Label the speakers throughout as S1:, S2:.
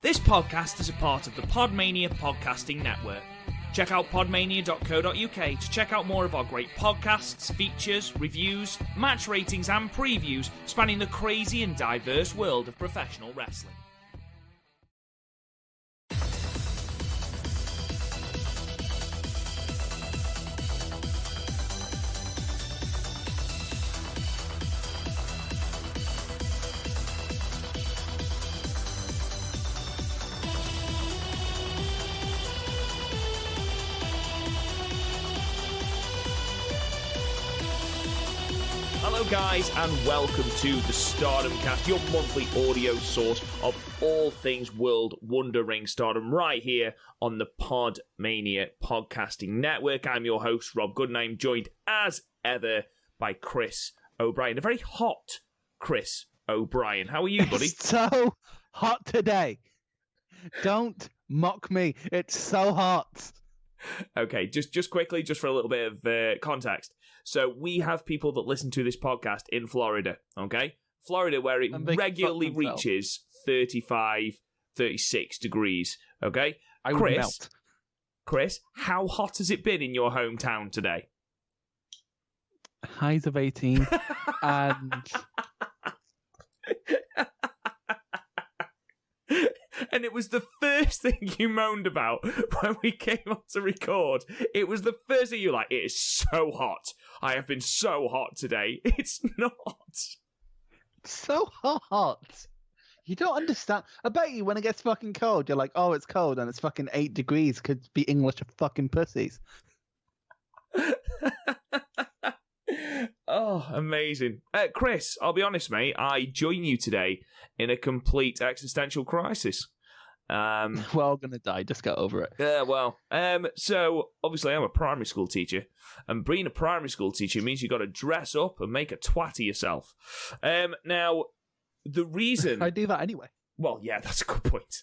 S1: This podcast is a part of the Podmania podcasting network. Check out podmania.co.uk to check out more of our great podcasts, features, reviews, match ratings and previews spanning the crazy and diverse world of professional wrestling. Hello guys, and welcome to the Stardom Cast, your monthly audio source of all things World Wonder Ring Stardom, right here on the Podmania Podcasting Network. I'm your host, Rob Gooden. I'm joined as ever by Chris O'Brien, a very hot Chris O'Brien. How are you, buddy?
S2: It's so hot today. Don't mock me. It's so hot.
S1: Okay, just quickly, just for a little bit of context. So we have people that listen to this podcast in Florida, okay? Florida, where it regularly reaches 35, 36 degrees, okay?
S2: I would melt.
S1: Chris, how hot has it been in your hometown today?
S2: Highs of 18 and...
S1: And it was the first thing you moaned about when we came on to record. It was the first thing you were like, it is so hot. I have been so hot today. It's not.
S2: So hot. You don't understand. I bet you when it gets fucking cold, you're like, oh, it's cold and it's fucking 8 degrees. Could be English of fucking pussies.
S1: Oh, amazing. Chris, I'll be honest, mate. I join you today in a complete existential crisis.
S2: We're all going to die. Just get over it.
S1: So, obviously, I'm a primary school teacher. And being a primary school teacher means you've got to dress up and make a twat of yourself. Now, the reason...
S2: I do that anyway.
S1: Well, yeah, that's a good point.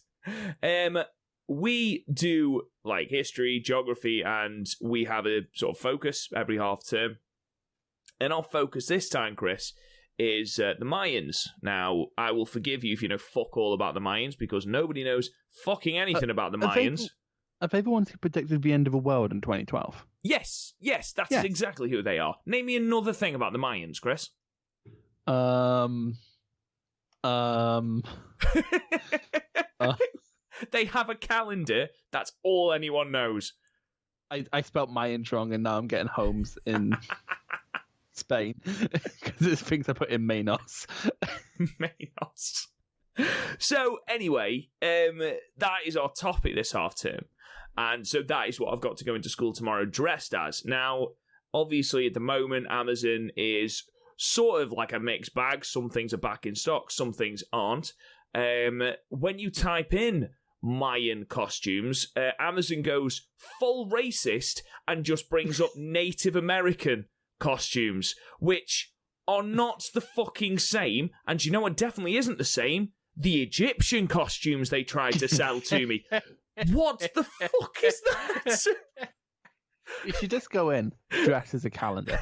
S1: We do, like, history, geography, and we have a sort of focus every half term. And our focus this time, Chris, is the Mayans. Now, I will forgive you if you know fuck all about the Mayans, because nobody knows fucking anything about the Mayans.
S2: Have everyone who predicted the end of the world in 2012?
S1: Yes, that's exactly who they are. Name me another thing about the Mayans, Chris. They have a calendar. That's all anyone knows.
S2: I spelt Mayans wrong, and now I'm getting homes in... Spain, because it's things I put in Manos.
S1: Manos. So, anyway, that is our topic this half term. And so that is what I've got to go into school tomorrow dressed as. Now, obviously, at the moment, Amazon is sort of like a mixed bag. Some things are back in stock, some things aren't. When you type in Mayan costumes, Amazon goes full racist and just brings up Native American costumes, which are not the fucking same. And you know what definitely isn't the same? The Egyptian costumes they tried to sell to me. What the fuck is that?
S2: You should just go in dressed as a calendar.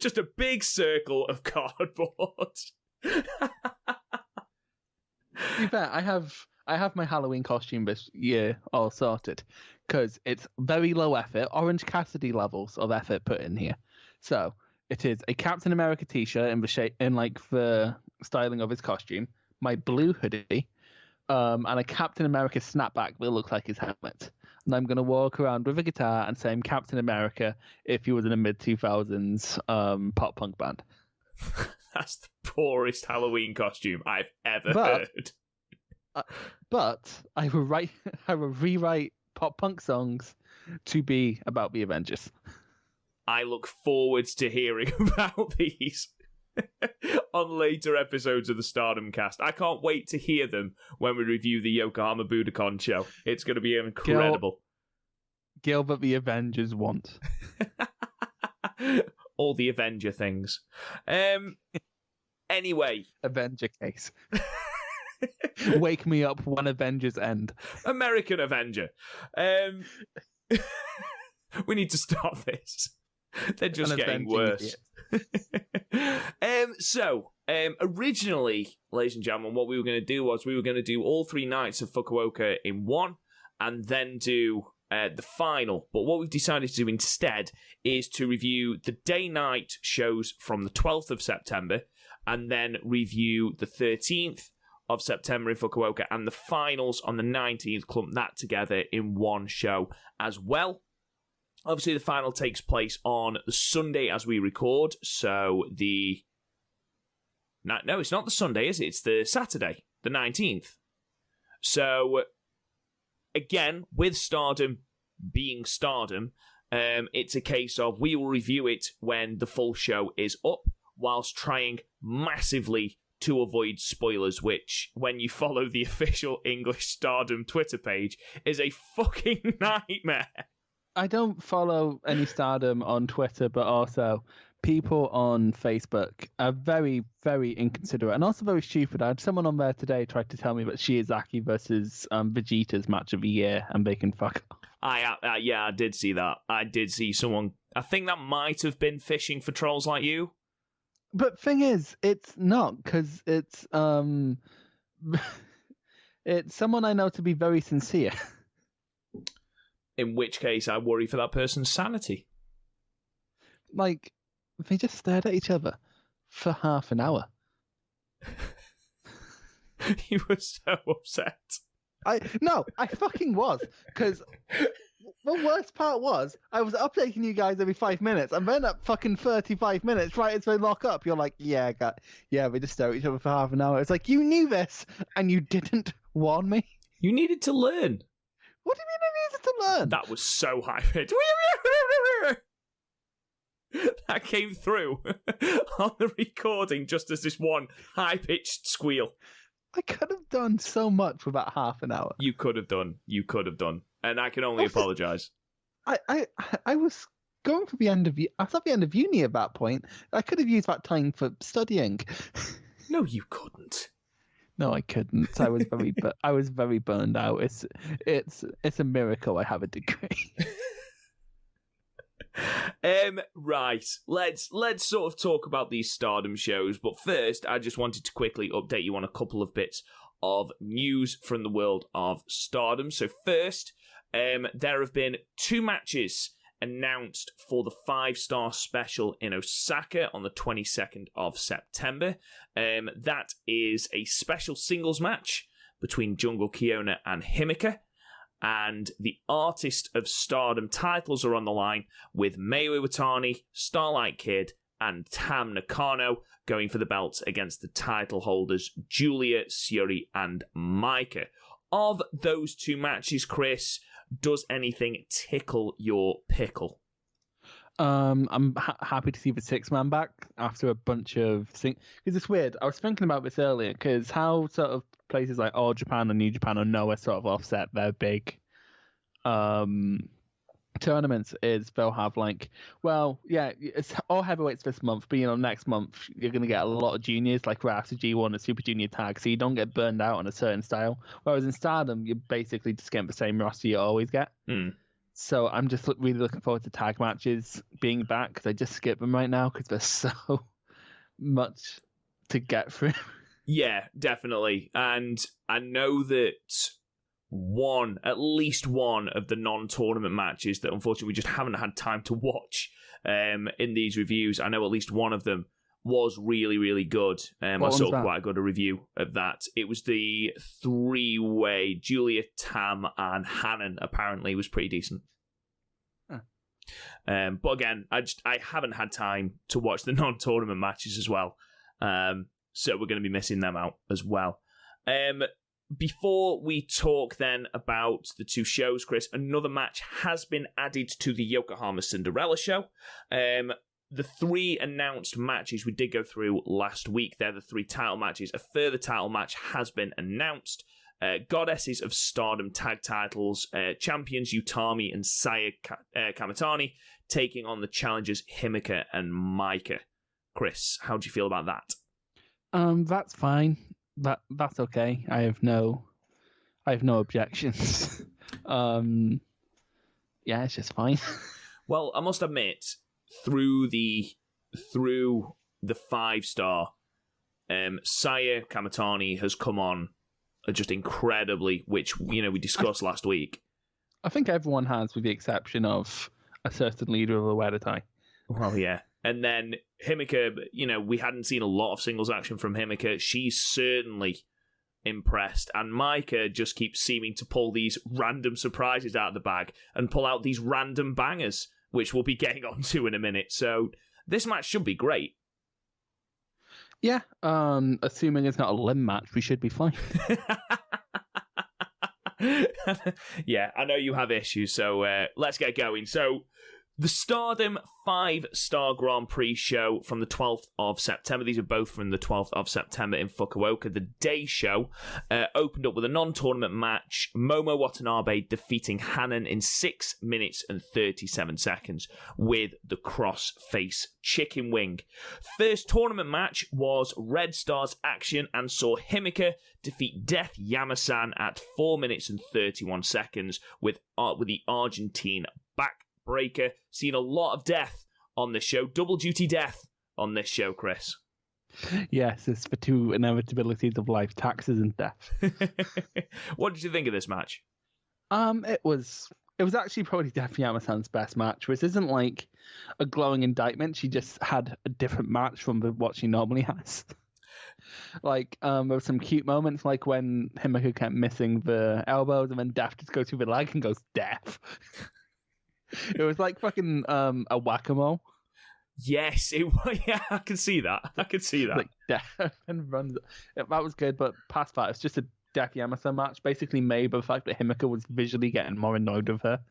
S1: Just a big circle of cardboard.
S2: To be fair, I have my Halloween costume this year all sorted, because it's very low effort, Orange Cassidy levels of effort put in here. So it is a Captain America t-shirt in the styling of his costume, my blue hoodie, and a Captain America snapback that looks like his helmet. And I'm going to walk around with a guitar and say I'm Captain America if he was in a mid-2000s pop punk band.
S1: That's the poorest Halloween costume I've ever heard.
S2: But I will rewrite pop punk songs to be about the Avengers.
S1: I look forward to hearing about these on later episodes of the Stardom Cast. I can't wait to hear them when we review the Yokohama Budokan show. It's going to be incredible.
S2: Gilbert the Avengers want.
S1: All the Avenger things. Anyway.
S2: Avenger case. Wake me up when Avengers end.
S1: American Avenger. We need to stop this. They're just getting worse. So, Originally, ladies and gentlemen, what we were going to do was we were going to do all 3 nights of Fukuoka in one, and then do the final. But what we've decided to do instead is to review the day-night shows from the 12th of September, and then review the 13th of September in Fukuoka, and the finals on the 19th, clump that together in one show as well. Obviously, the final takes place on the Sunday as we record, so the... No, it's not the Sunday, is it? It's the Saturday, the 19th. So, again, with Stardom being Stardom, it's a case of we will review it when the full show is up, whilst trying massively to avoid spoilers, which, when you follow the official English Stardom Twitter page, is a fucking nightmare.
S2: I don't follow any Stardom on Twitter, but also people on Facebook are very, very inconsiderate and also very stupid. I had someone on there today tried to tell me that Shiozaki versus Vegeta's match of the year, and they can fuck off.
S1: I did see that. I did see someone... I think that might have been fishing for trolls like you.
S2: But thing is, it's not, because it's it's someone I know to be very sincere.
S1: In which case, I worry for that person's sanity.
S2: Like, they just stared at each other for half an hour.
S1: You were so upset.
S2: I fucking was, because the worst part was I was updating you guys every 5 minutes, and then at fucking 35 minutes, right as they lock up, you're like, yeah, we just stare at each other for half an hour. It's like, you knew this, and you didn't warn me.
S1: You needed to learn.
S2: What do you mean I needed to learn?
S1: That was so high-pitched. That came through on the recording just as this one high-pitched squeal.
S2: I could have done so much for about half an hour.
S1: You could have done. And I can only apologise.
S2: I was going for the end of... I was at the end of uni at that point. I could have used that time for studying.
S1: No, you couldn't.
S2: No, I couldn't. I was very burned out. It's a miracle I have a degree.
S1: Right. Let's sort of talk about these Stardom shows, but first I just wanted to quickly update you on a couple of bits of news from the world of Stardom. So first, there have been 2 matches announced for the 5-star special in Osaka on the 22nd of September. That is a special singles match between Jungle Kyona and Himacha, and the Artist of Stardom titles are on the line, with Mayu Iwatani, Starlight Kid, and Tam Nakano going for the belts against the title holders Julia, Suri, and Micah. Of those 2 matches, Chris, does anything tickle your pickle?
S2: I'm happy to see the 6-man back after a bunch of things. Because it's weird. I was thinking about this earlier, because how sort of places like All Japan and New Japan or Noah sort of offset their big tournaments is they'll have like, well, yeah, it's all heavyweights this month, but next month you're going to get a lot of juniors like right after G1 and Super Junior Tag, so you don't get burned out on a certain style. Whereas in Stardom, you're basically just getting the same roster you always get. So I'm just really looking forward to tag matches being back, because I just skip them right now because there's so much to get through.
S1: Yeah, definitely. And I know that at least one of the non-tournament matches that unfortunately we just haven't had time to watch in these reviews, I know at least one of them was really, really good. I saw quite a good review of that. It was the 3-way Julia, Tam, and Hannon. Apparently was pretty decent. But again, I haven't had time to watch the non-tournament matches as well. So we're going to be missing them out as well. Before we talk then about the 2 shows, Chris, another match has been added to the Yokohama Cinderella show. The 3 announced matches we did go through last week, they're the 3 title matches. A further title match has been announced. Goddesses of Stardom tag titles, champions Utami and Saya Kamitani taking on the challengers Himacha and Micah. Chris, how do you feel about that?
S2: That's fine. That's okay. I have no objections. Yeah, it's just fine.
S1: Well, I must admit, through the 5-star, Saya Kamatani has come on just incredibly, which, we discussed last week.
S2: I think everyone has, with the exception of a certain leader of the Wedatai.
S1: Well, yeah. And then Himacha, we hadn't seen a lot of singles action from Himacha. She's certainly impressed. And Micah just keeps seeming to pull these random surprises out of the bag and pull out these random bangers, which we'll be getting onto in a minute. So this match should be great.
S2: Yeah, assuming it's not a limb match, we should be fine.
S1: Yeah, I know you have issues, so let's get going. So, the Stardom 5-Star Grand Prix show from the 12th of September. These are both from the 12th of September in Fukuoka. The day show opened up with a non-tournament match. Momo Watanabe defeating Hanan in 6 minutes and 37 seconds with the cross-face chicken wing. First tournament match was Red Stars action and saw Himacha defeat Death Yama-San at 4 minutes and 31 seconds with the Argentine backbreaker. Seen a lot of death on this show. Double duty death on this show, Chris.
S2: Yes, it's the two inevitabilities of life, taxes and death.
S1: What did you think of this match?
S2: It was actually probably Death Yama-san's best match, which isn't like a glowing indictment. She just had a different match from what she normally has. Like, there were some cute moments, like when Himacha kept missing the elbows, and then Death just goes through the leg and goes, Death. It was like fucking a whack-a-mole.
S1: Yes, yeah, I can see that.
S2: Like Death and runs. That was good, but past that, it's just a Death Yama-san match, basically made by the fact that Himacha was visually getting more annoyed with her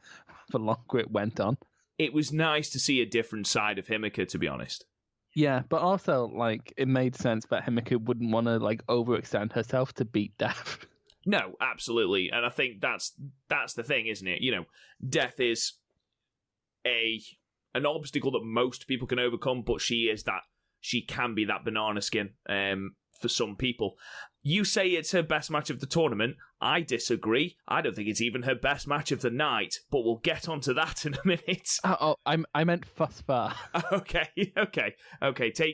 S2: the longer it went on.
S1: It was nice to see a different side of Himacha, to be honest.
S2: Yeah, but also, like, it made sense that Himacha wouldn't want to, like, overextend herself to beat Death.
S1: No, absolutely. And I think that's the thing, isn't it? Death is an obstacle that most people can overcome, but she can be that banana skin for some people. You say it's her best match of the tournament. I disagree. I don't think it's even her best match of the night, but we'll get onto that in a minute.
S2: I meant thus far.
S1: Okay.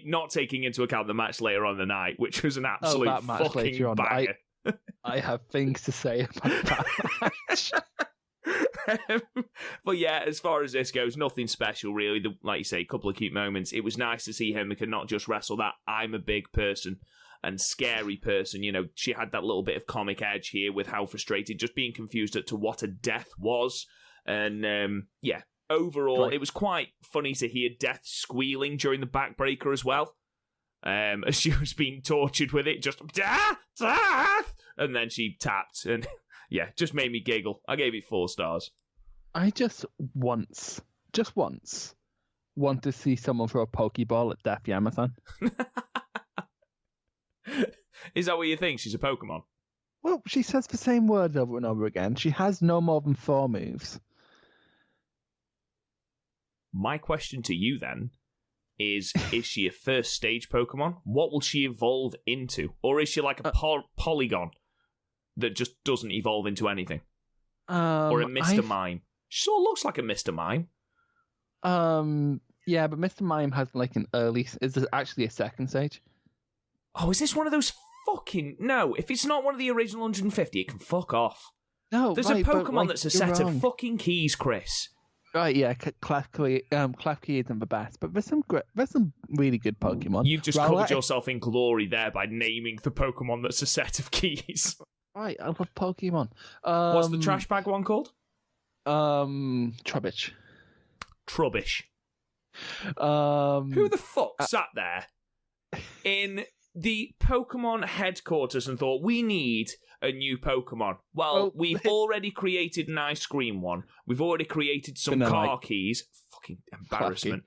S1: Not taking into account the match later on in the night, which was an absolute
S2: that match
S1: fucking
S2: later on.
S1: banger.
S2: I have things to say about that match.
S1: But yeah, as far as this goes, nothing special really. Like you say, a couple of cute moments. It was nice to see Himacha not just wrestle that I'm a big person and scary person. She had that little bit of comic edge here with how frustrated, just being confused as to what a death was. And yeah, overall, It was quite funny to hear Death squealing during the backbreaker as well. As she was being tortured with it, just death, and then she tapped, and yeah, just made me giggle. I gave it 4 stars.
S2: I just once want to see someone throw a Pokeball at Death Yama-san.
S1: Is that what you think? She's a Pokemon?
S2: Well, she says the same words over and over again. She has no more than 4 moves.
S1: My question to you then is she a first stage Pokemon? What will she evolve into? Or is she like a Polygon that just doesn't evolve into anything? Or a Mr. Mime? She sort of looks like a Mr. Mime.
S2: Yeah, but Mr. Mime has like an early... Is there actually a second stage?
S1: Oh, is this one of those fucking... No, if it's not one of the original 150, it can fuck off.
S2: No,
S1: There's a Pokemon that's a set of fucking keys, Chris.
S2: Right, yeah, Klefki isn't the best, but there's some really good Pokemon.
S1: You've just covered yourself in glory there by naming the Pokemon that's a set of keys.
S2: Right, I love Pokemon.
S1: What's the trash bag one called?
S2: Trubbish.
S1: Who the fuck sat there in the Pokemon headquarters and thought, we need a new Pokemon? Well, we've already created an ice cream one. We've already created some car keys. Fucking embarrassment.
S2: Klefki.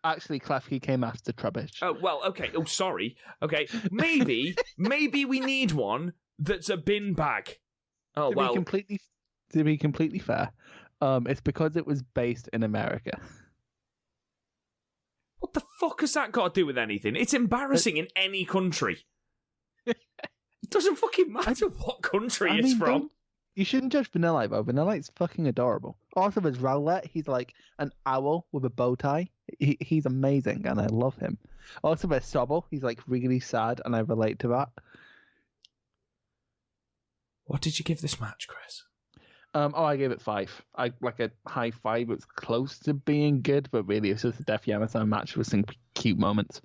S2: Actually, Klefki came after Trubbish.
S1: Oh, well, okay. Oh, sorry. Okay, maybe we need one that's a bin bag. Oh, well.
S2: To be completely fair, it's because it was based in America.
S1: What the fuck has that got to do with anything? It's embarrassing in any country. It doesn't fucking matter what country it's from.
S2: You shouldn't judge Vanillite, though. Vanillite's fucking adorable. Also, there's Rowlett. He's like an owl with a bow tie. He's amazing, and I love him. Also, there's Sobble. He's like really sad, and I relate to that.
S1: What did you give this match, Chris?
S2: I gave it 5. I like a high 5. It's close to being good, but really, it's just a Death Yama-San match with some cute moments.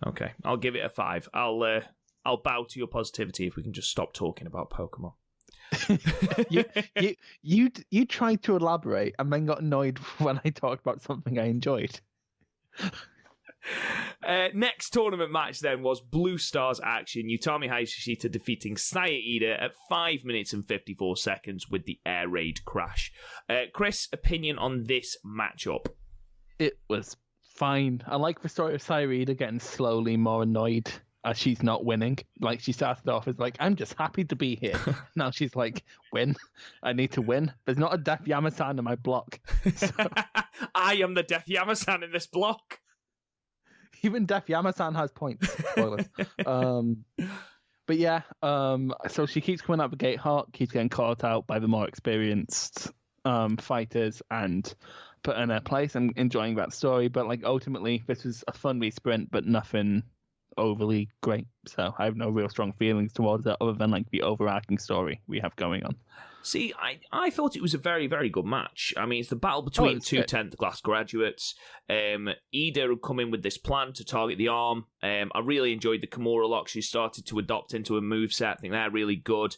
S1: Okay, I'll give it a 5. I'll bow to your positivity if we can just stop talking about Pokemon.
S2: you tried to elaborate and then got annoyed when I talked about something I enjoyed.
S1: Next tournament match then was Blue Stars action. Utami Hayashishita defeating Saya Ida at 5 minutes and 54 seconds with the air raid crash. Chris, opinion on this matchup?
S2: It was fine. I like the story of Saya Ida getting slowly more annoyed as she's not winning. Like, she started off as like, I'm just happy to be here. Now she's like, win. I need to win. There's not a Death Yama-San in my block. So...
S1: I am the Death Yama-San in this block.
S2: Even Death Yama-San has points. Spoilers. But yeah, so she keeps coming out the gate hot, keeps getting caught out by the more experienced fighters and put in her place. I'm enjoying that story, but like ultimately this was a fun wee sprint, but nothing overly great. So I have no real strong feelings towards it other than like the overarching story we have going on.
S1: See, I thought it was a very, very good match. I mean, it's the battle between two 10th class graduates. Ida had come in with this plan to target the arm. I really enjoyed the Kimura lock she started to adopt into a moveset. I think they're really good.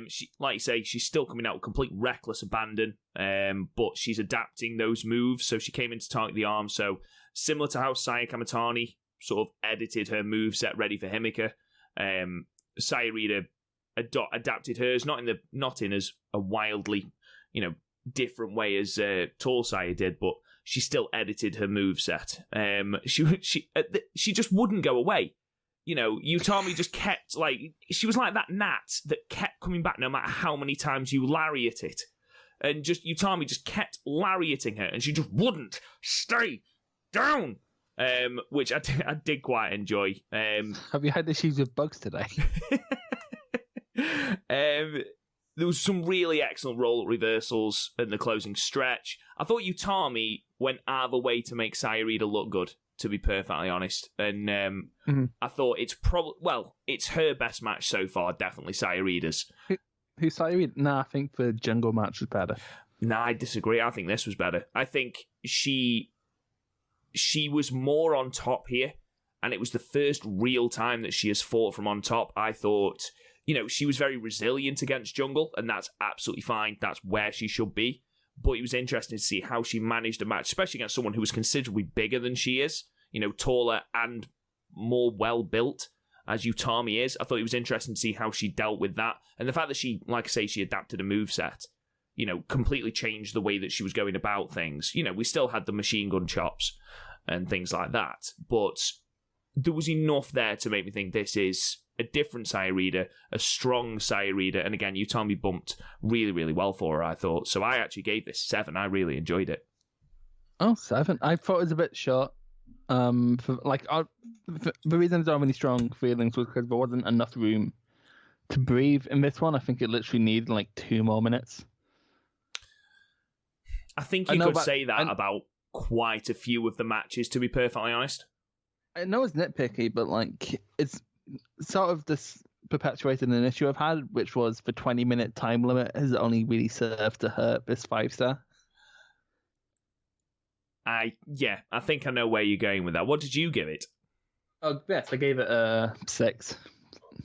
S1: She, like you say, she's still coming out with complete reckless abandon, but she's adapting those moves. So she came in to target the arm. So similar to how Saya Kamitani sort of edited her moveset ready for Himacha, Saya Ida adapted hers, not in as a wildly, different way as Tall Saya did, but she still edited her moveset. She just wouldn't go away. Utami just kept she was like that gnat that kept coming back no matter how many times you lariat it, and just Utami just kept lariating her, and she just wouldn't stay down. Which I did quite enjoy.
S2: Have you had issues with bugs today?
S1: There was some really excellent roll reversals in the closing stretch. I thought Utami went out of the way to make Saya Ida look good, to be perfectly honest. And I thought it's her best match so far, definitely Saya Ida's.
S2: Who's Saya Ida? Nah, I think the jungle match was better.
S1: Nah, I disagree. I think this was better. I think she was more on top here, and it was the first real time that she has fought from on top. I thought... she was very resilient against Jungle, and that's absolutely fine. That's where she should be. But it was interesting to see how she managed a match, especially against someone who was considerably bigger than she is, taller and more well-built as Utami is. I thought it was interesting to see how she dealt with that. And the fact that she, like I say, she adapted a moveset, completely changed the way that she was going about things. We still had the machine gun chops and things like that. But there was enough there to make me think this is a different Saya Ida, a strong Saya Ida, and again, Utami bumped really, really well for her, I thought. So I actually gave this 7. I really enjoyed it.
S2: Oh, 7. I thought it was a bit short. The reason I don't have any strong feelings was because there wasn't enough room to breathe in this one. I think it literally needed 2 more minutes.
S1: I think you could say that about quite a few of the matches, to be perfectly honest.
S2: I know it's nitpicky, but it's sort of this perpetuated an issue I've had, which was the 20-minute time limit has only really served to hurt this 5-star.
S1: I think I know where you're going with that. What did you give it?
S2: Oh, yes, I gave it a 6.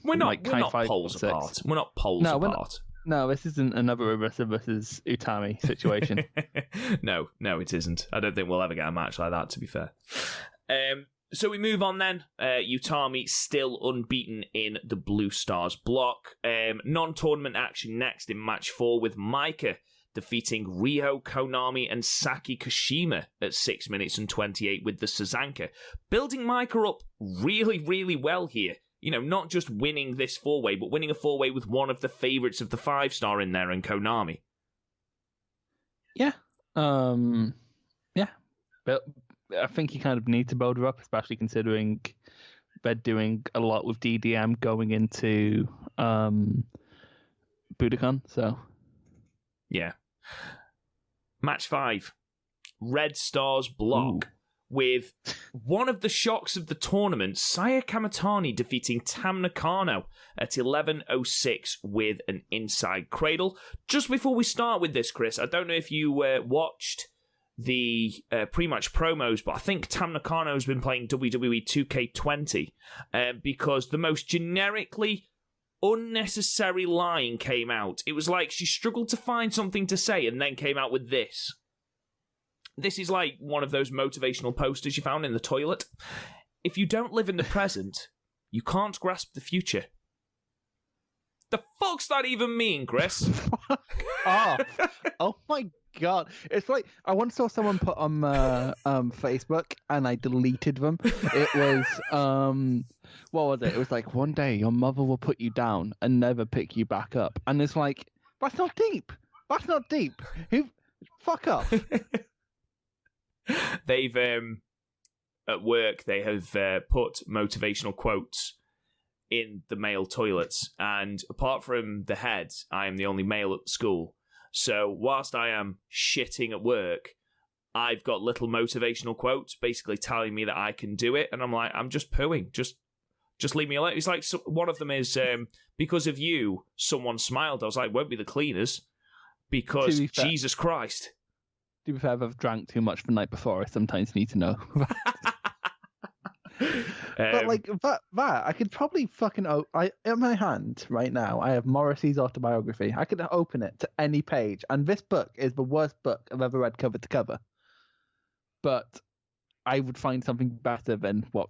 S1: We're not poles apart. We're not poles apart.
S2: No, this isn't another Arisa versus Utami situation.
S1: No, it isn't. I don't think we'll ever get a match like that, to be fair. So we move on then. Utami still unbeaten in the Blue Stars block. Non-tournament action next in match 4 with Micah defeating Ryo, Konami and Saki Kashima at 6 minutes and 28 with the Sazanka. Building Micah up really, really well here. Not just winning this 4-way, but winning a 4-way with one of the favourites of the 5-star in there and Konami.
S2: Yeah. Yeah. But I think you kind of need to build her up, especially considering they're doing a lot with DDM going into Budokan. So
S1: Yeah. Match 5. Red Stars block. Ooh. With one of the shocks of the tournament, Saya Kamatani defeating Tam Nakano at 11:06 with an inside cradle. Just before we start with this, Chris, I don't know if you watched the pre-match promos, but I think Tam Nakano has been playing WWE 2K20 because the most generically unnecessary line came out. It was like she struggled to find something to say and then came out with this. This is like one of those motivational posters you found in the toilet. If you don't live in the present, you can't grasp the future. The fuck's that even mean, Chris?
S2: Fuck off. Oh my god. It's like, I once saw someone put on Facebook and I deleted them. It was, what was it? It was like, one day your mother will put you down and never pick you back up. And it's like, that's not deep. That's not deep. Fuck off.
S1: They've, at work, they have put motivational quotes in the male toilets, and apart from the head, I am the only male at the school. So whilst I am shitting at work, I've got little motivational quotes basically telling me that I can do it, and I'm like, I'm just pooing. Just leave me alone. It's like, one of them is, because of you, someone smiled. I was like, won't be the cleaners, because Jesus Christ.
S2: To be fair, if I've drank too much the night before, I sometimes need to know. But like that, I could probably fucking in my hand right now, I have Morrissey's autobiography. I could open it to any page, and this book is the worst book I've ever read cover to cover. But I would find something better than what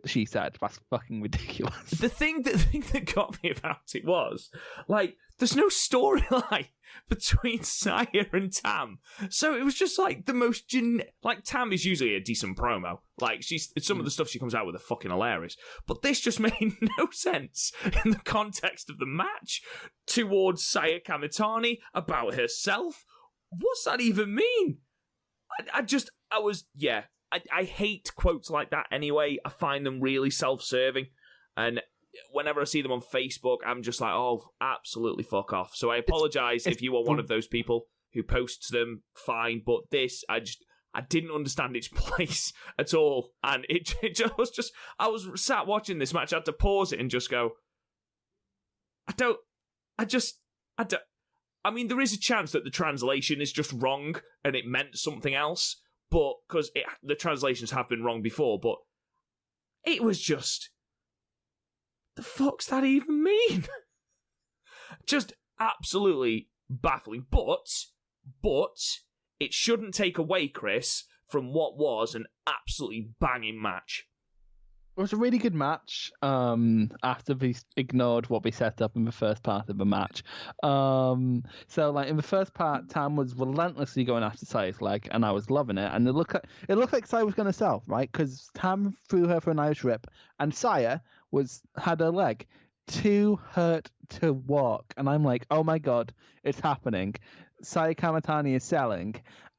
S2: she said. That's fucking ridiculous.
S1: The thing that got me about it was, like, there's no storyline between Saya and Tam. So it was just like the most like, Tam is usually a decent promo. Like, some of the stuff she comes out with are fucking hilarious. But this just made no sense in the context of the match towards Saya Kamatani about herself. What's that even mean? I hate quotes like that anyway. I find them really self-serving. And whenever I see them on Facebook, I'm just like, oh, absolutely fuck off. So I apologise if you are one of those people who posts them, fine. But this, I didn't understand its place at all. And it just, I was sat watching this match, I had to pause it and just go, I mean, there is a chance that the translation is just wrong and it meant something else. But because the translations have been wrong before, but it was just, the fuck's that even mean? Just absolutely baffling. But it shouldn't take away, Chris, from what was an absolutely banging match.
S2: It was a really good match after we ignored what we set up in the first part of the match. So, like, in the first part, Tam was relentlessly going after Saya's leg, and I was loving it. And it looked like Saya was going to sell, right? Because Tam threw her for an Irish whip, and Saya had her leg too hurt to walk. And I'm like, oh my god, it's happening. Saya Kamatani is selling.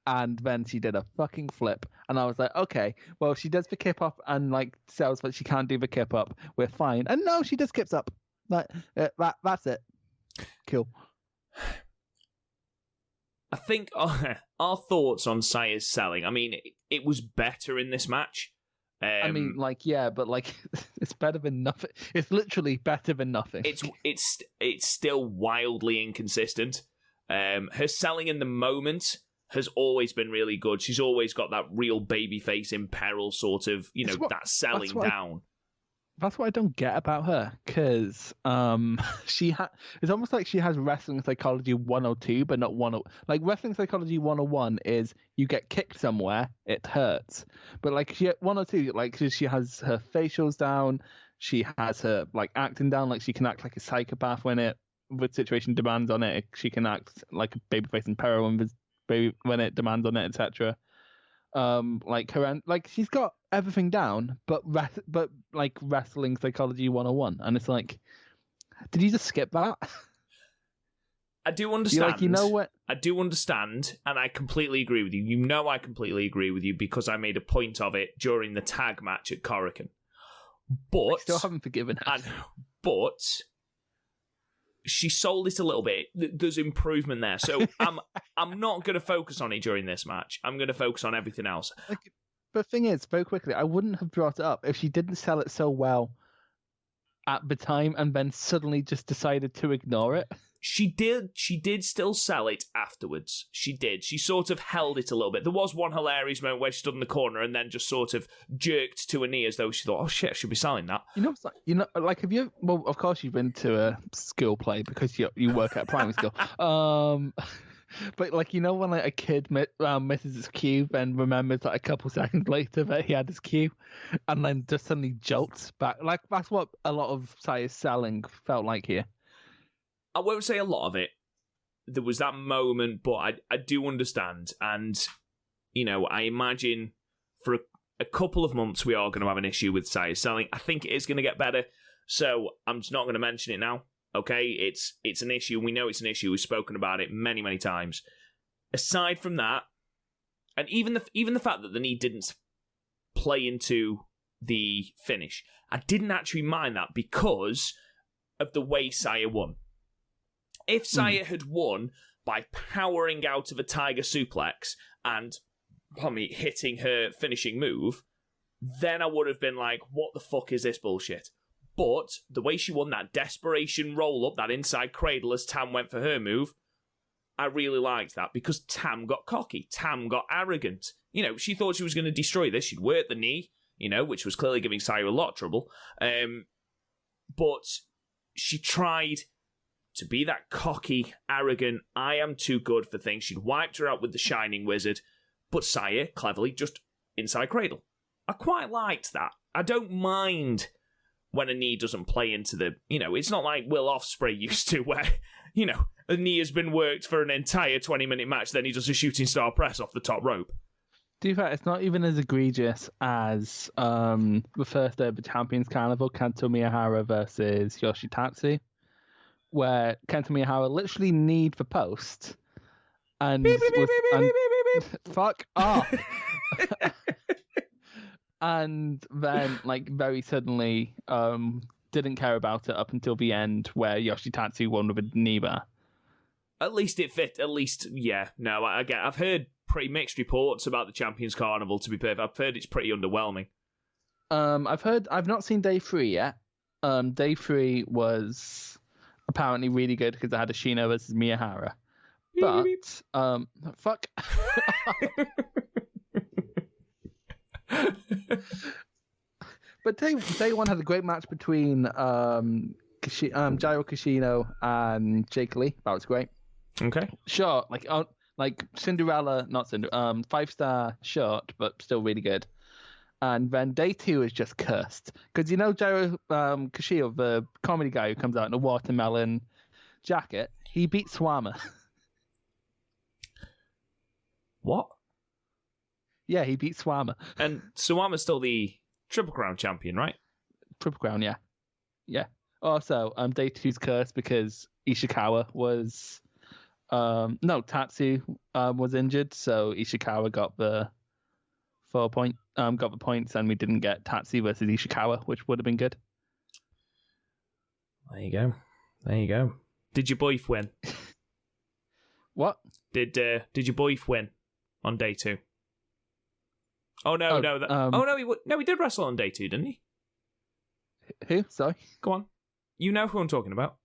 S2: And then she did a fucking flip. And I was like, okay, well, she does the kip up and, like, sells, but she can't do the kip up. We're fine. And no, she just kips up. That's it. Cool.
S1: I think our thoughts on Saya's selling, I mean, it was better in this match.
S2: I mean, like, yeah, but, like, it's better than nothing. It's literally better than nothing.
S1: It's still wildly inconsistent. Her selling in the moment has always been really good. She's always got that real babyface in peril sort of, that selling down.
S2: That's what I don't get about her, because it's almost like she has wrestling psychology 102, but not 101. Like, wrestling psychology 101 is you get kicked somewhere, it hurts. But, like, 102, like, she has her facials down, she has her, like, acting down, like, she can act like a psychopath when the situation demands on it. She can act like a babyface in peril when it demands on it, etc. Like her end, like, she's got everything down, but like wrestling psychology 101, and it's like, did you just skip that?
S1: I do understand.
S2: You know what?
S1: I do understand, and I completely agree with you. I completely agree with you because I made a point of it during the tag match at Korakuen. But
S2: I still haven't forgiven her.
S1: But she sold it a little bit. There's improvement there. So I'm not going to focus on it during this match. I'm going to focus on everything else.
S2: The thing is, very quickly, I wouldn't have brought it up if she didn't sell it so well at the time and then suddenly just decided to ignore it.
S1: She did still sell it afterwards. She did. She sort of held it a little bit. There was one hilarious moment where she stood in the corner and then just sort of jerked to her knee as though she thought, oh shit, I should be selling that.
S2: Have you, well, of course you've been to a school play because you work at a primary school. But when a kid misses his cue and remembers a couple seconds later that he had his cue and then just suddenly jolts back. That's what a lot of Saya's selling felt like here.
S1: I won't say a lot of it. There was that moment, but I do understand. And, I imagine for a couple of months we are going to have an issue with Saya's selling. I think it is going to get better. So I'm just not going to mention it now. Okay? It's an issue. We know it's an issue. We've spoken about it many, many times. Aside from that, and even the fact that the knee didn't play into the finish, I didn't actually mind that because of the way Saya won. If Saya had won by powering out of a tiger suplex and hitting her finishing move, then I would have been like, what the fuck is this bullshit? But the way she won that desperation roll-up, that inside cradle as Tam went for her move, I really liked that because Tam got cocky. Tam got arrogant. She thought she was going to destroy this. She'd work the knee, which was clearly giving Saya a lot of trouble. But she tried to be that cocky, arrogant, I am too good for things. She'd wiped her out with the Shining Wizard, but Saya cleverly just inside cradle. I quite liked that. I don't mind when a knee doesn't play into the, it's not like Will Ospreay used to where, a knee has been worked for an entire 20-minute match, then he does a shooting star press off the top rope.
S2: To be fair, it's not even as egregious as the first day of the Champions Carnival, Kento Miyahara versus Yoshitatsu, where Kento Miyahara literally kneed the post and fuck off. And then, very suddenly, didn't care about it up until the end, where Yoshitatsu won with a knee bar.
S1: At least it fit. At least, yeah. No, I've heard pretty mixed reports about the Champions Carnival, to be perfect. I've heard it's pretty underwhelming.
S2: I've not seen Day 3 yet. Day 3 was apparently really good because I had Ashino versus Miyahara. But, fuck. But day 1 had a great match between Jairo Kashino and Jake Lee. That was great.
S1: Okay.
S2: Short, Cinderella, not Cinderella, 5-star short, but still really good. And then day 2 is just cursed. Because Jairo Kashio, the comedy guy who comes out in a watermelon jacket, he beat Swama.
S1: What?
S2: Yeah, he beat Swama.
S1: And Swama's still the Triple Crown champion, right?
S2: Triple Crown, yeah. Yeah. Also, day 2's cursed because Ishikawa was... Tatsu was injured, so Ishikawa got the 4 point, got the points, and we didn't get Tatsu versus Ishikawa, which would have been good.
S1: There you go. Did your boy win?
S2: What?
S1: Did your boy win on day 2? Oh no, he did wrestle on day 2, didn't he?
S2: Who? Sorry.
S1: Go on. You know who I'm talking about.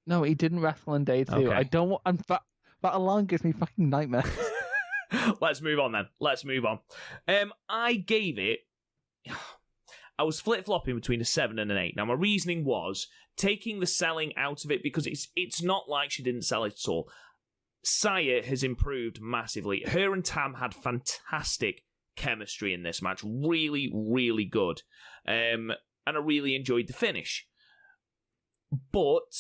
S2: No, he didn't wrestle on day 2. Okay. I don't want. That alarm gives me fucking nightmares.
S1: Let's move on then. I gave it. I was flip-flopping between a 7 and an 8. Now, my reasoning was taking the selling out of it because it's not like she didn't sell it at all. Saya has improved massively. Her and Tam had fantastic chemistry in this match. Really, really good. And I really enjoyed the finish. But,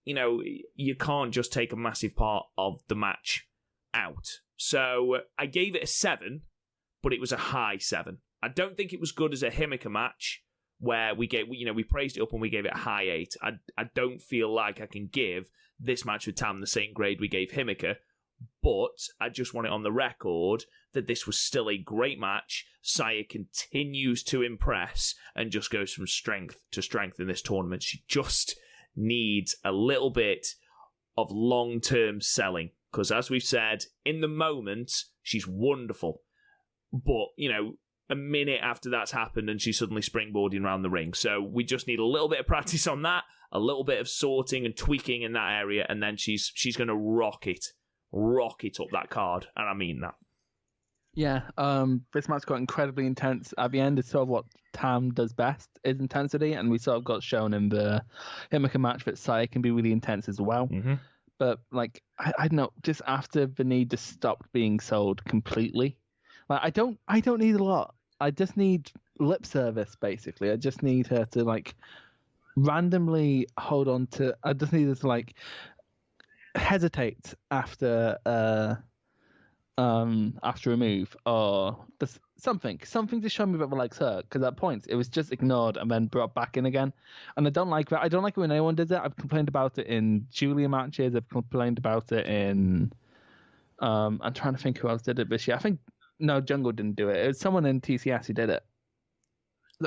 S1: you can't just take a massive part of the match out. So I gave it a 7, but it was a high 7. I don't think it was good as a Himacha match where we praised it up and we gave it a high 8. I don't feel like I can give this match with Tam the same grade we gave Himacha, but I just want it on the record that this was still a great match. Saya continues to impress and just goes from strength to strength in this tournament. She just needs a little bit of long-term selling. Because as we've said, in the moment, she's wonderful. But, a minute after that's happened and she's suddenly springboarding around the ring. So we just need a little bit of practice on that, a little bit of sorting and tweaking in that area, and then she's going to rock it up that card, and I mean that.
S2: Yeah, this match got incredibly intense at the end. It's sort of what Tam does best, is intensity, and we sort of got shown in the Himacha match that Sai can be really intense as well.
S1: Mm-hmm.
S2: But, I don't know, just after the need just stopped being sold completely, I don't need a lot. I just need lip service, basically. I just need her to, randomly hold on to... I just need her to, hesitate after a move, or just something to show me that the legs hurt, because at points it was just ignored and then brought back in again, and I don't like that. I don't like it when anyone does it. I've complained about it in Julia matches. I've complained about it in I'm trying to think who else did it this year. I think Jungle didn't do it. It was someone in TCS who did it.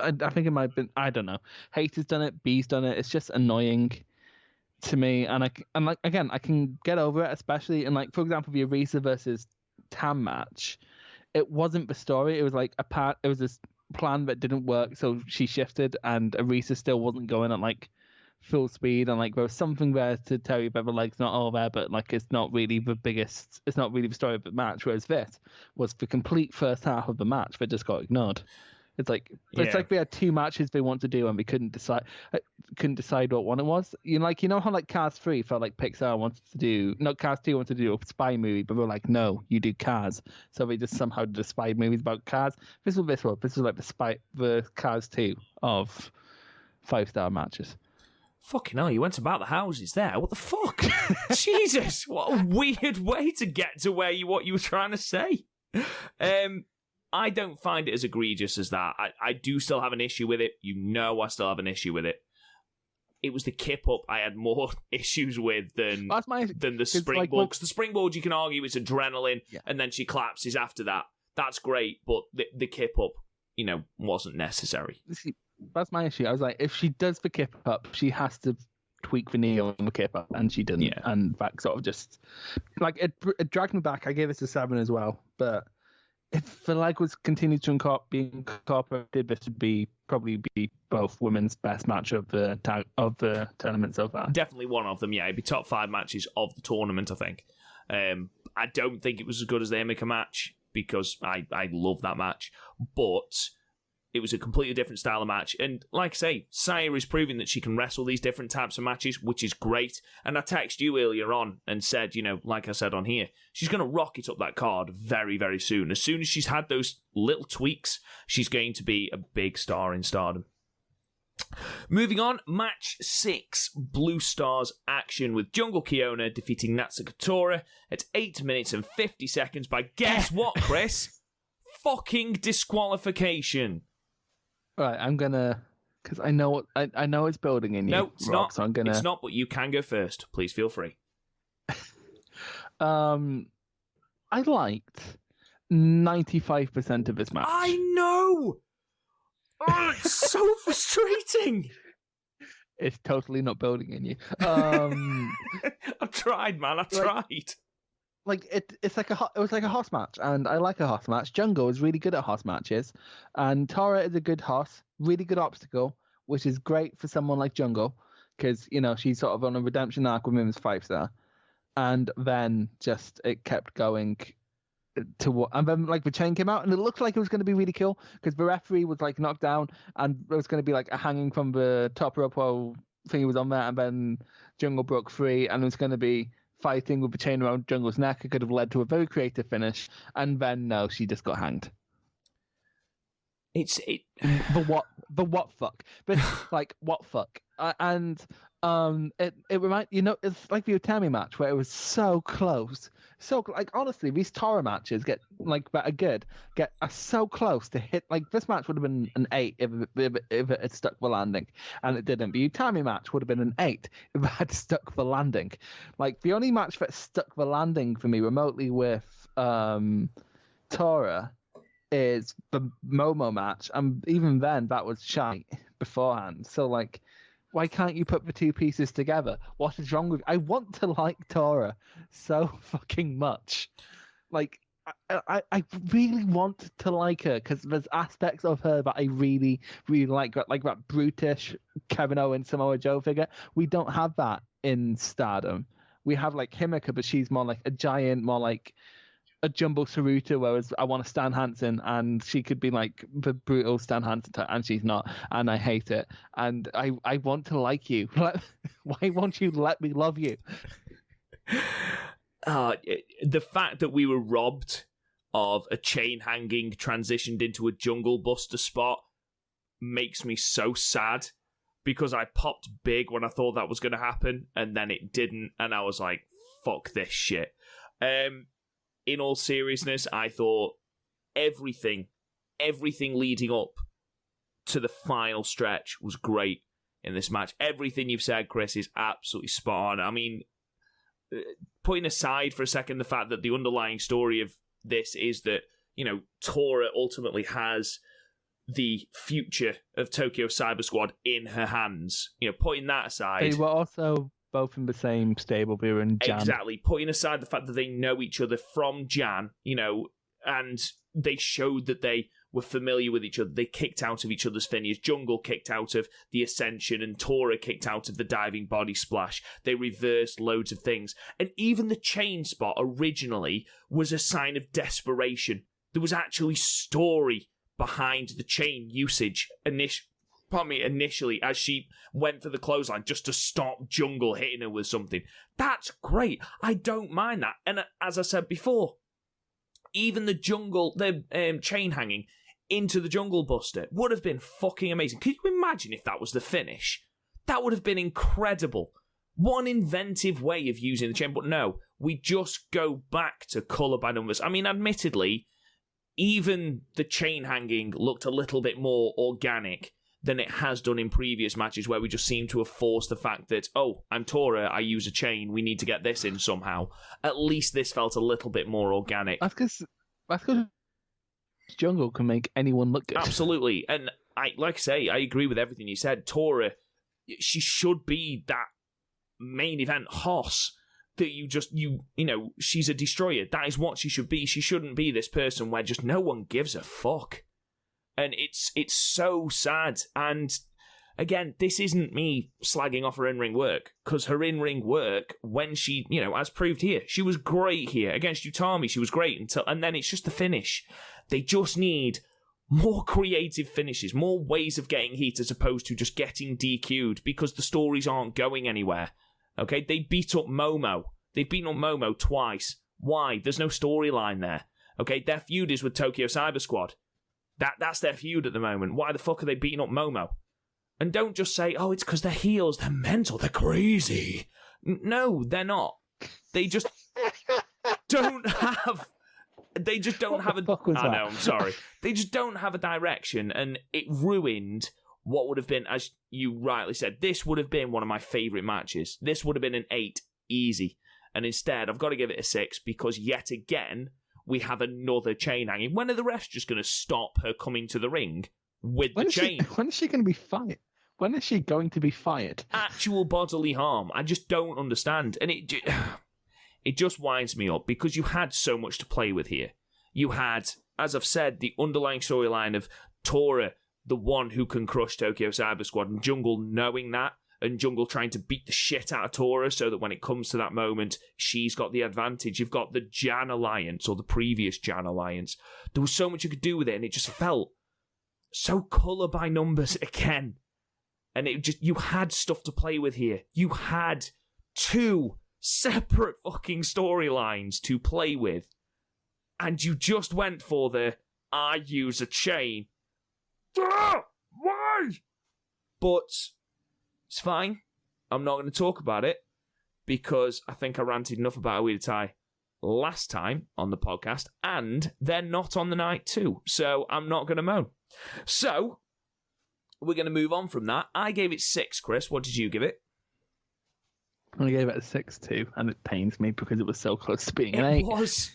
S2: I think it might have been, I don't know. Hater's done it, B's done it. It's just annoying to me, and I can get over it, especially in, for example, the Arisa versus Tam match. It wasn't the story. It was it was this plan that didn't work, so she shifted, and Arisa still wasn't going at full speed, and there was something there to tell you that the leg's not all there, but it's not really the biggest. It's not really the story of the match. Whereas this was the complete first half of the match that just got ignored. It's it's like we had two matches they want to do and we couldn't decide what one it was. How Cars 3 felt like Pixar wanted to do, not Cars 2 wanted to do a spy movie, but they were like, no, you do Cars. So they just somehow did a spy movies about cars. This was the Cars 2 of 5-star matches.
S1: Fucking hell, you went about the houses there. What the fuck? Jesus, what a weird way to get to what you were trying to say. I don't find it as egregious as that. I do still have an issue with it. I still have an issue with it. It was the kip up I had more issues with than the springboard. Because the springboard, you can argue it's adrenaline, and then she collapses after that. That's great, but the kip up, wasn't necessary.
S2: See, that's my issue. I was like, if she does the kip up, she has to tweak the knee on the kip up, and she didn't. Yeah. And that sort of just it dragged me back. I gave it a 7 as well, but if the leg was continued to be incorporated, this would probably be both women's best match of the tournament so far.
S1: Definitely one of them, yeah. It'd be top 5 matches of the tournament, I think. I don't think it was as good as the Himacha match, because I love that match, but it was a completely different style of match. And like I say, Saya is proving that she can wrestle these different types of matches, which is great. And I texted you earlier on and said, like I said on here, she's going to rocket up that card very, very soon. As soon as she's had those little tweaks, she's going to be a big star in Stardom. Moving on, match 6, Blue Stars action with Jungle Kiona defeating Natsuko Tora at 8 minutes and 50 seconds by, guess what, Chris? Fucking disqualification.
S2: Right, I'm gonna, because I know it's building in you.
S1: No, it's not.
S2: So I'm gonna.
S1: It's not, but you can go first. Please feel free.
S2: I liked 95% of this match.
S1: I know. Oh, it's so frustrating.
S2: It's totally not building in you.
S1: I tried, man. I tried.
S2: It was like a horse match, and I like a horse match. Jungle is really good at horse matches, and Tora is a good horse, really good obstacle, which is great for someone like Jungle, because she's sort of on a redemption arc with him as 5-star, and then just it kept going and then the chain came out, and it looked like it was going to be really cool because the referee was knocked down, and it was going to be a hanging from the top rope while thingy was on there, and then Jungle broke free, and it was going to be fighting with the chain around Jungle's neck. It could have led to a very creative finish, and then no, she just got hanged. The what fuck? But what fuck? It reminds it's like the Utami match where it was so close. So honestly, these Tora matches that are good are so close to hit. This match would have been an 8 if it had stuck the landing, and it didn't. The Utami match would have been an 8 if it had stuck the landing. The only match that stuck the landing for me remotely with Tora is the Momo match, and even then that was shy beforehand. So Why can't you put the two pieces together? What is wrong with? I want to like Tora so fucking much. Like, I really want to like her because there's aspects of her that I really, really like that brutish Kevin Owens Samoa Joe figure. We don't have that in Stardom. We have like Himacha, but she's more like a giant, more like a jumbo Saruta, whereas I want to Stan Hansen, and she could be like the brutal Stan Hansen type, and she's not, and I hate it. And I want to like you. Why won't you let me love you?
S1: The fact that we were robbed of a chain hanging transitioned into a jungle buster spot makes me so sad, because I popped big when I thought that was going to happen, and then it didn't, and I was like, fuck this shit. In all seriousness, I thought everything leading up to the final stretch was great in this match. Everything you've said, Chris, is absolutely spot on. I mean, putting aside for a second the fact that the underlying story of this is that, you know, Tora ultimately has the future of Tokyo Cyber Squad in her hands. You know, putting that aside...
S2: They were also both in the same stable. They were in Jan.
S1: Exactly. Putting aside the fact that they know each other from Jan, you know, and they showed that they were familiar with each other. They kicked out of each other's finishes. Jungle kicked out of the Ascension, and Tora kicked out of the diving body splash. They reversed loads of things. And even the chain spot originally was a sign of desperation. There was actually story behind the chain usage initially as she went for the clothesline just to stop Jungle hitting her with something. That's great. I don't mind that. And as I said before, even the chain hanging into the Jungle Buster would have been fucking amazing. Could you imagine if that was the finish? That would have been incredible. One inventive way of using the chain, but no, we just go back to colour by numbers. I mean, admittedly, even the chain hanging looked a little bit more organic than it has done in previous matches, where we just seem to have forced the fact that, oh, I'm Tora, I use a chain, we need to get this in somehow. At least this felt a little bit more organic.
S2: That's because Jungle can make anyone look good. Absolutely.
S1: And I agree with everything you said. Tora, she should be that main event hoss that you know, she's a destroyer. That is what she should be. She shouldn't be this person where just no one gives a fuck. And it's so sad. And again, this isn't me slagging off her in-ring work, because her in-ring work, when she, you know, as proved here, she was great here. Against Utami, she was great, and then it's just the finish. They just need more creative finishes, more ways of getting heat as opposed to just getting DQ'd, because the stories aren't going anywhere. Okay, they beat up Momo. They've beaten up Momo twice. Why? There's no storyline there. Okay, their feud is with Tokyo Cyber Squad. That's their feud at the moment. Why the fuck are they beating up Momo? And don't just say, oh, it's because they're heels, they're mental, they're crazy. No, they're not. They just don't have... They just don't have a... I know, I'm sorry. They just don't have a direction, and it ruined what would have been, as you rightly said, this would have been one of my favourite matches. This would have been an 8, easy. And instead, I've got to give it a 6, because yet again, we have another chain hanging. When are the refs just going to stop her coming to the ring with the chain?
S2: When is she going to be fired? When is she going to be fired?
S1: Actual bodily harm. I just don't understand. And it just winds me up, because you had so much to play with here. You had, as I've said, the underlying storyline of Tora, the one who can crush Tokyo Cyber Squad, and Jungle knowing that, and Jungle trying to beat the shit out of Tora so that when it comes to that moment, she's got the advantage. You've got the Jan Alliance, or the previous Jan Alliance. There was so much you could do with it, and it just felt so colour by numbers again. And you had stuff to play with here. You had 2 separate fucking storylines to play with. And you just went for I use a chain. Why? But it's fine. I'm not going to talk about it, because I think I ranted enough about Oedo Tai last time on the podcast, and they're not on the night too, so I'm not going to moan. So, we're going to move on from that. I gave it 6, Chris. What did you give it?
S2: I gave it a 6 too, and it pains me because it was so close to being an 8.
S1: It was.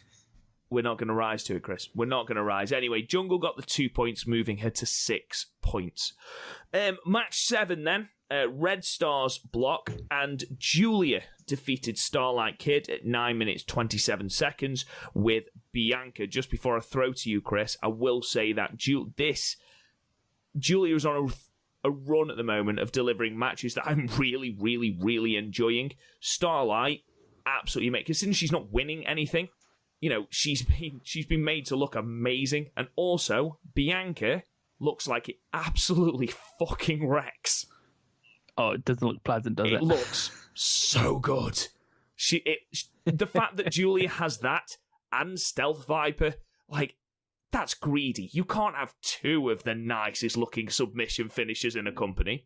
S1: We're not going to rise to it, Chris. We're not going to rise. Anyway, Jungle got the 2 points, moving her to 6 points. Match 7 then. Red Star's block, and Julia defeated Starlight Kid at 9 minutes 27 seconds with Bianca. Just before I throw to you, Chris, I will say that Julia is on a run at the moment of delivering matches that I'm really, really, really enjoying. Starlight, absolutely, mate, because since she's not winning anything, she's been made to look amazing, and also Bianca looks like it absolutely fucking wrecks.
S2: Oh, it doesn't look pleasant, does it?
S1: It looks so good. The fact that Julia has that and Stealth Viper, that's greedy. You can't have two of the nicest looking submission finishers in a company.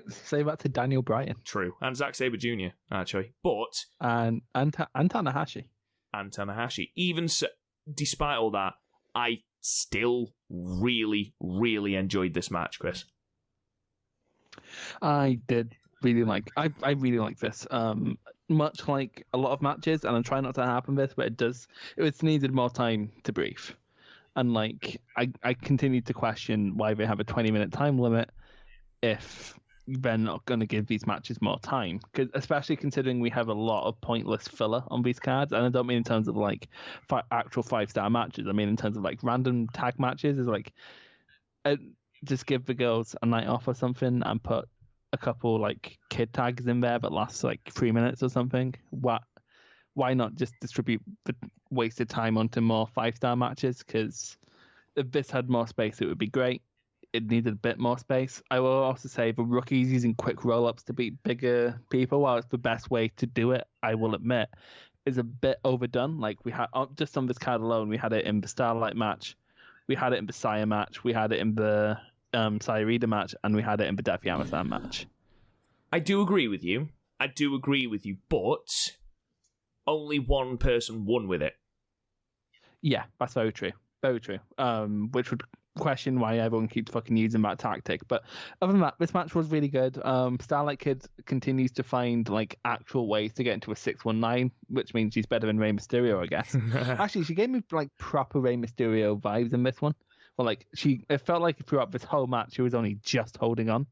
S2: Say that to Daniel Bryan.
S1: True. And Zack Sabre Jr., actually. But...
S2: And Tanahashi.
S1: And Tanahashi. Even so, despite all that, I still really, really enjoyed this match, Chris.
S2: I did really like... I really like this. Much like a lot of matches, and I'm trying not to happen this, but it's needed more time to brief. And I continue to question why they have a 20-minute time limit if they're not going to give these matches more time, because especially considering we have a lot of pointless filler on these cards, and I don't mean in terms of actual 5-star matches. I mean in terms of random tag matches. Is just give the girls a night off or something and put a couple kid tags in there that lasts 3 minutes or something. Why not just distribute the wasted time onto more 5-star matches? Because if this had more space, it would be great. It needed a bit more space. I will also say the rookies using quick roll-ups to beat bigger people, while it's the best way to do it, I will admit, is a bit overdone. We had, just on this card alone, we had it in the Starlight match, we had it in the Saya match, we had it in the Sayarida match, and we had it in the Death Yama-San match.
S1: I do agree with you, but only one person won with it. Yeah,
S2: that's very true. Very true. Which would question why everyone keeps fucking using that tactic. But other than that, this match was really good. Starlight Kid continues to find actual ways to get into a 619, which means she's better than Rey Mysterio, I guess. Actually, she gave me proper Rey Mysterio vibes in this one. Well, it felt like throughout this whole match she was only just holding on.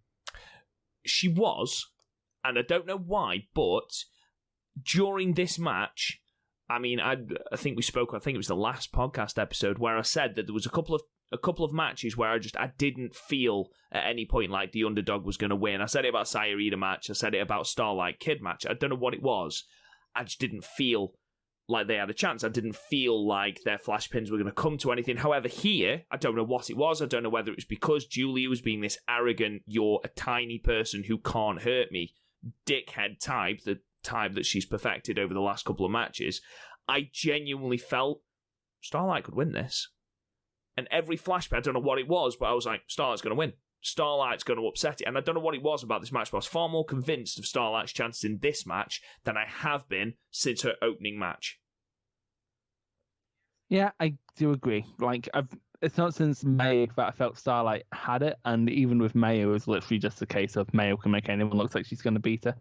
S1: She was, and I don't know why, but during this match, I mean, I think it was the last podcast episode where I said that there was a couple of matches where I didn't feel at any point like the underdog was going to win. I said it about Sayarida match. I said it about Starlight Kid match. I don't know what it was. I just didn't feel like they had a chance. I didn't feel like their flash pins were going to come to anything. However, here, I don't know what it was. I don't know whether it was because Julia was being this arrogant, you're a tiny person who can't hurt me, dickhead type, the type that she's perfected over the last couple of matches. I genuinely felt Starlight could win this. And every flashback, I don't know what it was, but I was like, Starlight's going to win. Starlight's going to upset it. And I don't know what it was about this match, but I was far more convinced of Starlight's chances in this match than I have been since her opening match.
S2: Yeah, I do agree. It's not since May that I felt Starlight had it, and even with May, it was literally just a case of Mayo can make anyone look like she's going to beat her.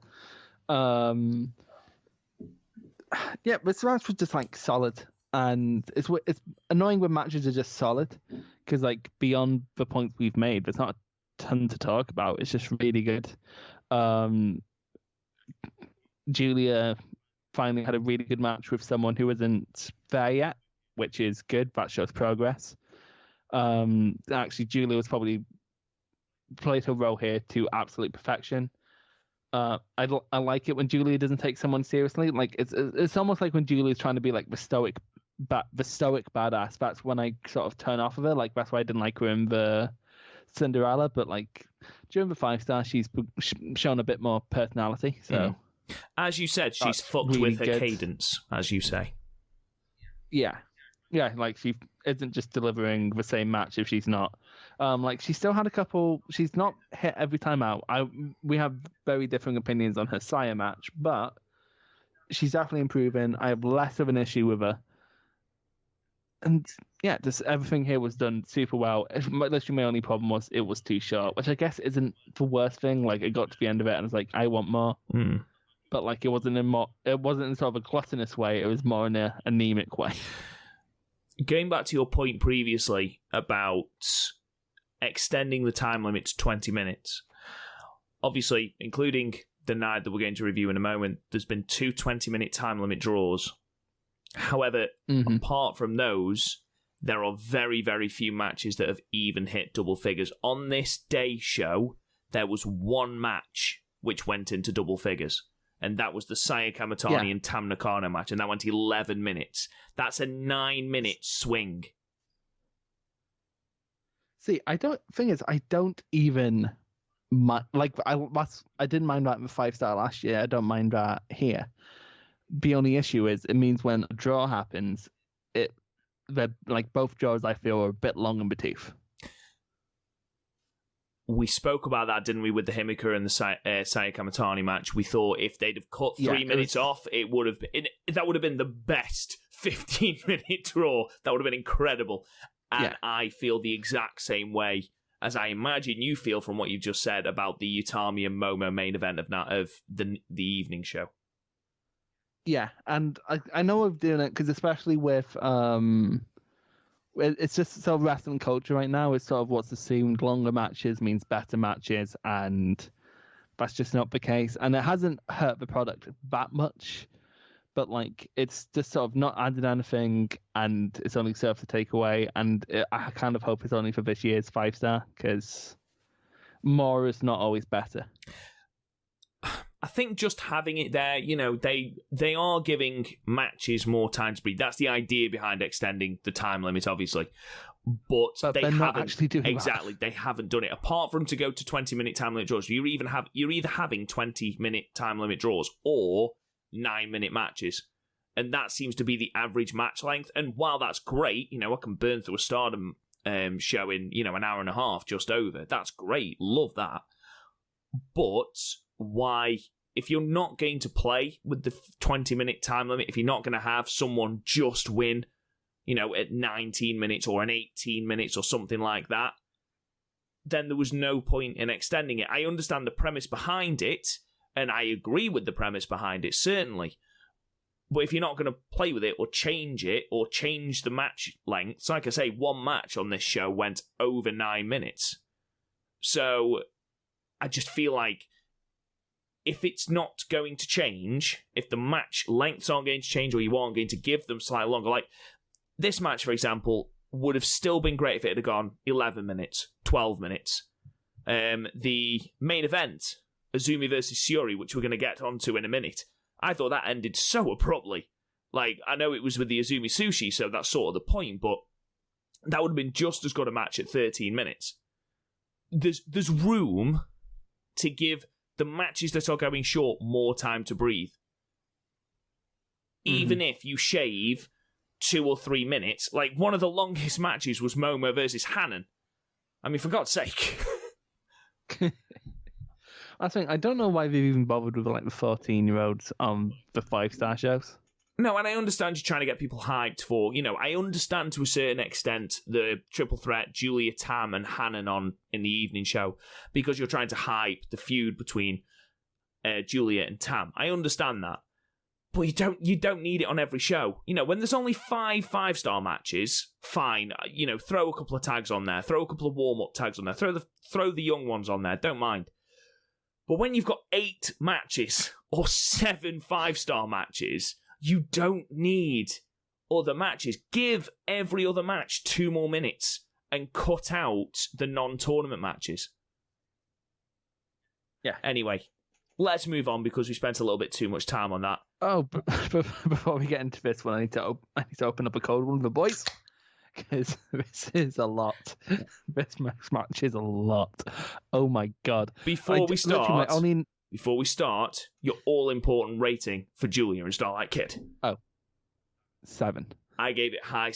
S2: Yeah, but this match was just solid. And it's annoying when matches are just solid, because beyond the points we've made, there's not a ton to talk about. It's just really good. Julia finally had a really good match with someone who isn't there yet, which is good. That shows progress. Actually, Julia was probably played her role here to absolute perfection. I like it when Julia doesn't take someone seriously. It's almost like when Julia's trying to be the stoic badass. That's when I sort of turn off of her. That's why I didn't like her in the Cinderella. But during the 5-star, she's shown a bit more personality. So,
S1: as you said, she's fucked really with her good cadence, as you say.
S2: Yeah, she isn't just delivering the same match if she's not. She still had a couple. She's not hit every time out. We have very differing opinions on her Saya match, but she's definitely improving. I have less of an issue with her. And yeah, just everything here was done super well. Literally, my only problem was it was too short, which I guess isn't the worst thing. It got to the end of it, and I was like, I want more. But it wasn't in sort of a gluttonous way. It was more in an anemic way.
S1: Going back to your point previously about extending the time limit to 20 minutes. Obviously, including the night that we're going to review in a moment, there's been 2 20-minute time limit draws. However, apart from those, there are very, very few matches that have even hit double figures. On this day show, there was one match which went into double figures, and that was the Saya Kamatani and Tam Nakano match, and that went 11 minutes. That's a 9-minute swing.
S2: See, I don't even I didn't mind that with 5-star last year. I don't mind that here. The only issue is it means when a draw happens, both draws I feel are a bit long in the tooth.
S1: We spoke about that, didn't we, with the Himacha and the Saya Kamatani match? We thought if they'd have cut 3 minutes off, that would have been the best 15-minute draw. That would have been incredible. And I feel the exact same way as I imagine you feel from what you just said about the Utami and Momo main event of the evening show.
S2: Yeah, and I know we're doing it because especially with it's just sort of wrestling culture right now. It's sort of what's assumed longer matches means better matches, and that's just not the case. And it hasn't hurt the product that much, but it's just sort of not added anything, and it's only served to take away. And I kind of hope it's only for this year's 5-star because more is not always better.
S1: I think just having it there, they are giving matches more time to breathe. That's the idea behind extending the time limit, obviously. But they haven't
S2: not actually doing
S1: exactly.
S2: that.
S1: They haven't done it. Apart from to go to 20-minute time limit draws, you're either having 20-minute time limit draws or 9-minute matches, and that seems to be the average match length. And while that's great, I can burn through a Stardom show in an hour and a half, just over. That's great. Love that. But why, if you're not going to play with the 20-minute time limit, if you're not going to have someone just win, at 19 minutes or an 18 minutes or something like that, then there was no point in extending it. I understand the premise behind it, and I agree with the premise behind it, certainly. But if you're not going to play with it or change the match lengths, like I say, one match on this show went over 9 minutes. So I just feel like if it's not going to change, if the match lengths aren't going to change or you aren't going to give them slightly longer, like this match, for example, would have still been great if it had gone 11 minutes, 12 minutes. The main event, Azumi versus Suri, which we're going to get onto in a minute, I thought that ended so abruptly. I know it was with the Azumi Sushi, so that's sort of the point, but that would have been just as good a match at 13 minutes. There's room to give the matches that are going short more time to breathe. Even if you shave 2 or 3 minutes, one of the longest matches was Momo versus Hanan. I mean, for God's sake.
S2: I think I don't know why they've even bothered with the 14-year-olds on the 5-star shows.
S1: No, and I understand you're trying to get people hyped for, I understand to a certain extent the triple threat Julia, Tam, and Hanan in the evening show because you're trying to hype the feud between Julia and Tam. I understand that. But you don't need it on every show. When there's only 5-star matches, fine. Throw a couple of tags on there, throw a couple of warm-up tags on there, throw the young ones on there, don't mind. But when you've got 8 matches or 7 5-star matches, you don't need other matches. Give every other match 2 more minutes and cut out the non-tournament matches.
S2: Yeah.
S1: Anyway, let's move on because we spent a little bit too much time on that.
S2: Oh, before we get into this one, I need to open up a cold one for the boys because this is a lot. This match is a lot. Oh my god! Before we
S1: start, your all-important rating for Julia and Starlight Kid.
S2: 7.
S1: I gave it high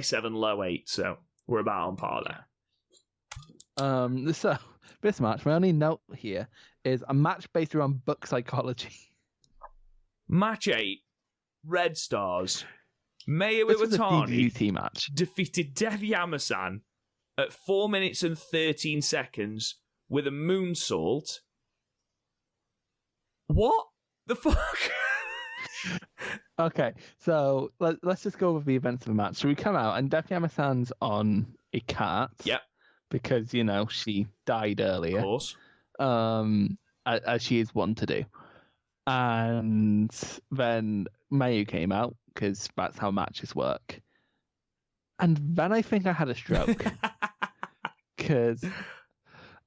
S1: 7, low 8, so we're about on par there.
S2: So this match, my only note here is a match based around book psychology.
S1: Match 8, Red Stars. Maya Iwatani
S2: match
S1: defeated Death Yama-San at 4 minutes and 13 seconds with a moonsault. What the fuck?
S2: Okay, so let's just go over the events of the match. So we come out and Death Yama-san's on a cart.
S1: Yep.
S2: because she died earlier.
S1: Of course.
S2: As she is one to do. And then Mayu came out, because that's how matches work. And then I think I had a stroke. Because,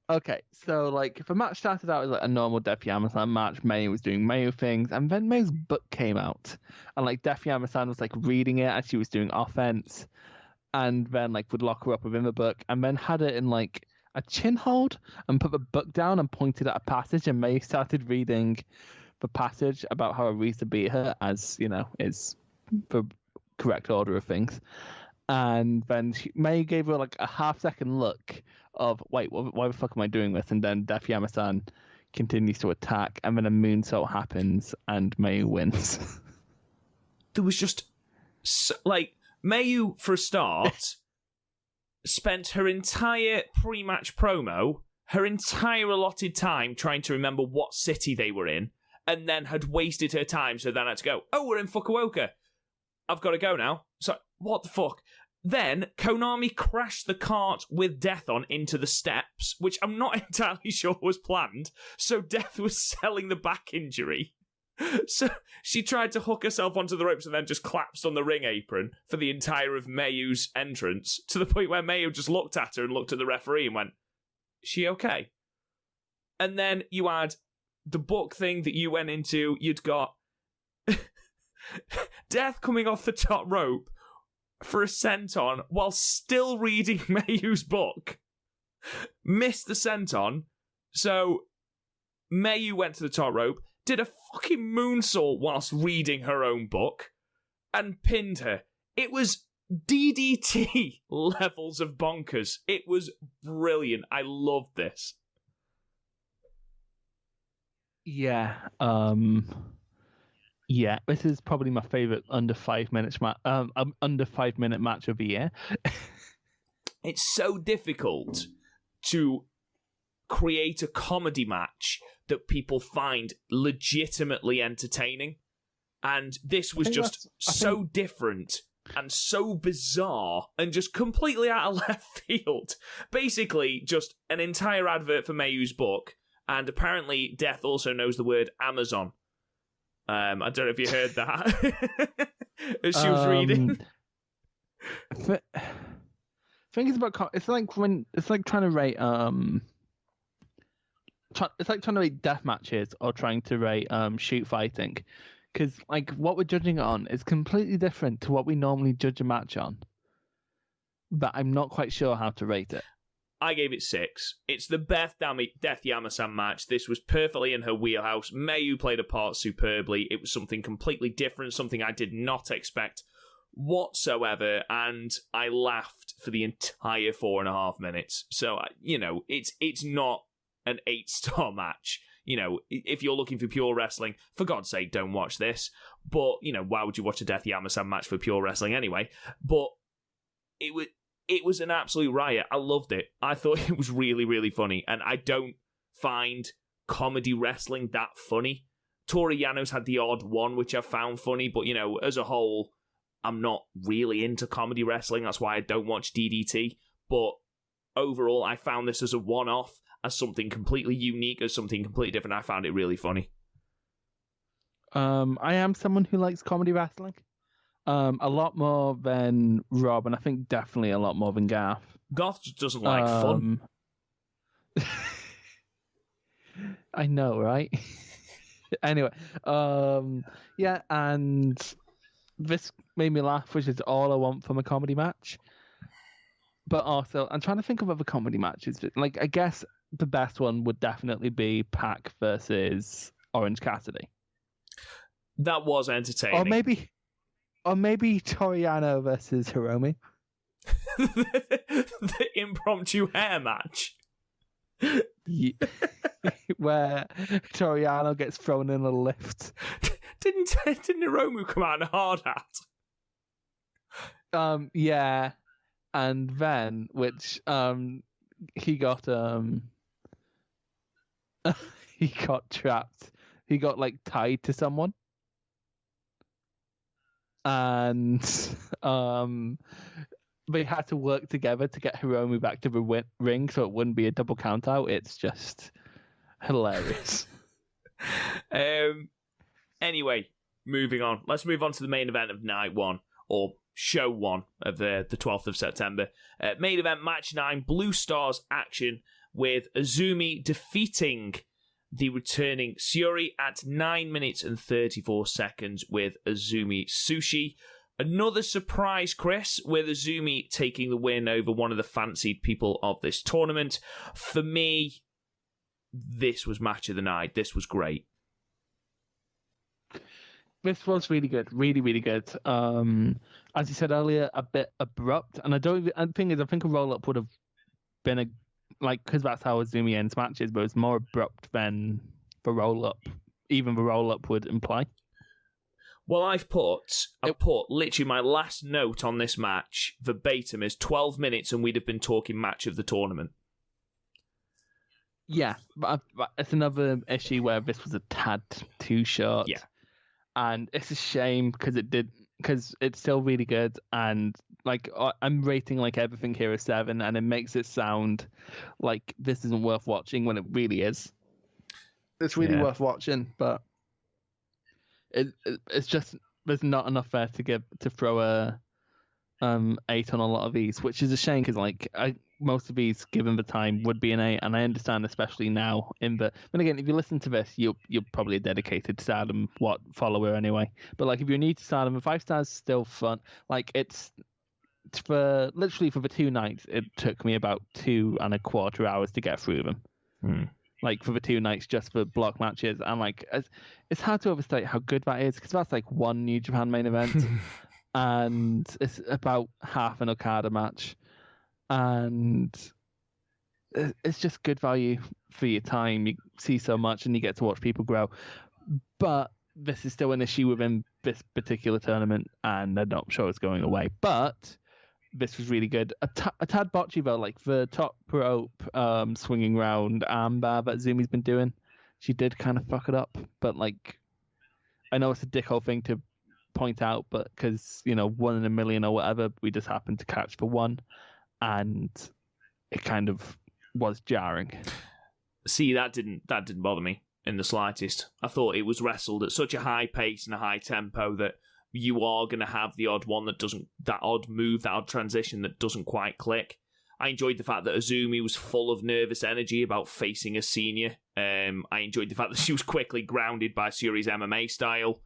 S2: okay, so like if a match started out as like a normal Death Yama-San match, Mayu was doing Mayu things, and then Mayu's book came out. And like Death Yama-San was like reading it as she was doing offense, and then like would lock her up within the book, and then had it in like a chin hold and put the book down and pointed at a passage, and May started reading the passage about how Arisa beat her, as is the correct order of things. And then May gave her like a half-second look of, wait, why the fuck am I doing this? And then Death Yama-san continues to attack, and then a moonsault happens, and Mayu wins.
S1: There was just like Mayu, for a start, spent her entire pre-match promo, her entire allotted time trying to remember what city they were in, and then had wasted her time, so then had to go, oh, we're in Fukuoka. I've got to go now. So, what the fuck? Then, Konami crashed the cart with Death on into the steps, which I'm not entirely sure was planned, so Death was selling the back injury. So she tried to hook herself onto the ropes and then just collapsed on the ring apron for the entire of Mayu's entrance, to the point where Mayu just looked at her and looked at the referee and went, is she okay? And then you had the book thing that you went into. You'd got Death coming off the top rope for a senton while still reading Mayu's book. Missed the senton, so Mayu went to the top rope, did a fucking moonsault whilst reading her own book, and pinned her. It was DDT levels of bonkers. It was brilliant. I loved this.
S2: Yeah. Yeah, this is probably my favorite under 5 minutes under 5 minute match of the year.
S1: It's so difficult to create a comedy match that people find legitimately entertaining, and this was just so different and so bizarre and just completely out of left field. Basically, just an entire advert for Mayu's book, and apparently Death also knows the word Amazon. I don't know if you heard that as she was reading.
S2: Thing is about it's like trying to rate it's like trying to rate death matches or trying to rate shoot fighting, because like what we're judging it on is completely different to what we normally judge a match on. But I'm not quite sure how to rate it.
S1: I gave it 6. It's the Death Yama-San match. This was perfectly in her wheelhouse. Mayu played a part superbly. It was something completely different, something I did not expect whatsoever, and I laughed for the entire 4.5 minutes. So, it's not an 8-star match. If you're looking for pure wrestling, for God's sake, don't watch this. But, why would you watch a Death Yama-San match for pure wrestling anyway? But it was an absolute riot. I loved it. I thought it was really, really funny. And I don't find comedy wrestling that funny. Toru Yano's had the odd one, which I found funny. But, as a whole, I'm not really into comedy wrestling. That's why I don't watch DDT. But overall, I found this as a one-off, as something completely unique, as something completely different. I found it really funny.
S2: I am someone who likes comedy wrestling. A lot more than Rob, and I think definitely a lot more than Garth.
S1: Garth just doesn't like fun.
S2: I know, right? Anyway, yeah, and this made me laugh, which is all I want from a comedy match. But also, I'm trying to think of other comedy matches. Like, I guess the best one would definitely be Pac versus Orange Cassidy.
S1: That was entertaining.
S2: Or maybe Toriano versus Hiromi.
S1: The impromptu hair match.
S2: Yeah. Where Toriano gets thrown in a lift.
S1: Didn't Hiromu come out in a hard hat?
S2: Yeah. And then, which he got he got trapped. He got like tied to someone. And they had to work together to get Hiromu back to the ring so it wouldn't be a double count out. It's just hilarious.
S1: Anyway, moving on. Let's move on to the main event of night one, or show one of the 12th of September. Main event, match 9, Blue Stars action with Azumi defeating the returning Suri at 9 minutes and 34 seconds with Azumi Sushi. Another surprise, Chris, with Azumi taking the win over one of the fancied people of this tournament. For me, this was match of the night. This was great.
S2: This was really good, really, really good. As you said earlier, a bit abrupt, and I think a roll up would have been because that's how Azumi ends matches, but it's more abrupt than the roll up. Even the roll up would imply. Well, I've put
S1: literally my last note on this match verbatim is 12 minutes, and we'd have been talking match of the tournament.
S2: Yeah, but it's another issue where this was a tad too short.
S1: Yeah.
S2: And it's a shame because it's still really good, and I'm rating everything here a 7, and it makes it sound like this isn't worth watching when it really is. It's really worth watching, but it's just there's not enough there to throw a 8 on a lot of these, which is a shame because most of these, given the time, would be an 8, and I understand, especially now. But again, if you listen to this, you're probably a dedicated Stardom follower anyway. But if you're new to Stardom, a 5 stars is still fun. It's for the 2 nights, it took me about 2.25 hours to get through them. For the 2 nights, just for block matches, and it's hard to overstate how good that is because that's one New Japan main event, and it's about half an Okada match. And it's just good value for your time. You see so much and you get to watch people grow. But this is still an issue within this particular tournament, and I'm not sure it's going away. But this was really good. A tad botchy, though, the top rope swinging round armbar that Zumi's been doing. She did kind of fuck it up. But, I know it's a dickhole thing to point out, but because, 1 in a million or whatever, we just happened to catch for one. And it kind of was jarring.
S1: See, that didn't bother me in the slightest. I thought it was wrestled at such a high pace and a high tempo that you are going to have the odd one that odd move, that odd transition that doesn't quite click. I enjoyed the fact that Azumi was full of nervous energy about facing a senior. I enjoyed the fact that she was quickly grounded by Suri's MMA style.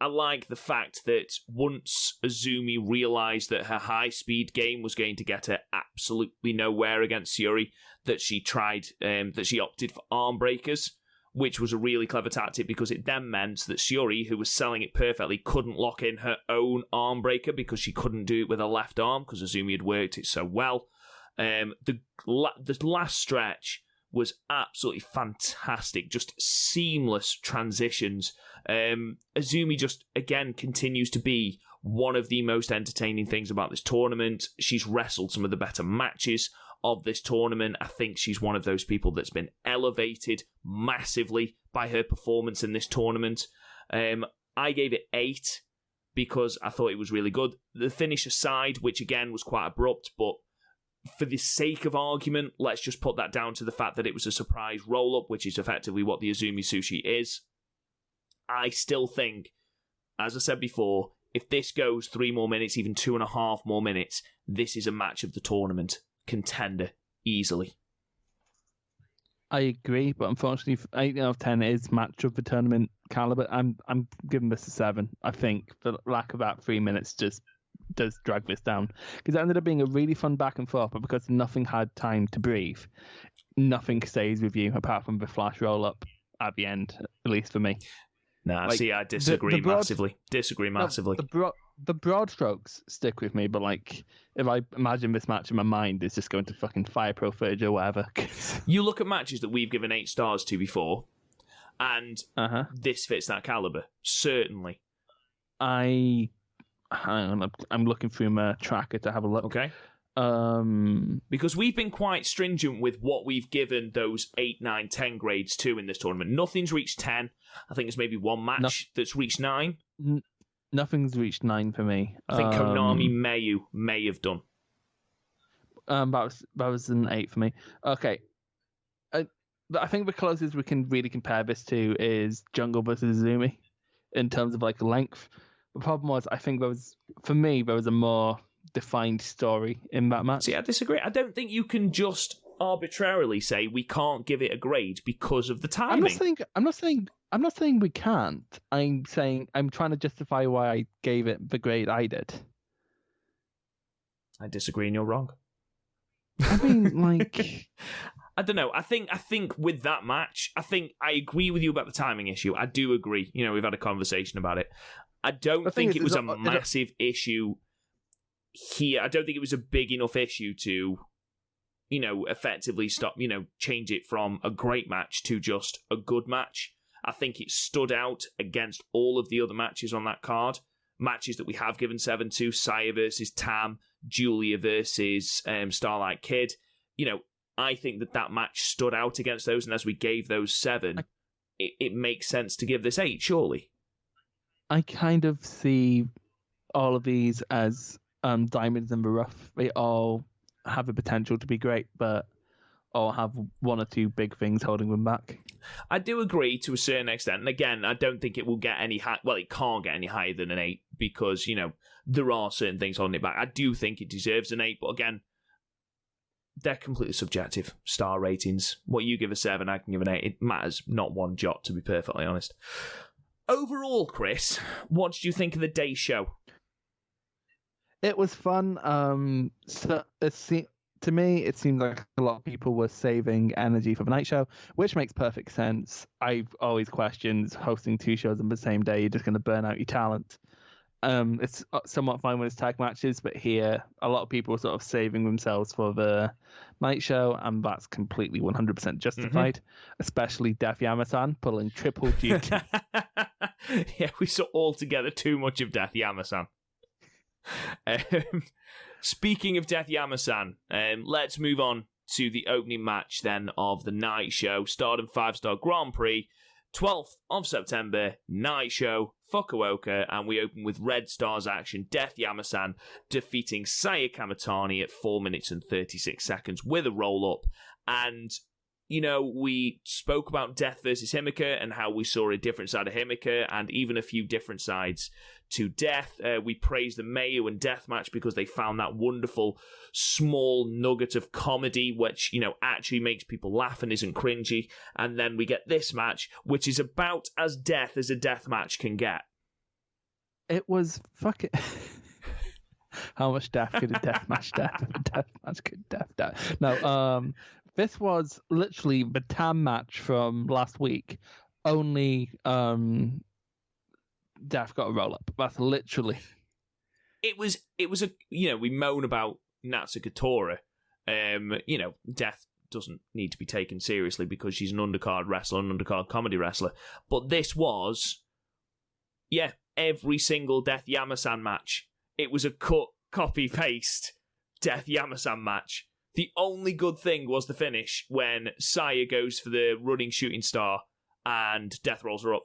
S1: I like the fact that once Azumi realised that her high-speed game was going to get her absolutely nowhere against Suri, that she opted for arm breakers, which was a really clever tactic because it then meant that Suri, who was selling it perfectly, couldn't lock in her own arm breaker because she couldn't do it with her left arm because Azumi had worked it so well. The last stretch was absolutely fantastic, just seamless transitions. Azumi just, again, continues to be one of the most entertaining things about this tournament. She's wrestled some of the better matches of this tournament. I think she's one of those people that's been elevated massively by her performance in this tournament. I gave it 8 because I thought it was really good. The finish aside, which again was quite abrupt, but for the sake of argument, let's just put that down to the fact that it was a surprise roll-up, which is effectively what the Azumi Sushi is. I still think, as I said before, if this goes 3 more minutes, even 2.5 more minutes, this is a match of the tournament contender easily.
S2: I agree, but unfortunately, 8 out of 10 is match of the tournament caliber. I'm giving this a 7. I think the lack of that 3 minutes just does drag this down because it ended up being a really fun back and forth, but because nothing had time to breathe, nothing stays with you apart from the flash roll up at the end, at least for me.
S1: Nah, see, I disagree massively. The broad strokes stick with me, but if I imagine this match in my mind, it's just going to fucking Fire Pro footage or whatever. You look at matches that we've given 8 stars to before, and this fits that caliber, certainly.
S2: I'm looking through my tracker to have a look.
S1: Okay. Because we've been quite stringent with what we've given those 8, 9, 10 grades to in this tournament. Nothing's reached 10. I think there's maybe one match that's reached 9.
S2: Nothing's reached 9 for me.
S1: I think Konami may have done.
S2: That was an 8 for me. Okay. I think the closest we can really compare this to is Jungle versus Azumi in terms of like length. The problem was, I think there was a more defined story in that match.
S1: See, I disagree. I don't think you can just arbitrarily say we can't give it a grade because of the timing.
S2: I'm not saying we can't. I'm saying I'm trying to justify why I gave it the grade I did.
S1: I disagree, and you're wrong.
S2: I mean, like,
S1: I don't know. I think with that match, I agree with you about the timing issue. I do agree. You know, we've had a conversation about it. I don't think it was a massive issue here. I don't think it was a big enough issue to, you know, effectively stop, you know, change it from a great match to just a good match. I think it stood out against all of the other matches on that card. Matches that we have given 7 to, Saya versus Tam, Julia versus Starlight Kid. You know, I think that match stood out against those, and as we gave those 7, it makes sense to give this 8, surely.
S2: I kind of see all of these as diamonds in the rough. They all have the potential to be great, but all have 1 or 2 big things holding them back.
S1: I do agree to a certain extent. And again, I don't think it will get any high. Well, it can't get any higher than an 8 because, you know, there are certain things holding it back. I do think it deserves an 8, but again, they're completely subjective star ratings. What you give a 7, I can give an 8. It matters not one jot, to be perfectly honest. Overall, Chris, what did you think of the day show?
S2: It was fun. To me, it seemed like a lot of people were saving energy for the night show, which makes perfect sense. I've always questioned hosting 2 shows on the same day. You're just going to burn out your talent. It's somewhat fine when it's tag matches, but here, a lot of people are sort of saving themselves for the night show, and that's completely 100% justified, especially Death Yama-San pulling triple duty.
S1: Yeah, we saw altogether too much of Death Yama-San. Speaking of Death Yama-San, let's move on to the opening match then of the night show. Stardom 5-Star Grand Prix, 12th of September, night show, Fukuoka, and we open with Red Stars action. Death Yama-San defeating Saya Kamitani at 4 minutes and 36 seconds with a roll-up. And, you know, we spoke about Death versus Himacha and how we saw a different side of Himacha and even a few different sides to Death. We praised the Mayu and Death match because they found that wonderful small nugget of comedy which, you know, actually makes people laugh and isn't cringy. And then we get this match, which is about as Death as a Death match can get.
S2: It was fucking... How much Death could a Death match Death? A Death match could Death. No, this was literally the Tam match from last week. Only Death got a roll up. That's literally.
S1: It was a, you know, we moan about Natsuko Tora. You know, Death doesn't need to be taken seriously because she's an undercard wrestler, an undercard comedy wrestler. But this was, yeah, every single Death Yama-San match. It was a cut, copy, paste Death Yama-San match. The only good thing was the finish when Saya goes for the running shooting star and Death rolls her up.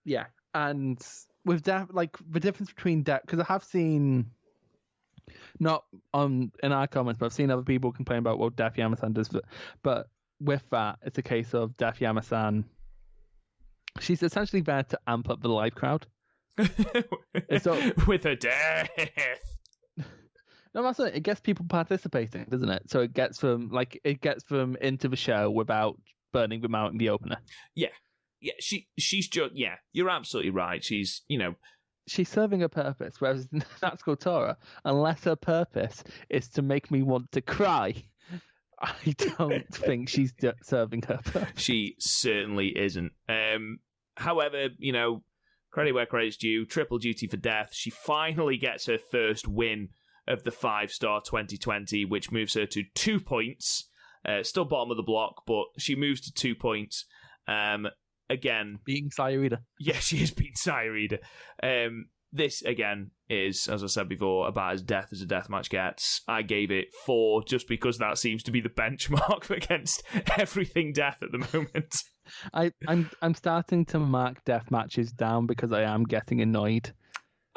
S2: Yeah, and with Death, like the difference between Death, because I have seen, not in our comments, but I've seen other people complain about what Death Yama-San does. But with that, it's a case of Death Yama-San. She's essentially there to amp up the live crowd.
S1: With her death.
S2: No, that's it. It gets people participating, doesn't it? So it gets them into the show without burning them out in the opener.
S1: Yeah. She's just, yeah, you're absolutely right. She's, you know,
S2: she's serving a purpose, whereas Natsuko Tora, unless her purpose is to make me want to cry, I don't think she's serving her purpose. She
S1: certainly isn't. However, you know, credit where credit's due, triple duty for Death. She finally gets her first win of the 5-Star 2020, which moves her to 2 points. Still bottom of the block, but she moves to 2 points. Again,
S2: beating Sayarida.
S1: Yeah, she is beating Sayarida. This, again, is, as I said before, about as Death as a Death match gets. I gave it 4 just because that seems to be the benchmark against everything Death at the moment.
S2: I'm starting to mark death matches down because I am getting annoyed.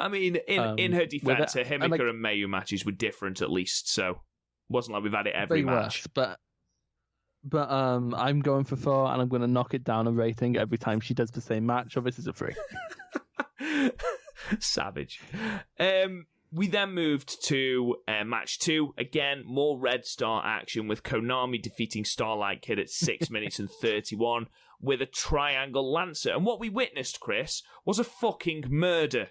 S1: I mean, in her defense, her Himacha and Mayu matches were different at least, so it wasn't like we've had it every match.
S2: Worse, but I'm going for 4, and I'm going to knock it down a rating every time she does the same match. So this is a 3.
S1: Savage. We then moved to match 2. Again, more Red Star action with Konami defeating Starlight Kid at 6 minutes and 31 with a triangle lancer. And what we witnessed, Chris, was a fucking murder.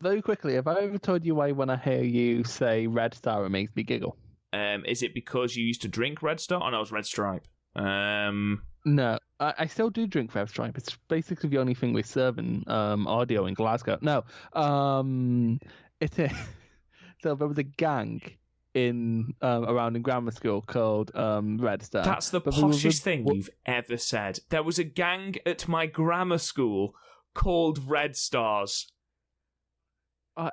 S2: Very quickly, have I ever told you why when I hear you say Red Star it makes me giggle?
S1: Is it because you used to drink Red Star? Oh, no, it was Red Stripe.
S2: No, I still do drink Red Stripe. It's basically the only thing we serve in audio in Glasgow. No, it is. So there was a gang in around in grammar school called Red Star.
S1: That's the poshest thing you've ever said. There was a gang at my grammar school called Red Stars.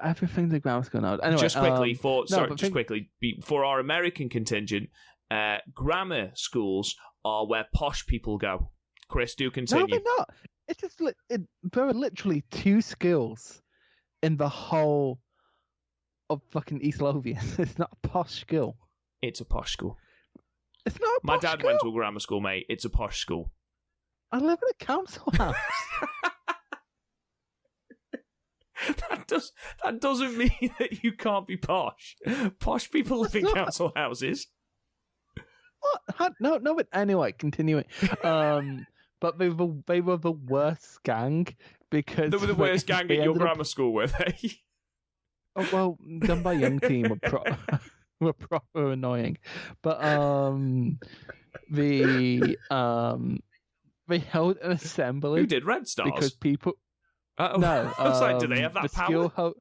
S2: Everything's a grammar school now. Anyway,
S1: just quickly for our American contingent, grammar schools are where posh people go. Chris, do continue.
S2: No, they're not. It's just there are literally 2 schools in the whole of fucking East Lothian. It's not a posh school.
S1: It's a posh school.
S2: It's not a posh
S1: My dad
S2: school.
S1: went to a grammar school, mate. It's a posh school.
S2: I live in a council house.
S1: That doesn't mean that you can't be posh. Posh people live in council houses.
S2: What? No. But anyway, continuing. But they were the worst gang because
S1: they were the worst gang at your grammar school, were they?
S2: Oh well, done by young team were proper annoying, but they held an assembly.
S1: Who did Red Stars?
S2: Because people.
S1: No, I was like, do they have that power?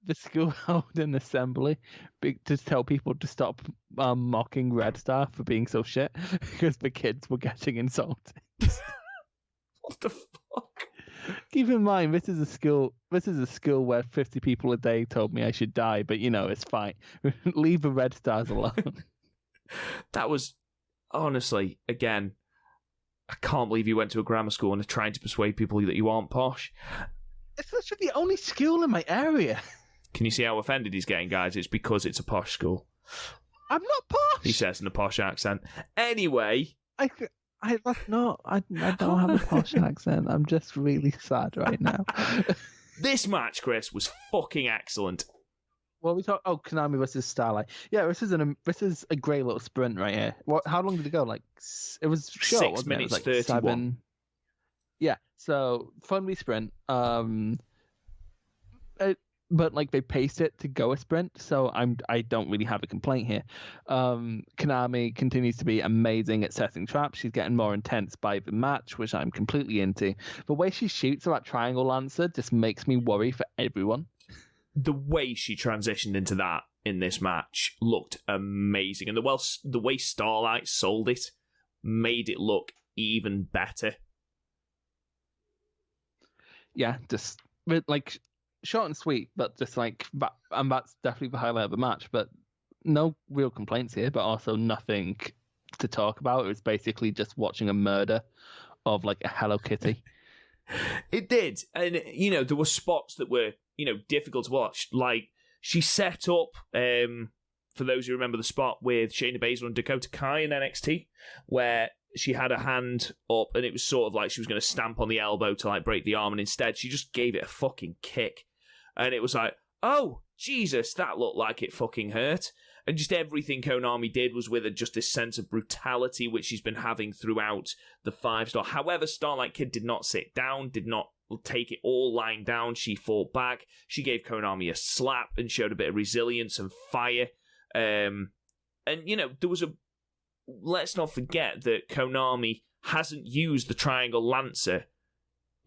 S1: The school held an assembly to tell people to stop mocking Red Star for being so shit because the kids were getting insulted. What the fuck?
S2: Keep in mind, this is a school where 50 people a day told me I should die, but it's fine. Leave the Red Stars alone.
S1: That was honestly, again, I can't believe you went to a grammar school and are trying to persuade people that you aren't posh.
S2: It's literally the only school in my area.
S1: Can you see how offended he's getting, guys? It's because it's a posh school.
S2: I'm not posh.
S1: He says in a posh accent. Anyway,
S2: that's not. I don't have a posh accent. I'm just really sad right now.
S1: This match, Chris, was fucking excellent.
S2: Well, we talk. Oh, Konami versus Starlight. Yeah, this is a great little sprint right here. How long did it go? Like it was short,
S1: 6
S2: wasn't
S1: minutes
S2: it? It was like
S1: 31.
S2: 7. Yeah, so fun wee sprint. But like they paced it to go a sprint, so I don't really have a complaint here. Konami continues to be amazing at setting traps. She's getting more intense by the match, which I'm completely into. The way she shoots that triangle lancer just makes me worry for everyone.
S1: The way she transitioned into that in this match looked amazing, and the way Starlight sold it made it look even better. Yeah,
S2: just like short and sweet, but just like that, and that's definitely the highlight of the match. But no real complaints here, but also nothing to talk about. It was basically just watching a murder of like a Hello Kitty.
S1: It did, and there were spots that were difficult to watch. Like she set up, for those who remember the spot with Shayna Baszler and Dakota Kai in NXT, where she had a hand up and it was sort of like she was going to stamp on the elbow to like break the arm, and instead she just gave it a fucking kick, and it was like, oh Jesus, that looked like it fucking hurt. And just everything Konami did was with just this sense of brutality which she's been having throughout the 5-star. However, Starlight Kid did not sit down, did not take it all lying down. She fought back. She gave Konami a slap and showed a bit of resilience and fire. And there was let's not forget that Konami hasn't used the Triangle Lancer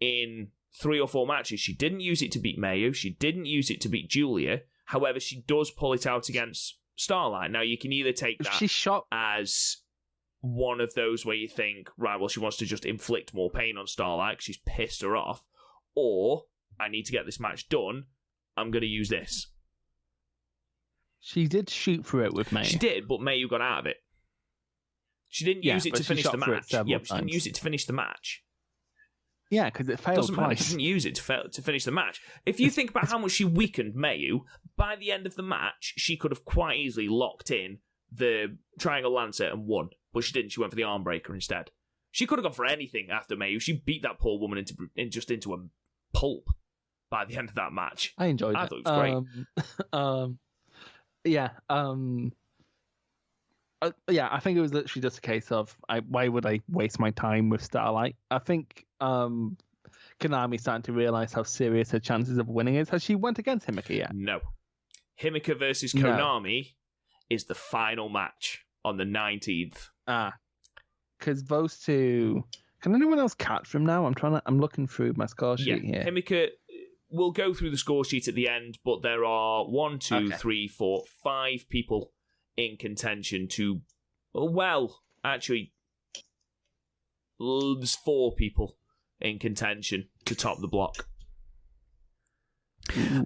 S1: in 3 or 4 matches. She didn't use it to beat Mayu. She didn't use it to beat Julia. However, she does pull it out against Starlight. Now, you can either take that as one of those where you think, right, well, she wants to just inflict more pain on Starlight because she's pissed her off, or I need to get this match done, I'm going to use this.
S2: She did shoot for it with Mayu.
S1: She did, but Mayu got out of it. She didn't use it to finish the match. Yeah, but she didn't use it to finish the match.
S2: Yeah, because it failed
S1: Doesn't matter.
S2: twice.
S1: She didn't use it to finish the match. If you think about how much she weakened Mayu, by the end of the match, she could have quite easily locked in the Triangle Lancer and won. But she didn't. She went for the arm breaker instead. She could have gone for anything after Mayu. She beat that poor woman into a pulp by the end of that match.
S2: I enjoyed it.
S1: I thought it was great.
S2: Yeah. Yeah, I think it was literally just a case of why would I waste my time with Starlight? I think Konami's starting to realize how serious her chances of winning is. Has she went against Himacha yet?
S1: No. Himacha versus Konami is the final match on the 19th.
S2: Because those two. Can anyone else catch them now? I'm looking through my score sheet here.
S1: Himacha. We'll go through the score sheet at the end, but there are 1, 2, 3, 4, 5 people in contention to, well, actually, there's 4 people in contention to top the block.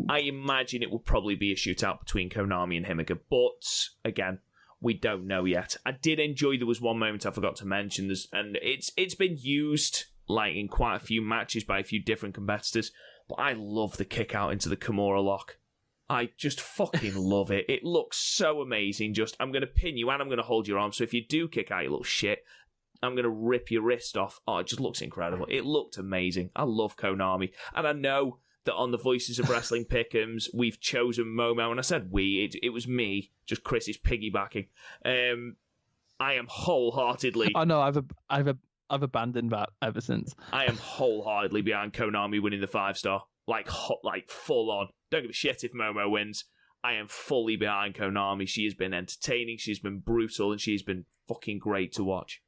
S1: I imagine it will probably be a shootout between Konami and Himacha, but again, we don't know yet. I did enjoy, there was one moment I forgot to mention, and it's been used like in quite a few matches by a few different competitors, but I love the kick out into the Kimura lock. I just fucking love it. It looks so amazing. Just, I'm going to pin you and I'm going to hold your arm. So if you do kick out, you little shit, I'm going to rip your wrist off. Oh, it just looks incredible. It looked amazing. I love Konami. And I know that on the Voices of Wrestling Pick'ems, we've chosen Momo. And I said it was me. Just Chris is piggybacking. I am wholeheartedly...
S2: Oh, no, I've abandoned that ever since.
S1: I am wholeheartedly behind Konami winning the 5-star. Like full on. Don't give a shit if Momo wins. I am fully behind Konami. She has been entertaining, she's been brutal, and she's been fucking great to watch.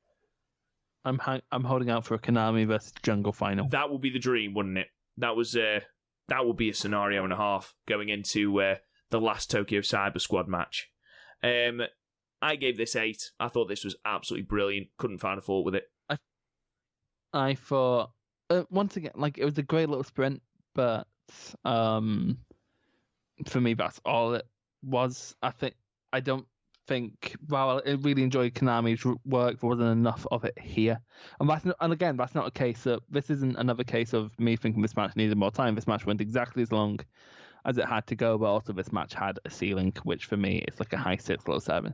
S2: I'm holding out for a Konami versus Jungle final.
S1: That would be the dream, wouldn't it? That would be a scenario and a half going into the last Tokyo Cyber Squad match. I gave this 8. I thought this was absolutely brilliant. Couldn't find a fault with it.
S2: I thought once again, like, it was a great little sprint. But for me, that's all it was. I don't think. While I really enjoyed Konami's work, there wasn't enough of it here. And again, that's not a case of. This isn't another case of me thinking this match needed more time. This match went exactly as long as it had to go, but also this match had a ceiling, which for me is like a high 6, low 7.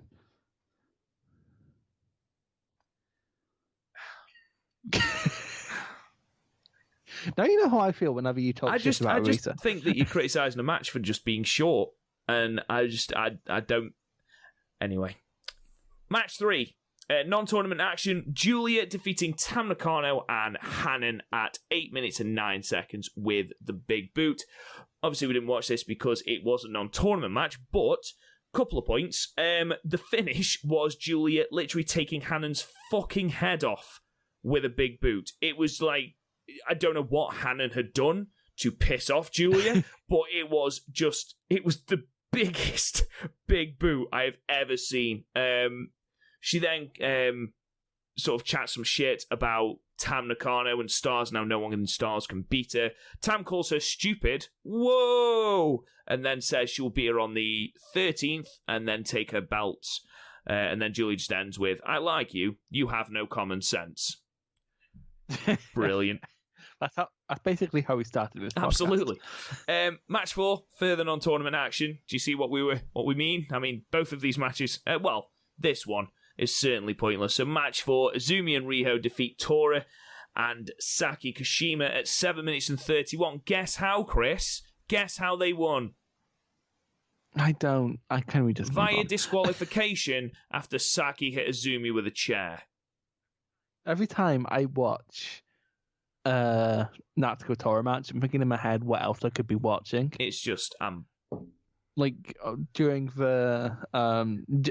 S2: Now you know how I feel whenever you talk shit about Arisa. I just
S1: think that you're criticising a match for just being short, and I don't... Anyway. Match 3. Non-tournament action. Julia defeating Tam Nakano and Hanan at 8 minutes and 9 seconds with the big boot. Obviously, we didn't watch this because it was a non-tournament match, but... Couple of points. The finish was Julia literally taking Hanan's fucking head off with a big boot. It was like... I don't know what Hanan had done to piss off Julia, but it was the biggest big boot I have ever seen. She then sort of chats some shit about Tam Nakano and Stars. Now no one in Stars can beat her. Tam calls her stupid. Whoa! And then says she'll beat her on the 13th and then take her belts. And then Julia just ends with, I like you. You have no common sense. Brilliant.
S2: That's basically how we started this podcast.
S1: Absolutely. Match 4, further non-tournament action. Do you see what we mean? I mean, both of these matches, this one is certainly pointless. So match 4, Azumi and Riho defeat Tora and Saki Kashima at 7 minutes and 31. Guess how, Chris? Guess how they won?
S2: Can we just
S1: via disqualification after Saki hit Azumi with a chair.
S2: Every time I watch Natsuko Tora match, I'm thinking in my head what else I could be watching.
S1: It's just
S2: like during the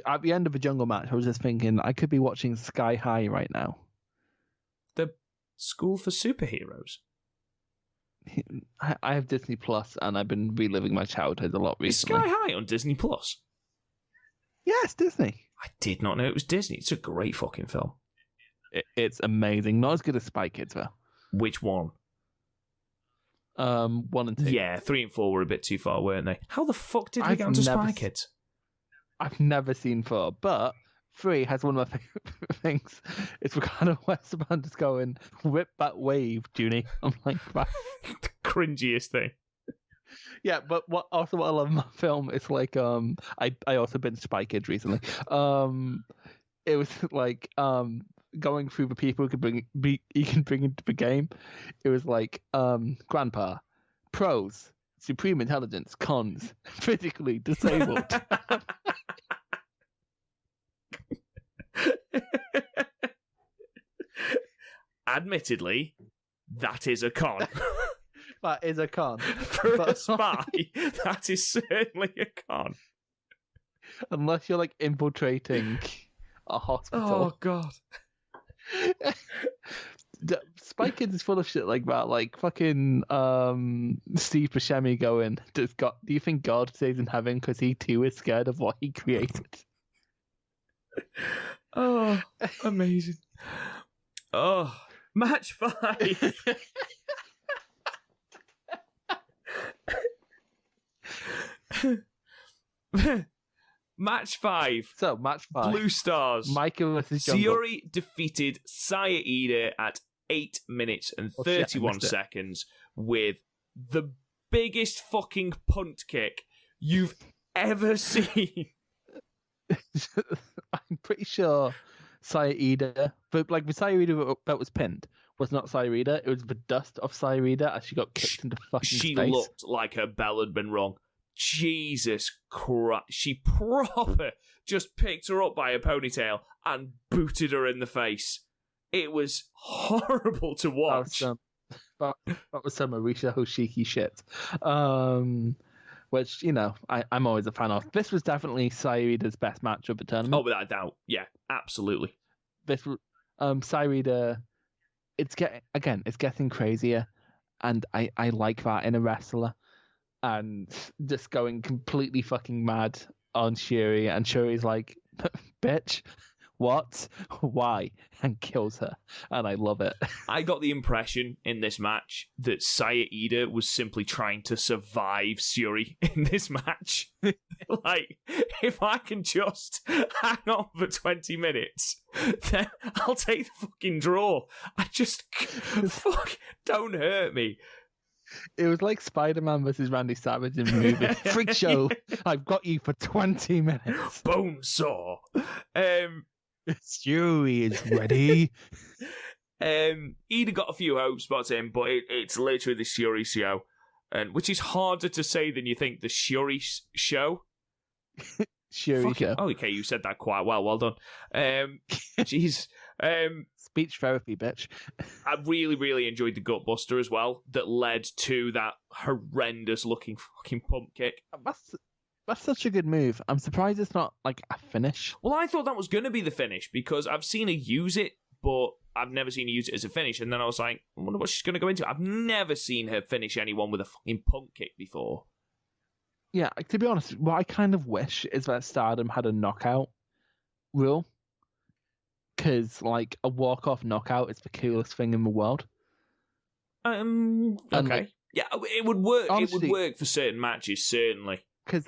S2: at the end of the Jungle match, I was just thinking I could be watching Sky High right now.
S1: The School for Superheroes.
S2: I have Disney Plus, and I've been reliving my childhood a lot recently.
S1: Is Sky High on Disney Plus?
S2: Yes, Disney.
S1: I did not know it was Disney. It's a great fucking film.
S2: It's amazing. Not as good as Spy Kids, though.
S1: Which one?
S2: 1 and 2.
S1: Yeah, 3 and 4 were a bit too far, weren't they? How the fuck did we get onto Spy Kids?
S2: I've never seen 4, but 3 has one of my favorite things. It's Ricardo Esteban just going, whip that wave, Junie. I'm like, wow.
S1: The cringiest thing.
S2: Yeah, but what I love in my film is like I also been Spy Kids recently. It was like going through the people you can bring into the game. It was like grandpa, pros, supreme intelligence, cons, physically disabled.
S1: Admittedly, that is a con.
S2: That is a con.
S1: For a spy, that is certainly a con.
S2: Unless you're like infiltrating a hospital.
S1: Oh god.
S2: Spy Kids is full of shit like that, like fucking Steve Buscemi going, do you think God stays in heaven because he too is scared of what he created?
S1: Oh, amazing. Oh, match 5. Match 5.
S2: So, match 5.
S1: Blue Stars.
S2: Micah versus Jungle.
S1: Suri defeated Saya Ida at 8 minutes and 31 seconds with the biggest fucking punt kick you've ever seen.
S2: I'm pretty sure Saya Ida, but like the Saya Ida that was pinned was not Saya Ida, it was the dust of Saya Ida as she got kicked into fucking space.
S1: She looked like her bell had been rung. Jesus Christ. She proper just picked her up by her ponytail and booted her in the face. It was horrible to watch.
S2: That was some Arisha Hoshiki shit. Which, you know, I'm always a fan of. This was definitely Sairida's best match of the tournament.
S1: Oh, without a doubt. Yeah, absolutely.
S2: This Sairida, it's getting crazier, and I like that in a wrestler. And just going completely fucking mad on Shuri, and Shuri's like, bitch, what? Why? And kills her. And I love it.
S1: I got the impression in this match that Saya Ida was simply trying to survive Suri in this match. Like, if I can just hang on for 20 minutes, then I'll take the fucking draw. Fuck, don't hurt me.
S2: It was like Spider-Man versus Randy Savage in the movie. Freak show. I've got you for 20 minutes.
S1: Bonesaw.
S2: Stewie is ready.
S1: Ida got a few hope spots in, but it's literally the Shuri show, and which is harder to say than you think. The Shuri show.
S2: Shuri show.
S1: Oh, okay, you said that quite well. Well done. Jeez.
S2: Speech therapy, bitch.
S1: I really, really enjoyed the Gutbuster as well. That led to that horrendous-looking fucking pump kick.
S2: That's such a good move. I'm surprised it's not like a finish.
S1: Well, I thought that was going to be the finish because I've seen her use it, but I've never seen her use it as a finish. And then I was like, I wonder what she's going to go into. I've never seen her finish anyone with a fucking pump kick before.
S2: Yeah, to be honest, what I kind of wish is that Stardom had a knockout rule. Because, like, a walk-off knockout is the coolest thing in the world.
S1: Okay.
S2: Like,
S1: yeah, it would work.
S2: Honestly,
S1: it would work for certain matches, certainly.
S2: Because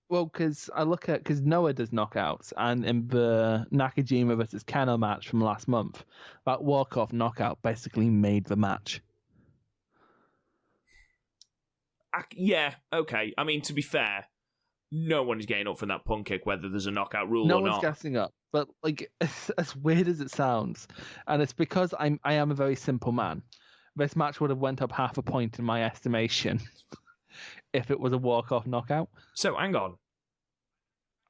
S2: Noah does knockouts, and in the Nakajima versus Kano match from last month, that walk-off knockout basically made the match.
S1: Yeah, okay. I mean, to be fair, no one is getting up from that punk kick, whether there's a knockout rule or not.
S2: No one's guessing up. But, like, as weird as it sounds, and it's because I am a very simple man, this match would have went up half a point in my estimation if it was a walk-off knockout.
S1: So, hang on.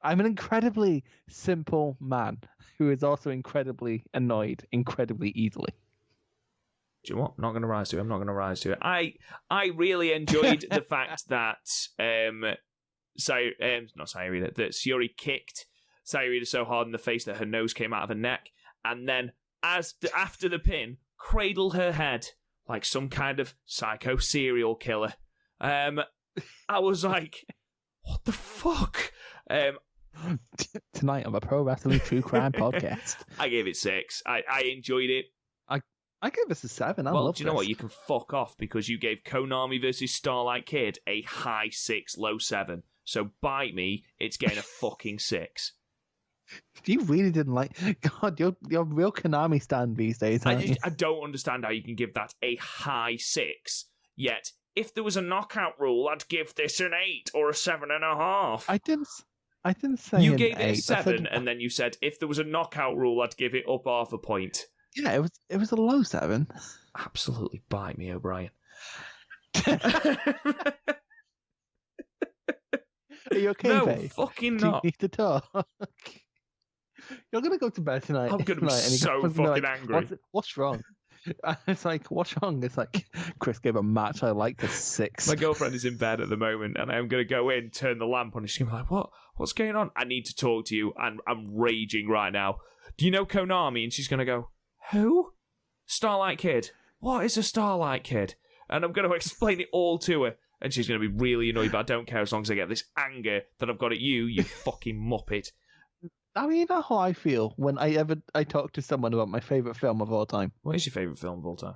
S2: I'm an incredibly simple man who is also incredibly annoyed incredibly easily.
S1: Do you know what? I'm not going to rise to it. I really enjoyed the fact that that Suri kicked Sairida so hard in the face that her nose came out of her neck, and then after the pin, cradled her head like some kind of psycho serial killer. I was like, what the fuck?
S2: Tonight on a Pro Wrestling True Crime podcast.
S1: I gave it 6. I enjoyed it.
S2: I gave this a 7. I
S1: well,
S2: love
S1: do you know what? You can fuck off because you gave Konami versus Starlight Kid a high 6, low 7. So bite me, it's getting a fucking 6.
S2: You really didn't like. God, you're a real Konami stan these days, aren't you?
S1: I don't understand how you can give that a high 6. Yet, if there was a knockout rule, I'd give this an 8 or a 7.5.
S2: I didn't say
S1: you
S2: an
S1: gave it
S2: 8.
S1: a 7, and then you said if there was a knockout rule, I'd give it up half a point.
S2: Yeah, it was a low 7.
S1: Absolutely bite me, O'Brien.
S2: Are you okay,
S1: No,
S2: babe?
S1: fucking
S2: Do you
S1: not.
S2: need to talk? You're gonna go to bed tonight.
S1: I'm gonna be so fucking angry.
S2: What's wrong? It's like, what's wrong? It's like, Chris gave a match I liked a 6.
S1: My girlfriend is in bed at the moment, and I'm going to go in, turn the lamp on, and she's going to be like, what's going on? I need to talk to you, and I'm raging right now. Do you know Konami? And she's going to go, who? Starlight Kid. What is a Starlight Kid? And I'm going to explain it all to her, and she's going to be really annoyed, but I don't care as long as I get this anger that I've got at you fucking muppet.
S2: I mean, that's how I feel when I talk to someone about my favourite film of all time.
S1: What is your favourite film of all time?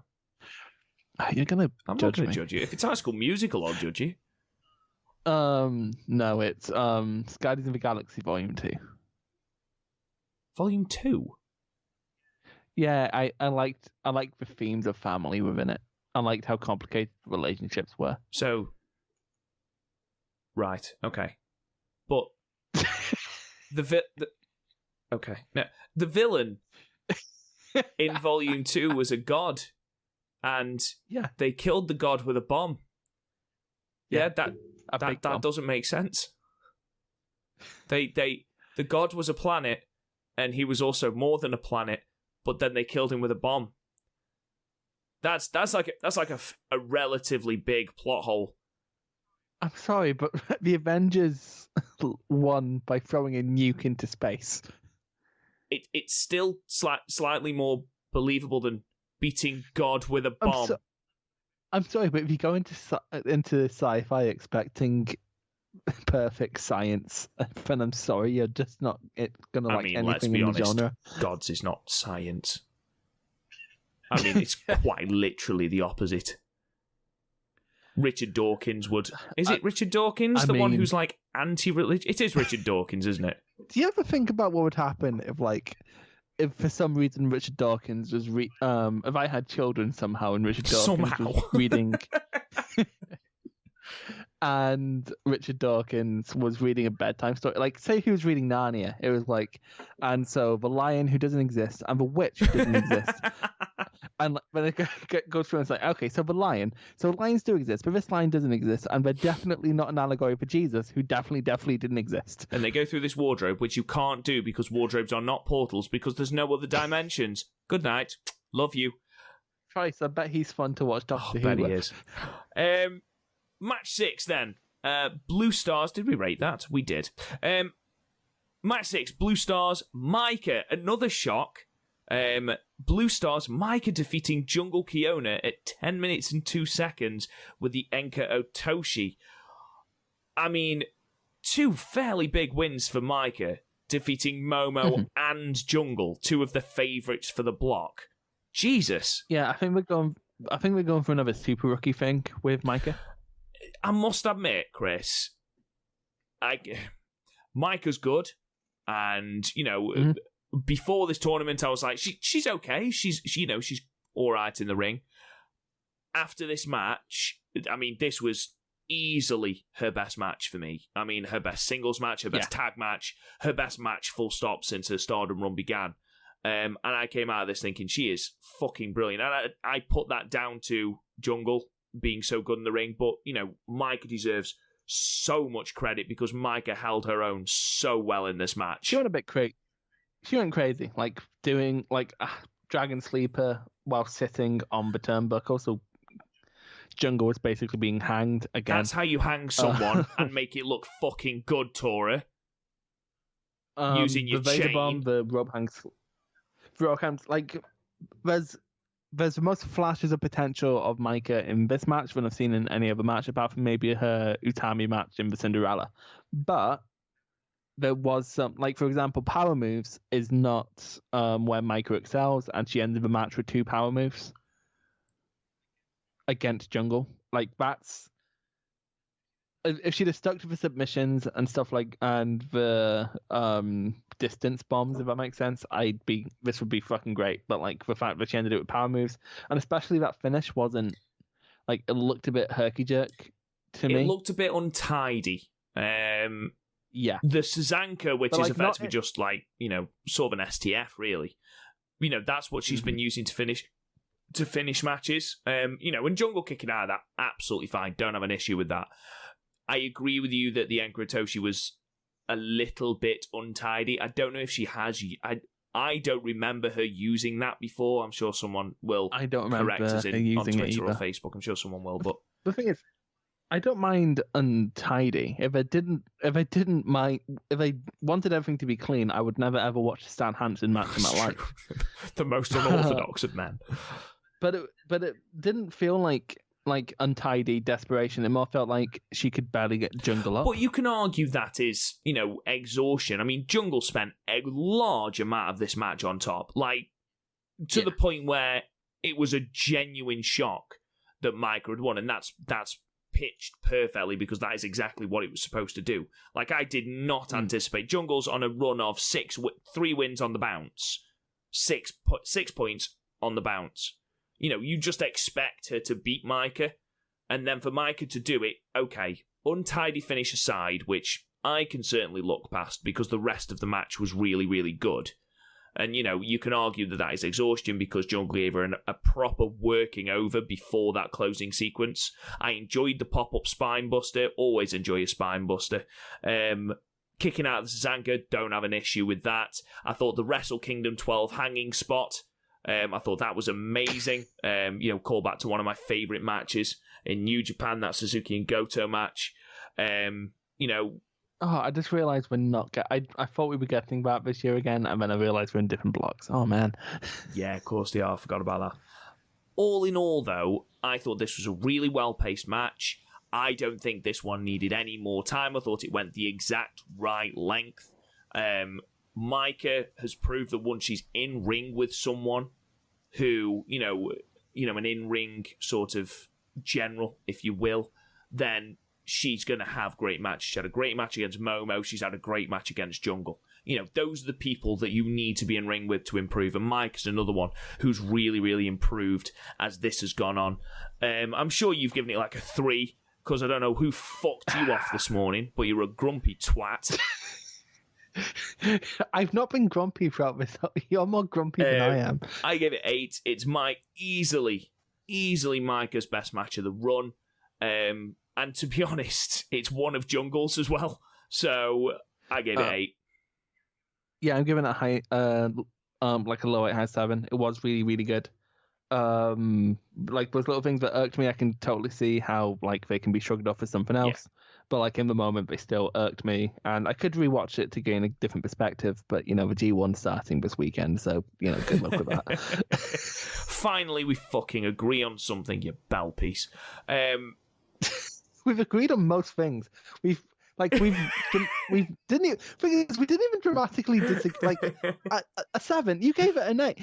S2: You're gonna
S1: I'm
S2: judge
S1: not going
S2: me.
S1: to judge you. If it's High School Musical, I'll judge you.
S2: No, it's Guardians of the Galaxy Volume 2.
S1: Volume 2?
S2: Yeah, I liked the themes of family within it. I liked how complicated relationships were.
S1: So, right, okay. But okay. Now, the villain in Volume 2 was a god, and they killed the god with a bomb. Yeah, that doesn't make sense. The god was a planet, and he was also more than a planet, but then they killed him with a bomb. That's like a relatively big plot hole.
S2: I'm sorry, but the Avengers won by throwing a nuke into space.
S1: It's still slightly more believable than beating God with a bomb.
S2: I'm sorry, but if you go into sci-fi expecting perfect science, then I'm sorry, you're just not gonna like anything
S1: let's be
S2: in
S1: honest,
S2: the genre.
S1: Gods is not science. I mean, it's quite literally the opposite. Richard Dawkins would... Is it Richard Dawkins, one who's like anti-religion? It is Richard Dawkins, isn't it?
S2: Do you ever think about what would happen if for some reason Richard Dawkins was if I had children somehow and Richard Dawkins was reading and Richard Dawkins was reading a bedtime story, like say he was reading Narnia, it was like, and so the lion who doesn't exist and the witch who doesn't exist. And when it goes through, and it's like, okay, so lions do exist, but this lion doesn't exist, and they're definitely not an allegory for Jesus, who definitely didn't exist.
S1: And they go through this wardrobe, which you can't do because wardrobes are not portals, because there's no other dimensions. Good night. Love you.
S2: Christ, I bet he's fun to watch Doctor Who.
S1: I bet he is. Match 6, then. Blue Stars. Did we rate that? We did. Match 6, Blue Stars, Micah. Another shock. Blue Stars, Micah defeating Jungle Kiona at 10 minutes and 2 seconds with the Enka Otoshi. I mean, 2 fairly big wins for Micah, defeating Momo and Jungle, 2 of the favourites for the block. Jesus.
S2: Yeah, I think we're going for another super rookie thing with Micah.
S1: I must admit, Chris, Micah's good, and before this tournament, I was like, she's okay. She's all right in the ring. After this match, I mean, this was easily her best match for me. I mean, her best singles match, her best tag match, her best match full stop since her Stardom run began. And I came out of this thinking she is fucking brilliant. And I put that down to Jungle being so good in the ring. But, Micah deserves so much credit because Micah held her own so well in this match.
S2: She went a bit crazy. She went crazy, like doing a Dragon Sleeper while sitting on the turnbuckle. So Jungle was basically being hanged again.
S1: That's how you hang someone and make it look fucking good, Tora. Using your
S2: the Vader
S1: chain.
S2: Bomb, the rope hangs. Like, there's the most flashes of potential of Micah in this match than I've seen in any other match, apart from maybe her Utami match in the Cinderella. But there was some, like, for example, power moves is not where Micah excels, and she ended the match with 2 power moves against Jungle. Like, that's if she'd have stuck to the submissions and stuff and the distance bombs, if that makes sense, this would be fucking great. But like the fact that she ended it with power moves, and especially that finish wasn't like, it looked a bit herky jerk to me.
S1: It looked a bit untidy.
S2: Yeah.
S1: The Susanka, which is effectively
S2: not...
S1: just like, sort of an STF, really. That's what she's been using to finish matches. And Jungle kicking out of that, absolutely fine. Don't have an issue with that. I agree with you that the Enkuratoshi was a little bit untidy. I don't know if she has. I don't remember her using that before. I'm sure someone will correct us on Twitter or Facebook. I'm sure someone will. But
S2: the thing is, I don't mind untidy. If I wanted everything to be clean, I would never ever watch a Stan Hansen match in my life.
S1: The most unorthodox of men. But
S2: it didn't feel like untidy desperation. It more felt like she could barely get Jungle up.
S1: But you can argue that is, exhaustion. I mean, Jungle spent a large amount of this match on top, to the point where it was a genuine shock that Micah had won, and that's pitched perfectly because that is exactly what it was supposed to do. I did not anticipate Jungle's on a run of 3 wins on the bounce, 6 points on the bounce. You just expect her to beat Micah, and then for Micah to do it, okay, untidy finish aside, which I can certainly look past because the rest of the match was really, really good. And, you can argue that is exhaustion because Jungle gave her a proper working over before that closing sequence. I enjoyed the pop-up spine buster, always enjoy a spine buster. Kicking out of the Susanka, don't have an issue with that. I thought the Wrestle Kingdom 12 hanging spot, I thought that was amazing. Call back to one of my favourite matches in New Japan, that Suzuki and Goto match.
S2: Oh, I just realised we're not I thought we were getting back this year again, and then I realised we're in different blocks. Oh, man.
S1: Yeah, of course they are. I forgot about that. All in all, though, I thought this was a really well-paced match. I don't think this one needed any more time. I thought it went the exact right length. Micah has proved that once she's in ring with someone who, an in-ring sort of general, if you will, then she's going to have great matches. She had a great match against Momo. She's had a great match against Jungle. Those are the people that you need to be in ring with to improve. And Mike's another one who's really, really improved as this has gone on. I'm sure you've given it a 3, because I don't know who fucked you off this morning, but you're a grumpy twat.
S2: I've not been grumpy throughout this. You're more grumpy than I am.
S1: I gave it 8. It's easily Micah's best match of the run. And to be honest, it's one of Jungle's as well. So I gave it 8.
S2: Yeah, I'm giving it a high, a low 8, high 7. It was really, really good. Those little things that irked me, I can totally see how they can be shrugged off as something else. Yeah. But in the moment, they still irked me, and I could rewatch it to gain a different perspective. But the G1's starting this weekend, so good luck with that.
S1: Finally, we fucking agree on something, you bell piece.
S2: We've agreed on most things. We didn't even dramatically disagree. A 7, you gave it an 8.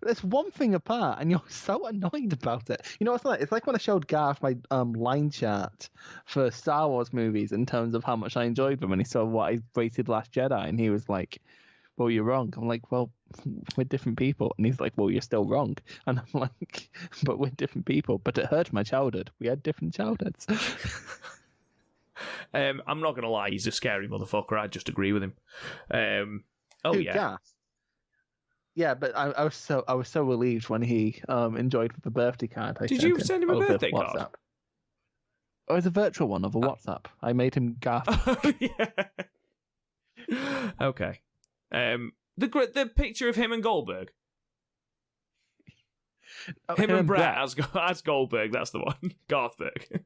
S2: There's one thing apart, and you're so annoyed about it. It's like? It's like when I showed Garth my line chart for Star Wars movies in terms of how much I enjoyed them, and he saw what I rated Last Jedi, and he was like, "Well, you're wrong." I'm like, "Well, we're different people," and he's like, "Well, you're still wrong," and I'm like, "But we're different people." But it hurt my childhood. We had different childhoods.
S1: I'm not gonna lie, he's a scary motherfucker. I just agree with him.
S2: Garth? Yeah, but I was so relieved when he enjoyed the birthday card.
S1: Did you send him a birthday card?
S2: WhatsApp. Oh, it's a virtual one of a WhatsApp. I made him Garth.
S1: Oh, yeah. Okay. The picture of him and Goldberg. Him and Brett as Goldberg. That's the one. Garthberg.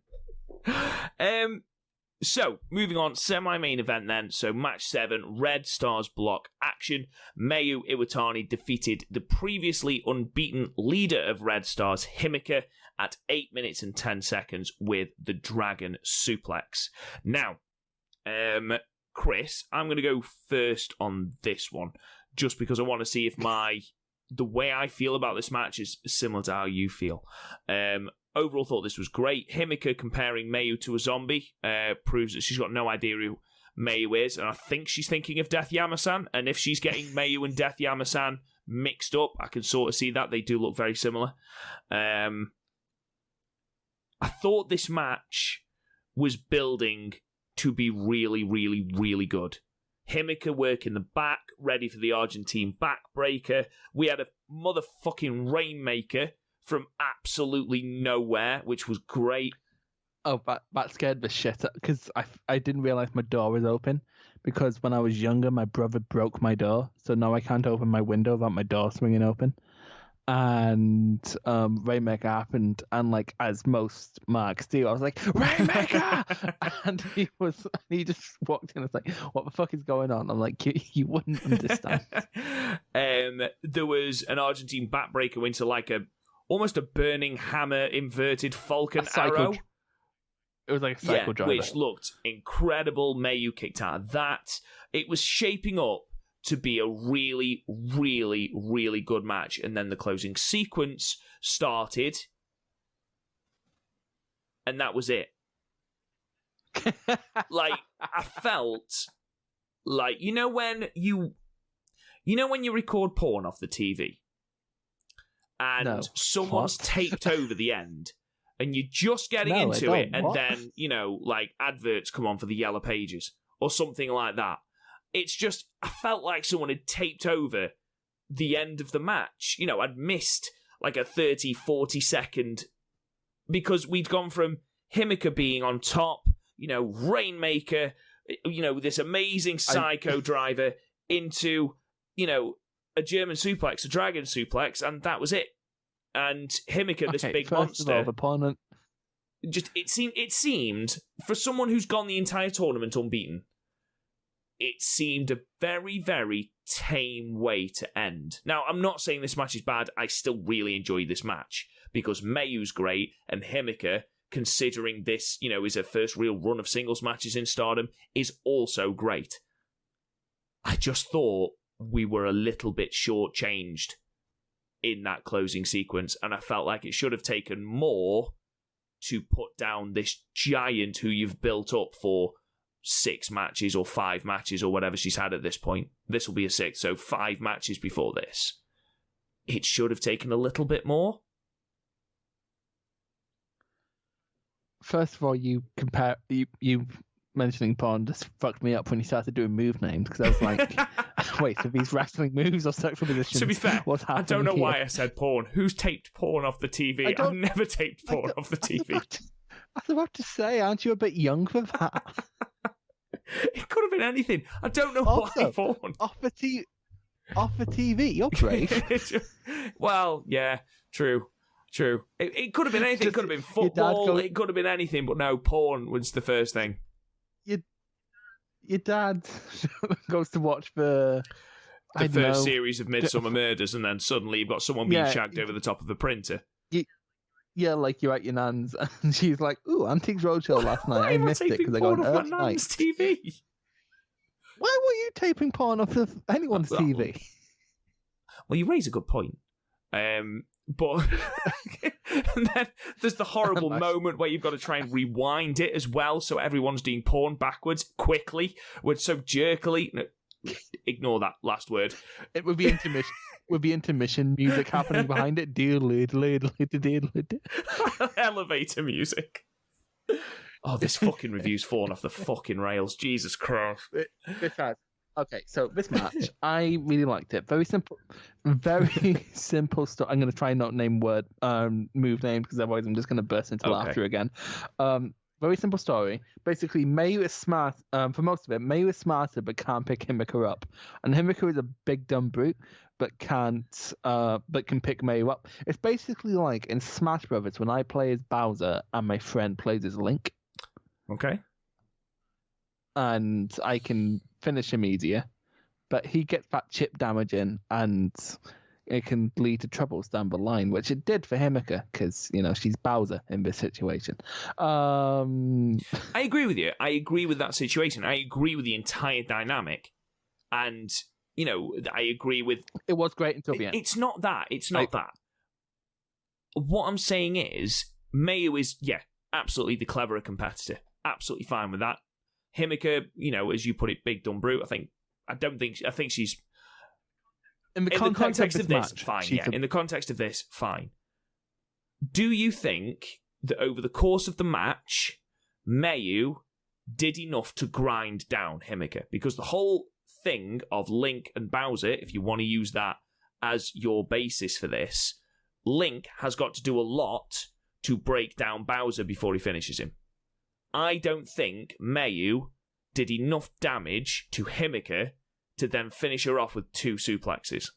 S1: So, moving on, semi-main event then. So, match 7, Red Stars block action. Mayu Iwatani defeated the previously unbeaten leader of Red Stars, Himacha, at 8 minutes and 10 seconds with the Dragon Suplex. Now, Chris, I'm going to go first on this one, just because I want to see if the way I feel about this match is similar to how you feel. overall thought this was great. Himacha comparing Mayu to a zombie proves that she's got no idea who Mayu is, and I think she's thinking of Death Yama-San, and if she's getting Mayu and Death Yama-San mixed up, I can sort of see that. They do look very similar. I thought this match was building to be really, really, really good. Himacha work in the back, ready for the Argentine backbreaker. We had a motherfucking Rainmaker from absolutely nowhere, which was great.
S2: Oh, that scared the shit out, because I didn't realise my door was open, because when I was younger, my brother broke my door, so now I can't open my window without my door swinging open. And Rainmaker happened, and like as most marks do, I was like, Rainmaker! And he just walked in and was like, what the fuck is going on? I'm like, you wouldn't understand.
S1: There was an Argentine backbreaker into like almost a burning hammer inverted falcon arrow.
S2: It was like a cycle driver.
S1: Which looked incredible. Mayu kicked out of that. It was shaping up to be a really, really, really good match. And then the closing sequence started. And that was it. Like, I felt like, when you record porn off the TV and someone's taped over the end and you're just getting into it, and then, like adverts come on for the yellow pages or something like that. It's just, I felt like someone had taped over the end of the match. I'd missed like a 30, 40 second, because we'd gone from Himacha being on top, Rainmaker, this amazing psycho driver into, a German suplex, a dragon suplex, and that was it. And Himacha, this big monster,
S2: opponent.
S1: Just it seemed for someone who's gone the entire tournament unbeaten, it seemed a very, very tame way to end. Now, I'm not saying this match is bad. I still really enjoy this match because Mayu's great, and Himacha, considering this, is her first real run of singles matches in Stardom, is also great. I just thought we were a little bit shortchanged in that closing sequence, and I felt like it should have taken more to put down this giant who you've built up for 6 matches or 5 matches or whatever she's had at this point. This will be a 6th, so 5 matches before this. It should have taken a little bit more.
S2: First of all, you mentioning porn just fucked me up when you started doing move names, because I was like, wait, are these wrestling moves or sexual positions?
S1: To be fair, I don't know why I said porn. Who's taped porn off the TV? I've never taped porn off the TV.
S2: I was about to say, aren't you a bit young for that?
S1: It could have been anything. I don't know why porn.
S2: Off the TV, you're brave.
S1: Well, yeah, true. It could have been anything. It could have been football. It could have been anything, but no, porn was the first thing.
S2: Your dad goes to watch the
S1: first series of Midsummer Murders, and then suddenly you've got someone being shagged over the top of the printer. Yeah,
S2: like you're at your nan's, and she's like, "Ooh, Antiques Roadshow last night. I missed it because I got an
S1: my nan's TV."
S2: Why were you taping porn off of anyone's TV?
S1: Well, you raise a good point. But and then there's the horrible moment where you've got to try and rewind it as well, so everyone's doing porn backwards quickly, with so jerkily. No, ignore that last word.
S2: It would be intermission. Would be intermission music happening behind it.
S1: Elevator music. Oh, this fucking review's fallen off the fucking rails. Jesus Christ.
S2: This has. Okay, so this match, I really liked it. Very simple stuff. I'm going to try and not name move names, because otherwise I'm just going to burst into laughter again. Very simple story. Basically, Mayu is smart. For most of it, Mayu is smarter but can't pick Himacha up, and Himacha is a big dumb brute, but can pick Mayu up. It's basically like in Smash Brothers when I play as Bowser and my friend plays as Link.
S1: Okay.
S2: And I can finish him easier, but he gets that chip damage in, and it can lead to troubles down the line, which it did for Himacha, because she's Bowser in this situation.
S1: I agree with you. I agree with that situation. I agree with the entire dynamic, and I agree with.
S2: It was great until the end.
S1: It's not that. It's not that. What I'm saying is, Mayu is, absolutely the cleverer competitor. Absolutely fine with that. Himacha, as you put it, big dumb brute. I think she's...
S2: In the context of this
S1: match, fine, yeah. In the context of this, fine. Do you think that over the course of the match, Mayu did enough to grind down Himacha? Because the whole thing of Link and Bowser, if you want to use that as your basis for this, Link has got to do a lot to break down Bowser before he finishes him. I don't think Mayu did enough damage to Himacha to then finish her off with 2 suplexes.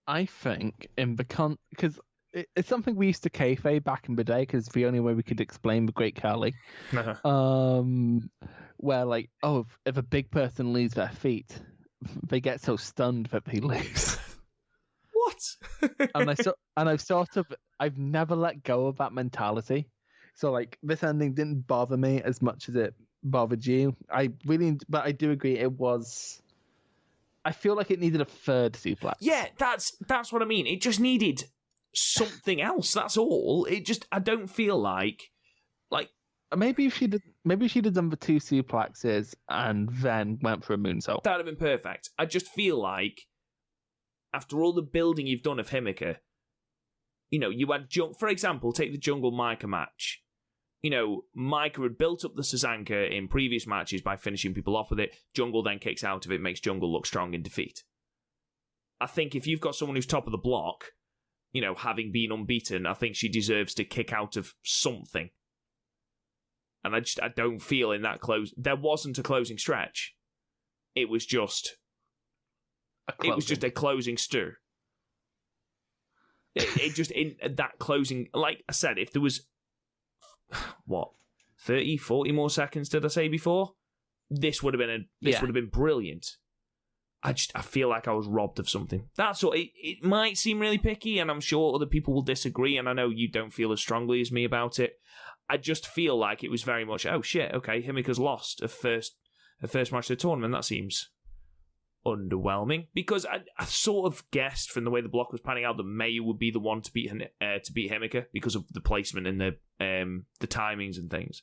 S2: I think because it's something we used to kayfabe back in the day, because it's the only way we could explain the Great Khali. Where like, if a big person leaves their feet, they get so stunned that they lose.
S1: What?
S2: I've never let go of that mentality. So like, this ending didn't bother me as much as it bothered you. But I do agree, I feel like it needed a third suplex.
S1: Yeah, that's what I mean. It just needed something else. That's all. I don't feel like
S2: maybe if she'd have done the 2 suplexes and then went for a moonsault.
S1: That'd have been perfect. I just feel like after all the building you've done of Himacha, you had for example, take the Jungle Micah match. Micah had built up the Sazanka in previous matches by finishing people off with it. Jungle then kicks out of it, makes Jungle look strong in defeat. I think if you've got someone who's top of the block, having been unbeaten, I think she deserves to kick out of something. And I don't feel in that there wasn't a closing stretch. It was just a closing stir. It just, in that closing, like I said, if there was 30, 40 more seconds, did I say before? This would have been brilliant. I feel like I was robbed of something. That's all. It might seem really picky, and I'm sure other people will disagree, and I know you don't feel as strongly as me about it. I just feel like it was very much, oh shit, okay, Himika's lost a first match of the tournament. That seems underwhelming, because I sort of guessed from the way the block was panning out that Mayu would be the one to beat Himika because of the placement and the timings and things.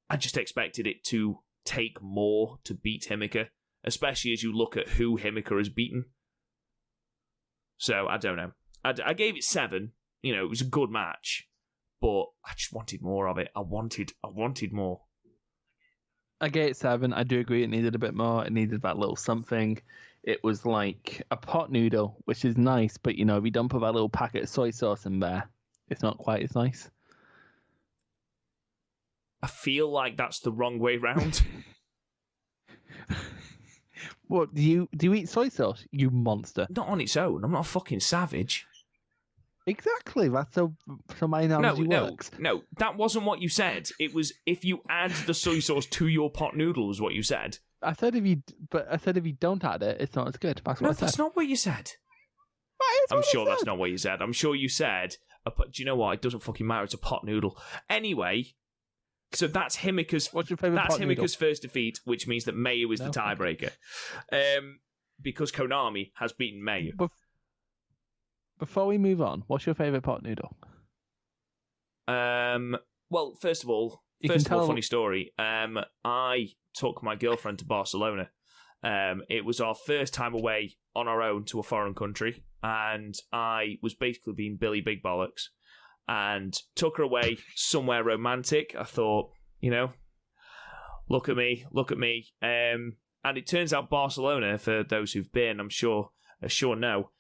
S1: I just expected it to take more to beat Himacha, especially as you look at who Himacha has beaten. So I don't know. I gave it 7. It was a good match, but I just wanted more of it. I wanted more.
S2: I gave it 7. I do agree it needed a bit more. It needed that little something. It was like a pot noodle, which is nice, but if you don't put that little packet of soy sauce in there, it's not quite as nice.
S1: I feel like that's the wrong way round.
S2: What, do you eat soy sauce, you monster?
S1: Not on its own. I'm not a fucking savage.
S2: Exactly. That's how my analogy works.
S1: No, that wasn't what you said. It was if you add the soy sauce to your pot noodle is what you said.
S2: I said if you don't add it, it's not as good. That's what I said.
S1: That's not what you said. I'm sure that's not what you said. I'm sure you said, do you know what? It doesn't fucking matter. It's a pot noodle. Anyway, so that's Himika's.
S2: What's your favorite pot noodle?
S1: First defeat, which means that Mayu is the tiebreaker. Because Konami has beaten Mayu.
S2: Before we move on, what's your favorite pot noodle?
S1: Well, first of all, funny story. I took my girlfriend to Barcelona. It was our first time away on our own to a foreign country, and I was basically being Billy Big Bollocks, and took her away somewhere romantic. I thought, look at me. And it turns out Barcelona, for those who've been, I'm sure know,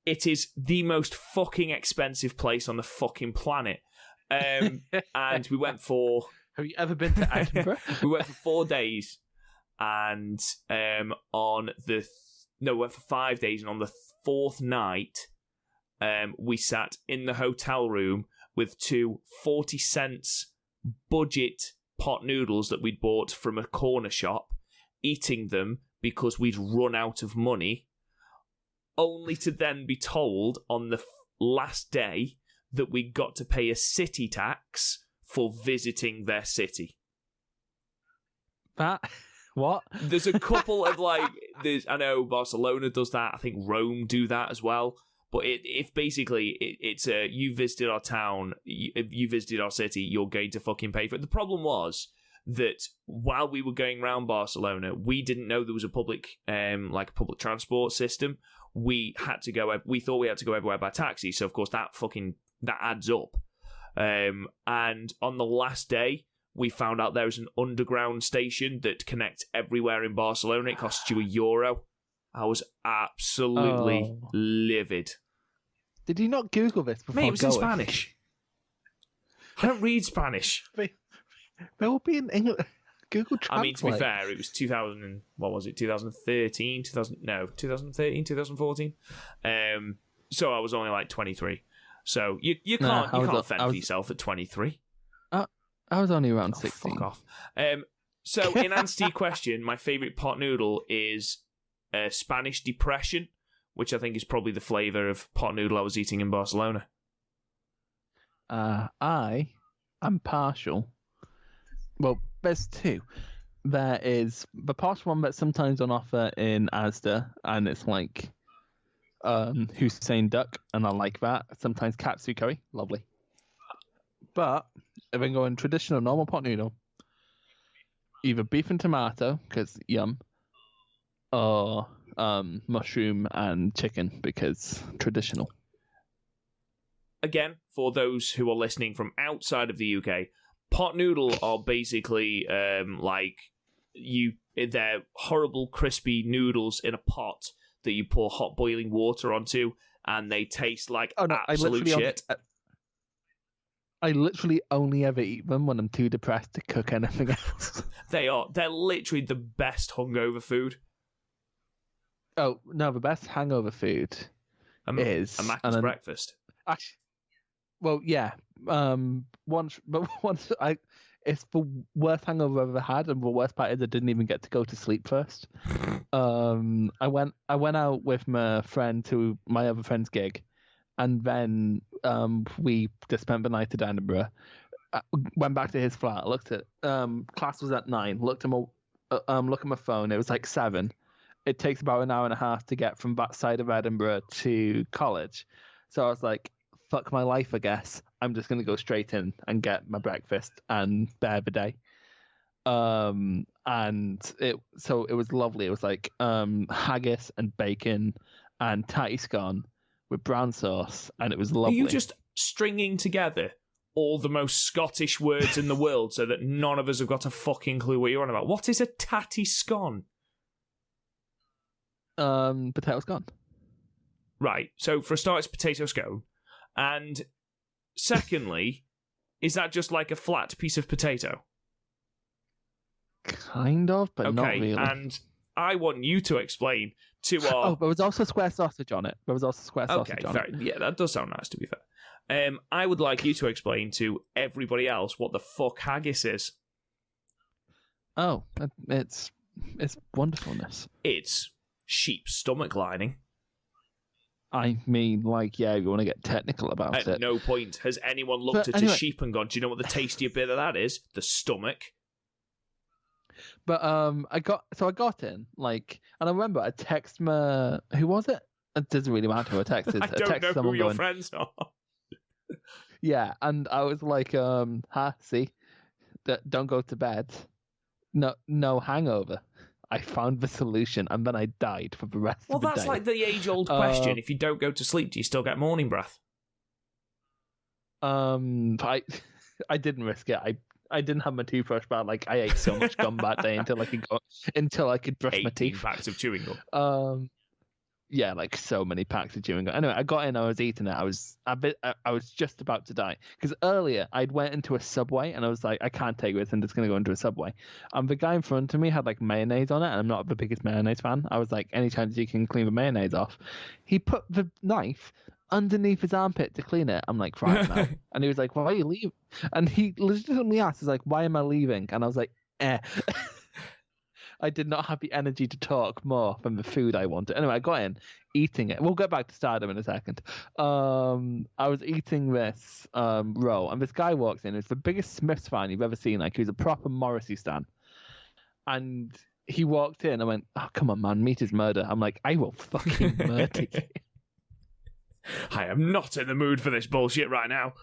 S1: it is the most fucking expensive place on the fucking planet. And we went for...
S2: Have you ever been to Edinburgh?
S1: We went for 4 days, and we went for 5 days, and on the 4th night, we sat in the hotel room with 2 40-cent budget pot noodles that we'd bought from a corner shop, eating them because we'd run out of money, only to then be told on the last day that we got to pay a city tax for visiting their city.
S2: What?
S1: There's a couple of I know Barcelona does that. I think Rome do that as well. But if basically it's you visited our town, you visited our city, you're going to fucking pay for it. The problem was that while we were going around Barcelona, we didn't know there was a public public transport system. We thought we had to go everywhere by taxi. So of course that adds up. And on the last day, we found out there was an underground station that connects everywhere in Barcelona. It costs you €1. I was absolutely livid.
S2: Did you not Google this before
S1: Mate, it was
S2: going?
S1: in Spanish. I don't read Spanish.
S2: There will be an English Google Translate.
S1: I mean, to be fair, it was 2013, 2014. So I was only like 23. So you can't fend for yourself at 23.
S2: I was only around 16.
S1: Fuck off. So in answer to your question, my favourite pot noodle is Spanish Depression, which I think is probably the flavour of pot noodle I was eating in Barcelona.
S2: I am partial. Well, there's two. There is the partial one that's sometimes on offer in Asda, and it's like Hussein duck, and I like that. Sometimes katsu curry, lovely. But if I'm going traditional normal pot noodle, either beef and tomato, because yum, or mushroom and chicken, because traditional.
S1: Again, for those who are listening from outside of the UK, pot noodle are basically they're horrible crispy noodles in a pot that you pour hot boiling water onto, and they taste like absolute shit.
S2: I literally only ever eat them when I'm too depressed to cook anything else.
S1: They're literally the best hungover food.
S2: Oh, no, the best hangover food is...
S1: a Macca's breakfast.
S2: Actually, well, yeah. Once it's the worst hangover I've ever had, and the worst part is I didn't even get to go to sleep first. I went out with my friend to my other friend's gig, and then we just spent the night at Edinburgh. Went back to his flat. Looked at class was at 9. Looked at my phone. It was like 7. It takes about an hour and a half to get from that side of Edinburgh to college. So I was like, fuck my life, I guess. I'm just going to go straight in and get my breakfast and bear the day. And it was lovely. It was like haggis and bacon and tatty scone with brown sauce, and it was lovely.
S1: Are you just stringing together all the most Scottish words in the world so that none of us have got a fucking clue what you're on about? What is a tatty scone?
S2: Potato scone.
S1: Right. So for a start, it's potato scone. And secondly, is that just like a flat piece of potato?
S2: Kind of, but not really.
S1: And I want you to explain to our...
S2: Oh, there was also square sausage on it.
S1: Yeah, that does sound nice, to be fair. I would like you to explain to everybody else what the fuck haggis is.
S2: Oh, it's wonderfulness.
S1: It's sheep's stomach lining.
S2: I mean, like, yeah, you want to get technical about it.
S1: At no point has anyone looked at a sheep and gone, do you know what the tastier bit of that is? The stomach.
S2: But I got in, like, and I remember I text my... Who was it? It doesn't really matter who I texted.
S1: I don't know who your friends are.
S2: Yeah, and I was like, see, don't go to bed. No hangover. I found the solution, and then I died for the rest of the day.
S1: Well, that's like the age-old question. If you don't go to sleep, do you still get morning breath?
S2: I didn't risk it. I didn't have my toothbrush, but like I ate so much gum that day until I could brush my teeth.
S1: 18 packs of chewing gum.
S2: Yeah, like so many packs of chewing gum. Anyway, I got in, I was eating it. I was just about to die because earlier I'd went into a Subway and I was like, I can't take this. I'm just gonna go into a Subway. And the guy in front of me had like mayonnaise on it, and I'm not the biggest mayonnaise fan. I was like, any chance you can clean the mayonnaise off? He put the knife underneath his armpit to clean it. I'm like, right now. And he was like, why are you leaving? And he legitimately asked, he's like, why am I leaving? And I was like, I did not have the energy to talk more than the food I wanted. Anyway, I got in, eating it. We'll get back to Stardom in a second. I was eating this roll, and this guy walks in. It's the biggest Smiths fan you've ever seen. Like, he was a proper Morrissey stan. And he walked in. I went, oh, come on, man, meat is murder. I'm like, I will fucking murder you.
S1: I am not in the mood for this bullshit right now.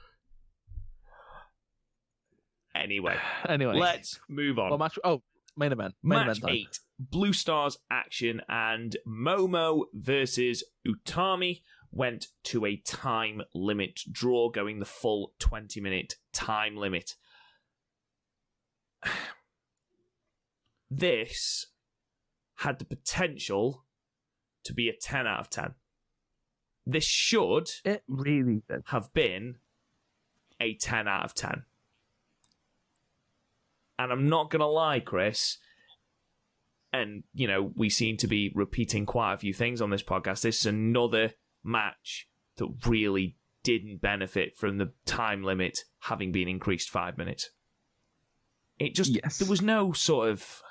S1: Anyway, let's move on.
S2: Well, main event.
S1: Match 8. Blue Stars action, and Momo versus Utami went to a time limit draw, going the full 20-minute time limit. This had the potential to be a 10 out of 10. This should
S2: it really did.
S1: have been a 10 out of 10. And I'm not going to lie, Chris, and, you know, we seem to be repeating quite a few things on this podcast. This is another match that really didn't benefit from the time limit having been increased 5 minutes. It just, there was no sort of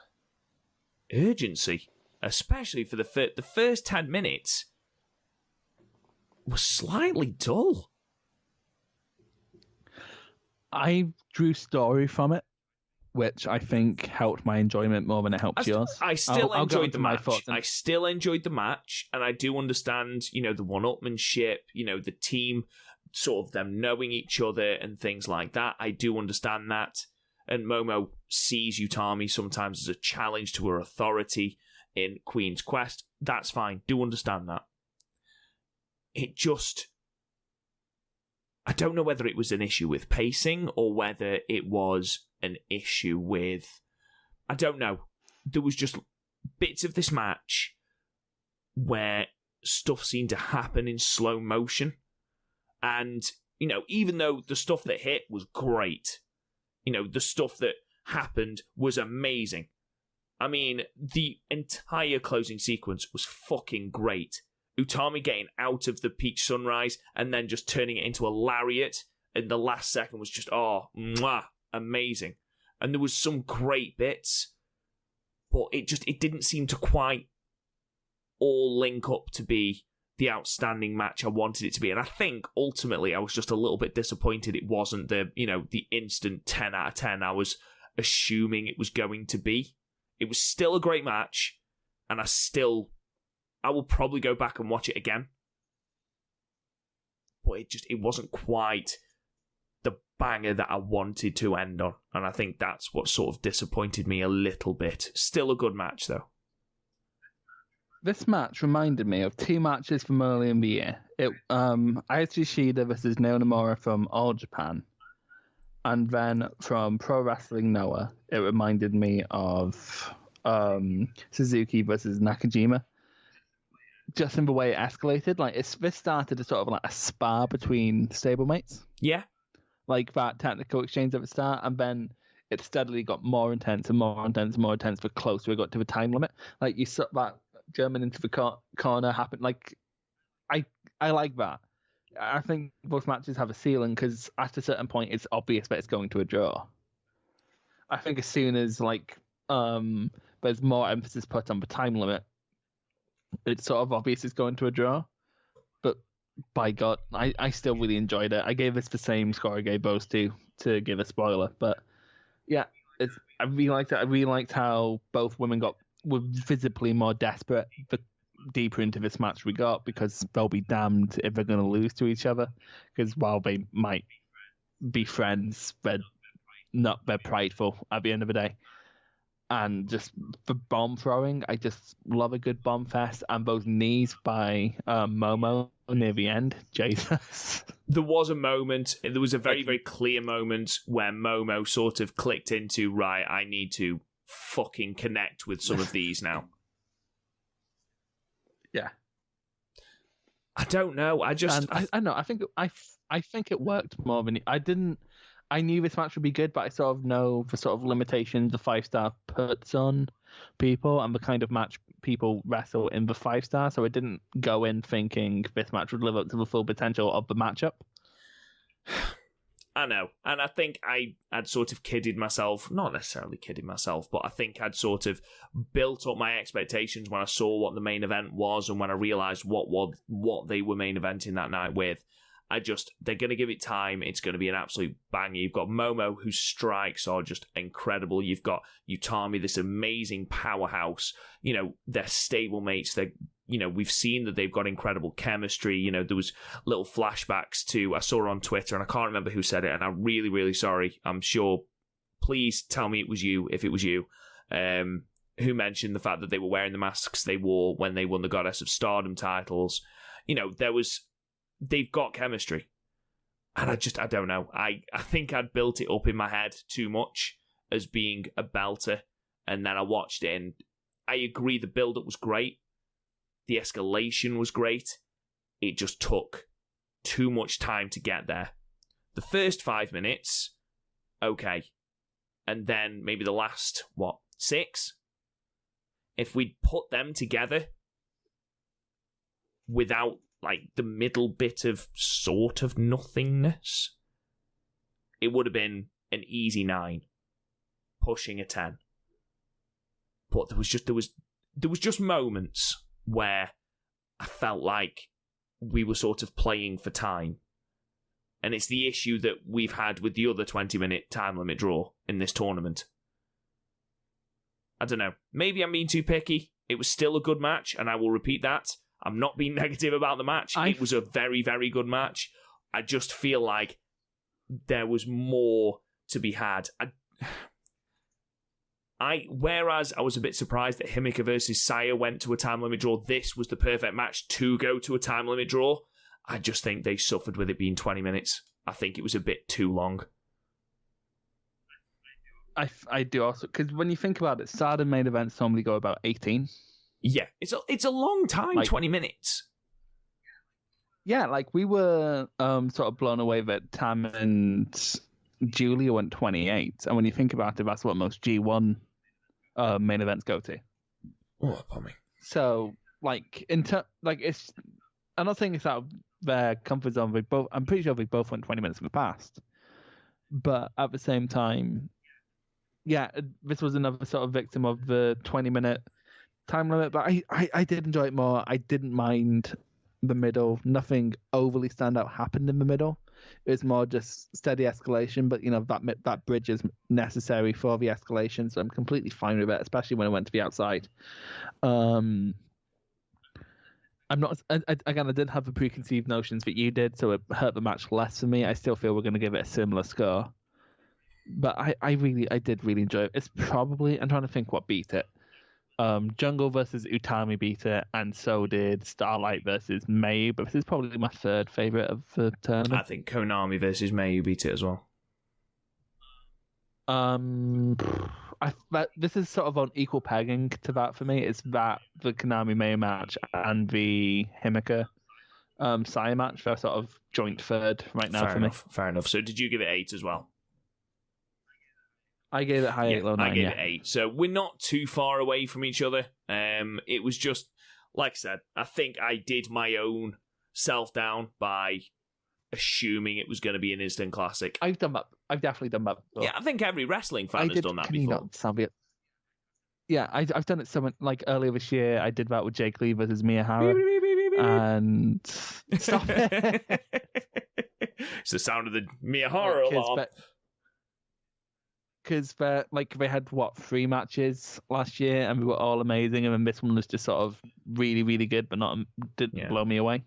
S1: urgency, especially for the first 10 minutes was slightly dull.
S2: I drew story from it, which I think helped my enjoyment more than it helped yours.
S1: I still enjoyed the match. I still enjoyed the match, and I do understand, you know, the one-upmanship, you know, the team, sort of them knowing each other and things like that. I do understand that. And Momo sees Utami sometimes as a challenge to her authority in Queen's Quest. That's fine. Do understand that. It just... I don't know whether it was an issue with pacing or whether it was an issue with... I don't know. There was just bits of this match where stuff seemed to happen in slow motion. And, you know, even though the stuff that hit was great, you know, the stuff that happened was amazing. I mean, the entire closing sequence was fucking great. Utami getting out of the peach sunrise and then just turning it into a lariat in the last second was just, amazing. And there was some great bits, but it didn't seem to quite all link up to be the outstanding match I wanted it to be. And I think ultimately I was just a little bit disappointed it wasn't the instant 10 out of 10 I was assuming it was going to be. It was still a great match, and I will probably go back and watch it again. But it wasn't quite the banger that I wanted to end on. And I think that's what sort of disappointed me a little bit. Still a good match, though.
S2: This match reminded me of two matches from earlier in the year. Ayatsushi Shida versus Naonomura from All Japan. And then from Pro Wrestling Noah, it reminded me of Suzuki versus Nakajima. Just in the way it escalated, this started as sort of like a spar between stablemates.
S1: Yeah.
S2: Like that technical exchange at the start, and then it steadily got more intense and more intense and more intense the closer we got to the time limit. Like, you saw that German into the corner happen. Like, I like that. I think both matches have a ceiling because at a certain point it's obvious that it's going to a draw. I think as soon as there's more emphasis put on the time limit, it's sort of obvious it's going to a draw. But by God, I still really enjoyed it. I gave this the same score I gave those two to give a spoiler. But yeah, I really liked it. I really liked how both women were visibly more desperate the deeper into this match we got, because they'll be damned if they're going to lose to each other. Because while they might be friends, they're prideful at the end of the day. And just the bomb throwing, I just love a good bomb fest. And those knees by Momo near the end, Jesus.
S1: There was a moment, there was a very, very clear moment where Momo sort of clicked into, right, I need to fucking connect with some of these now.
S2: Yeah.
S1: I don't know. I
S2: know. I think it worked more than I knew this match would be good, but I sort of know the sort of limitations the 5-star puts on people and the kind of match people wrestle in the 5-star. So I didn't go in thinking this match would live up to the full potential of the matchup.
S1: I know. And I think I'd sort of kidded myself. Not necessarily kidded myself, but I think I'd sort of built up my expectations when I saw what the main event was and when I realised what they were main eventing that night with. They're going to give it time. It's going to be an absolute banger. You've got Momo, whose strikes are just incredible. You've got Utami, this amazing powerhouse. You know, they're stablemates. They're, we've seen that they've got incredible chemistry. There was little flashbacks I saw on Twitter, and I can't remember who said it, and I'm really, really sorry. I'm sure, please tell me it was you, if it was you, who mentioned the fact that they were wearing the masks they wore when they won the Goddess of Stardom titles. They've got chemistry. And I don't know. I think I'd built it up in my head too much as being a belter. And then I watched it, and I agree the build-up was great. The escalation was great. It just took too much time to get there. The first 5 minutes, okay. And then maybe the last, 6? If we'd put them together without, the middle bit of sort of nothingness, it would have been an easy 9, pushing a 10. But there was just moments where I felt like we were sort of playing for time. And it's the issue that we've had with the other 20-minute time limit draw in this tournament. I don't know. Maybe I'm being too picky. It was still a good match, and I will repeat that. I'm not being negative about the match. It was a very, very good match. I just feel like there was more to be had. Whereas I was a bit surprised that Himacha versus Saya went to a time limit draw, this was the perfect match to go to a time limit draw. I just think they suffered with it being 20 minutes. I think it was a bit too long.
S2: I do also, because when you think about it, Stardom main events normally go about 18.
S1: Yeah, it's a long time, 20 minutes.
S2: Yeah, we were sort of blown away that Tam and Julia went 28. And when you think about it, that's what most G1 main events go to.
S1: Oh, upon me.
S2: So, it's... I'm not saying it's out of their comfort zone. I'm pretty sure they both went 20 minutes in the past. But at the same time, yeah, this was another sort of victim of the 20-minute time limit. But I did enjoy it more. I didn't mind the middle. Nothing overly standout happened in the middle. It was more just steady escalation. But, that bridge is necessary for the escalation. So I'm completely fine with it, especially when I went to the outside. I'm not. Again, I didn't have the preconceived notions that you did, so it hurt the match less for me. I still feel we're going to give it a similar score, but I did really enjoy it. It's probably, I'm trying to think what beat it. Jungle versus Utami beat it, and so did Starlight versus Mayu. But this is probably my third favorite of the tournament.
S1: I think Konami versus Mayu beat it as well.
S2: This is sort of on equal pegging to that for me. It's that the Konami Mayu match and the Himacha Saya match. They're sort of joint third right now me.
S1: Fair enough. So did you give it 8 as well?
S2: I gave it high 8, low 9.
S1: I gave it 8. So we're not too far away from each other. It was just, like I said, I think I did my own self down by assuming it was going to be an instant classic.
S2: I've done that. I've definitely done that before.
S1: Yeah, I think every wrestling fan has done that before.
S2: Yeah, I've done it earlier this year. I did that with Jake Lee versus Miyahara. And stop it.
S1: It's the sound of the Miyahara alarm.
S2: Because they had 3 matches last year, and we were all amazing, and then this one was just sort of really, really good, but didn't blow me away.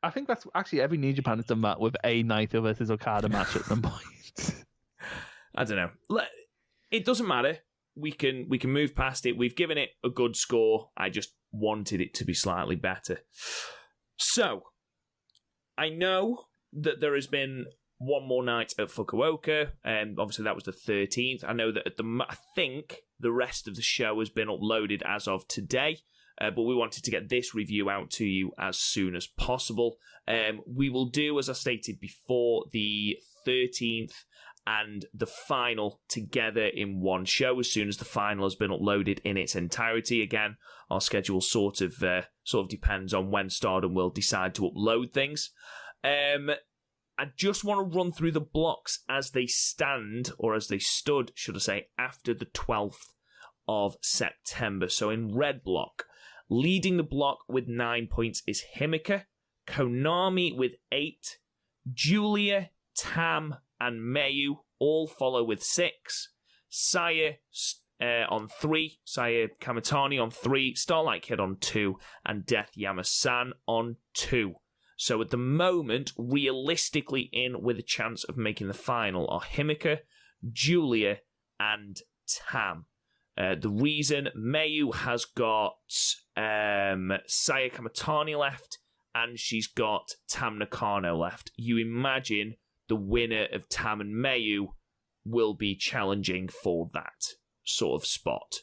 S2: I think that's actually every New Japan has done that with a Naito versus Okada match at some point.
S1: I don't know. It doesn't matter. We can move past it. We've given it a good score. I just wanted it to be slightly better. So, I know that there has been one more night at Fukuoka, and obviously that was the 13th. I know that I think the rest of the show has been uploaded as of today. But we wanted to get this review out to you as soon as possible. We will do, as I stated before, the 13th and the final together in one show as soon as the final has been uploaded in its entirety. Again, our schedule sort of depends on when Stardom will decide to upload things. I just want to run through the blocks as they stand, or as they stood, should I say, after the 12th of September. So in red block, leading the block with 9 points is Himacha, Konami with 8, Julia, Tam, and Mayu all follow with 6. Saya on 3, Saya Kamatani on 3, Starlight Kid on 2, and Death Yama-San on 2. So at the moment, realistically in with a chance of making the final are Himacha, Julia, and Tam. The reason Mayu has got Saya Kamatani left, and she's got Tam Nakano left. You imagine the winner of Tam and Mayu will be challenging for that sort of spot.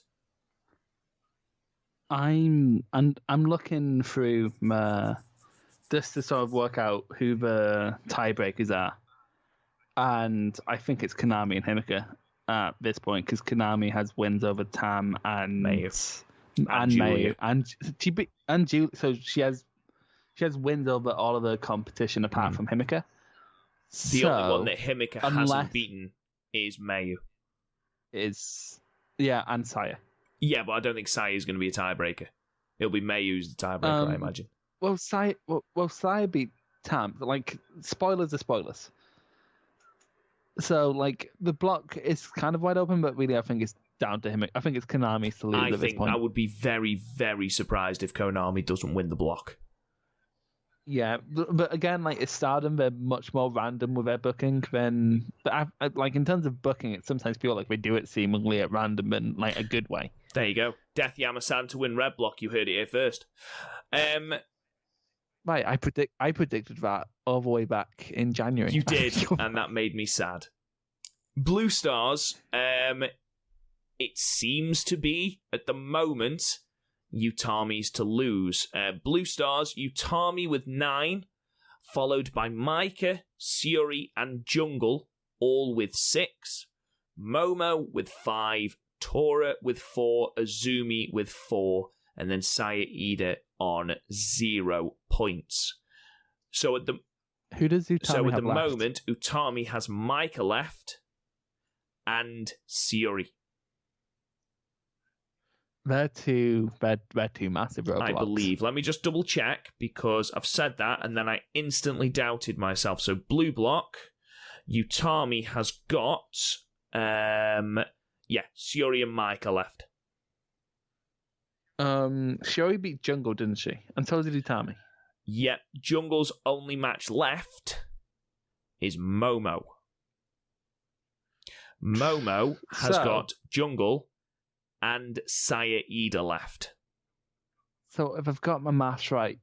S2: I'm looking through just to sort of work out who the tiebreakers are, and I think it's Konami and Himacha at this point, because Konami has wins over Tam and
S1: Mayu
S2: and Mayu and Julia. So she has wins over all of the competition apart from Himacha.
S1: The only one that Himacha hasn't beaten is Mayu.
S2: And Saya.
S1: Yeah, but I don't think Saya is going to be a tiebreaker. It'll be Mayu who's the tiebreaker, I imagine.
S2: Well, Saya beat Tam. Like, spoilers are spoilers. So, like, the block is kind of wide open, but really I think it's down to him. I think it's Konami to lose at this point.
S1: I would be very, very surprised if Konami doesn't win the block.
S2: Yeah, but again, like, it's Stardom, they're much more random with their booking than... But like, in terms of booking, it sometimes feel like they do it seemingly at random in, like, a good way.
S1: There you go. Death Yama-San to win Red Block. You heard it here first.
S2: Right, I predicted that all the way back in January.
S1: You did, and that made me sad. Blue Stars, it seems to be, at the moment, Utami's to lose. Blue Stars, Utami with 9, followed by Micah, Suri, and Jungle, all with 6. Momo with 5, Tora with 4, Azumi with 4, and then Saya Ida on 0 points. So at the
S2: Who does Utami have left?
S1: moment, Utami has Micah left and Suri.
S2: They're two massive roadblocks.
S1: I believe. Let me just double check, because I've said that and then I instantly doubted myself. So blue block, Utami has got Suri and Micah left.
S2: Suri beat Jungle, didn't she? And so did Utami.
S1: Yep, Jungle's only match left is Momo. Momo has got Jungle and Saya Ida left.
S2: So if I've got my maths right,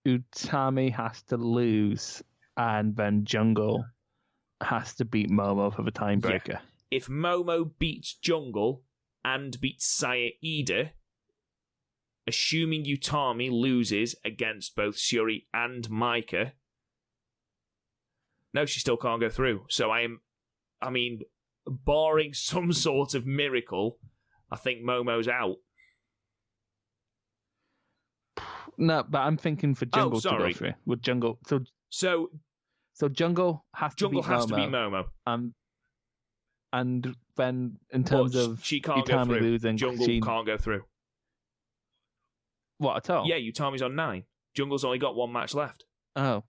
S2: Utami has to lose, and then Jungle has to beat Momo for the tiebreaker.
S1: Yeah. If Momo beats Jungle and beats Saya Ida, assuming Utami loses against both Suri and Micah, no, she still can't go through. So barring some sort of miracle, I think Momo's out.
S2: No, but I'm thinking for Jungle to go through. With Jungle, so Jungle has to beat
S1: Momo.
S2: And then in terms of
S1: she can't
S2: Utami
S1: go through.
S2: Losing,
S1: Jungle can't go through.
S2: What, at all?
S1: Yeah, Utami's on 9. Jungle's only got 1 match left.
S2: Oh,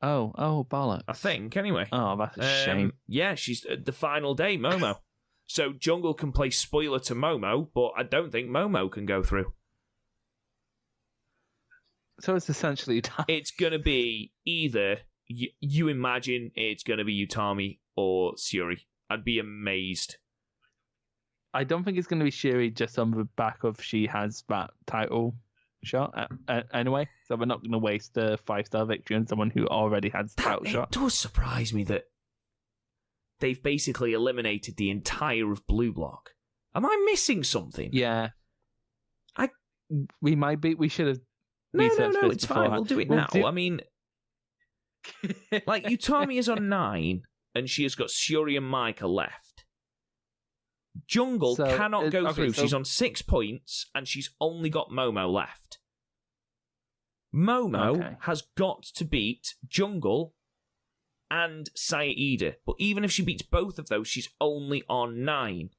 S2: bollocks.
S1: I think, anyway.
S2: Oh, that's a shame.
S1: Yeah, she's the final day, Momo. So Jungle can play spoiler to Momo, but I don't think Momo can go through.
S2: So it's essentially...
S1: It's going to be either... You imagine it's going to be Utami or Suri. I'd be amazed.
S2: I don't think it's going to be Suri just on the back of she has that title shot anyway. So we're not going to waste a 5-star victory on someone who already has the title shot.
S1: It does surprise me that they've basically eliminated the entire of Blue Block. Am I missing something?
S2: Yeah. We might be. We should have.
S1: No, it's fine. We'll do it now. I mean, like, Utami is on 9, and she has got Suri and Micah left. Jungle cannot go through. She's on 6 points, and she's only got Momo left. Momo has got to beat Jungle and Saya Ida. But even if she beats both of those, she's only on 9.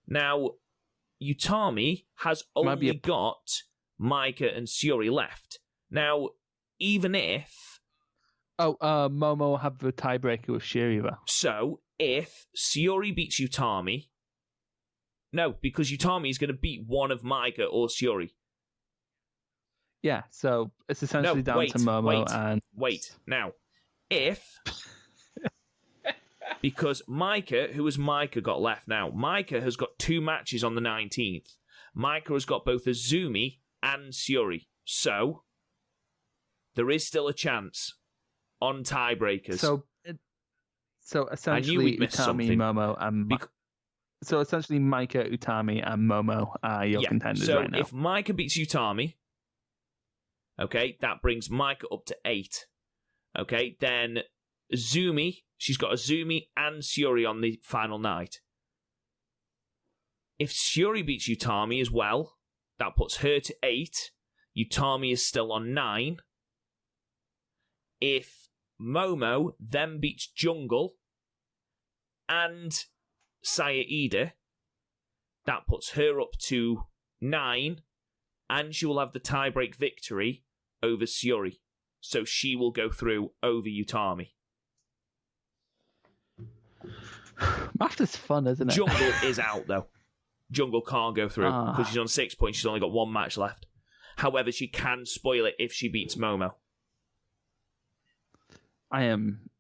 S1: Now, Utami has only got Micah and Suri left. Now, even if...
S2: Momo will have the tiebreaker with Shiri, though.
S1: So, if Suri beats Utami, No, because Utami is going to beat one of Micah or Suri.
S2: Yeah, so it's essentially down to Momo and...
S1: Wait, now, if... because Micah, who has Micah got left now? Micah has got 2 matches on the 19th. Micah has got both Azumi and Suri. So, there is still a chance on tiebreakers.
S2: So essentially, Utami, Momo, and... So essentially, Micah, Utami, and Momo are your contenders right now.
S1: So if Micah beats Utami, okay, that brings Micah up to 8. Okay, then Azumi, she's got Azumi and Suri on the final night. If Suri beats Utami as well, that puts her to 8. Utami is still on 9. If Momo then beats Jungle and Saya Ida, that puts her up to 9, and she will have the tiebreak victory over Suri. So she will go through over Utami.
S2: Math is fun, isn't it?
S1: Jungle is out, though. Jungle can't go through because she's on 6 points. She's only got 1 match left. However, she can spoil it if she beats Momo.
S2: I am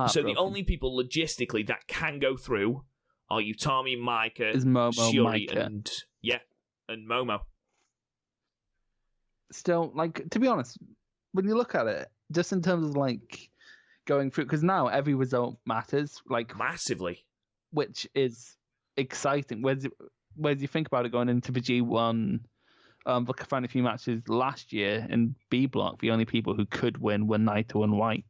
S1: so the only people logistically that can go through are Utami, Micah,
S2: is Momo,
S1: Suri,
S2: Micah.
S1: and Momo.
S2: Still, like, to be honest, when you look at it, just in terms of like going through, because now every result matters, like
S1: massively,
S2: which is exciting. Whereas you think about it going into the G1, look, I found a few matches last year in B block. The only people who could win were Naito and White.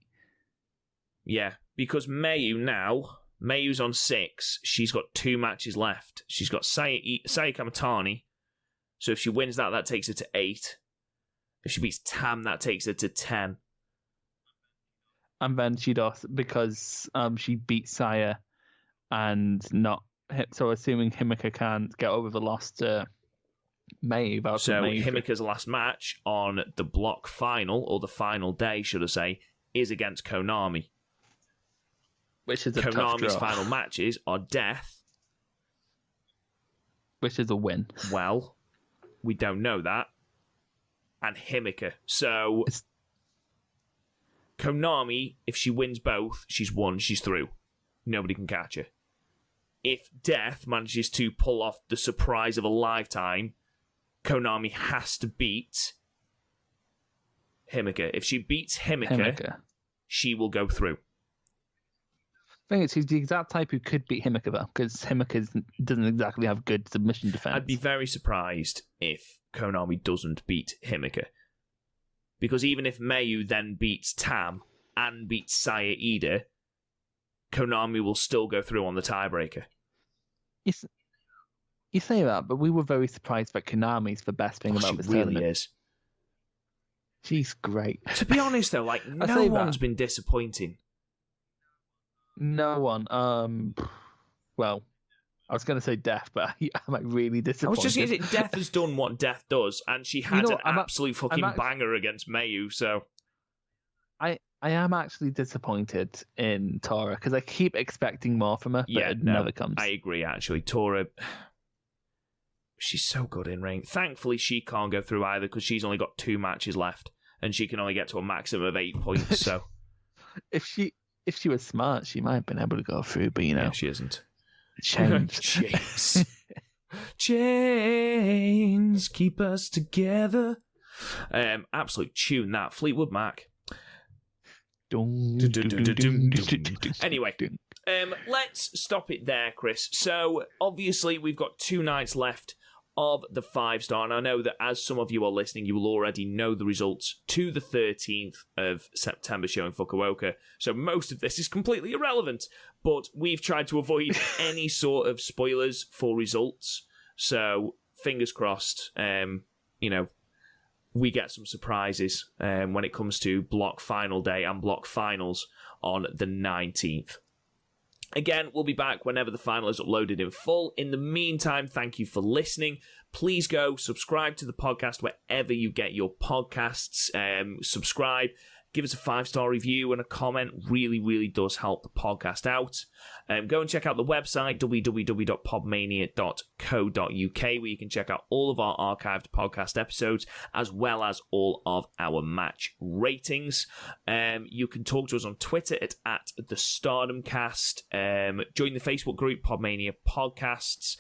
S1: Yeah, because Mayu's on 6. She's got 2 matches left. She's got Saya Kamatani. So if she wins that takes her to 8. If she beats Tam, that takes her to 10.
S2: And then she does, because she beat Saya and not... So assuming Himacha can't get over the loss to Mayu.
S1: So Himika's last match on the block final, or the final day, should I say, is against Konami.
S2: Which is a
S1: Konami's final matches are Death.
S2: Which is a win.
S1: Well, we don't know that. And Himacha. So, Konami, if she wins both, she's won, she's through. Nobody can catch her. If Death manages to pull off the surprise of a lifetime, Konami has to beat Himacha. If she beats Himacha, she will go through.
S2: I think she's the exact type who could beat Himacha, though, because Himacha doesn't exactly have good submission defense.
S1: I'd be very surprised if Konami doesn't beat Himacha. Because even if Mayu then beats Tam and beats Saya Ida, Konami will still go through on the tiebreaker.
S2: You say that, but we were very surprised that Konami's the best thing about this tournament.
S1: She really is.
S2: She's great.
S1: To be honest, though, like, no one's been disappointing.
S2: No one. Well, I was going to say Death, but am I really disappointed?
S1: I was just going to say Death has done what Death does, and she had an absolute fucking banger against Mayu, so...
S2: I am actually disappointed in Tora, because I keep expecting more from her, but it never comes.
S1: I agree, actually. Tora, she's so good in ring. Thankfully, she can't go through either, because she's only got 2 matches left, and she can only get to a maximum of 8 points, so...
S2: If she was smart, she might have been able to go through, but
S1: Yeah, she isn't.
S2: Chains.
S1: Chains keep us together. Absolute tune, that. Fleetwood Mac. Anyway, let's stop it there, Chris. So, obviously, we've got 2 nights left of the 5-star, and I know that as some of you are listening, you will already know the results to the 13th of September show in Fukuoka, so most of this is completely irrelevant, but we've tried to avoid any sort of spoilers for results, so fingers crossed, we get some surprises when it comes to block final day and block finals on the 19th. Again, we'll be back whenever the final is uploaded in full. In the meantime, thank you for listening. Please go subscribe to the podcast wherever you get your podcasts. Subscribe. give us a 5-star review and a comment. Really, really does help the podcast out. Go and check out the website, www.podmania.co.uk, where you can check out all of our archived podcast episodes, as well as all of our match ratings. You can talk to us on Twitter at the Stardom Cast. Join the Facebook group, Podmania Podcasts.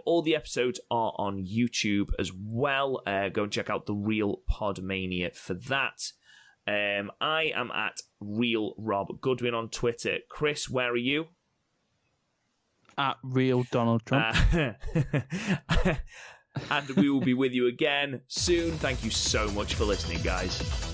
S1: All the episodes are on YouTube as well. Go and check out The Real Podmania for that. I am at Real Rob Goodwin on Twitter. Chris, where are you?
S2: At Real Donald Trump.
S1: And we will be with you again soon. Thank you so much for listening, guys.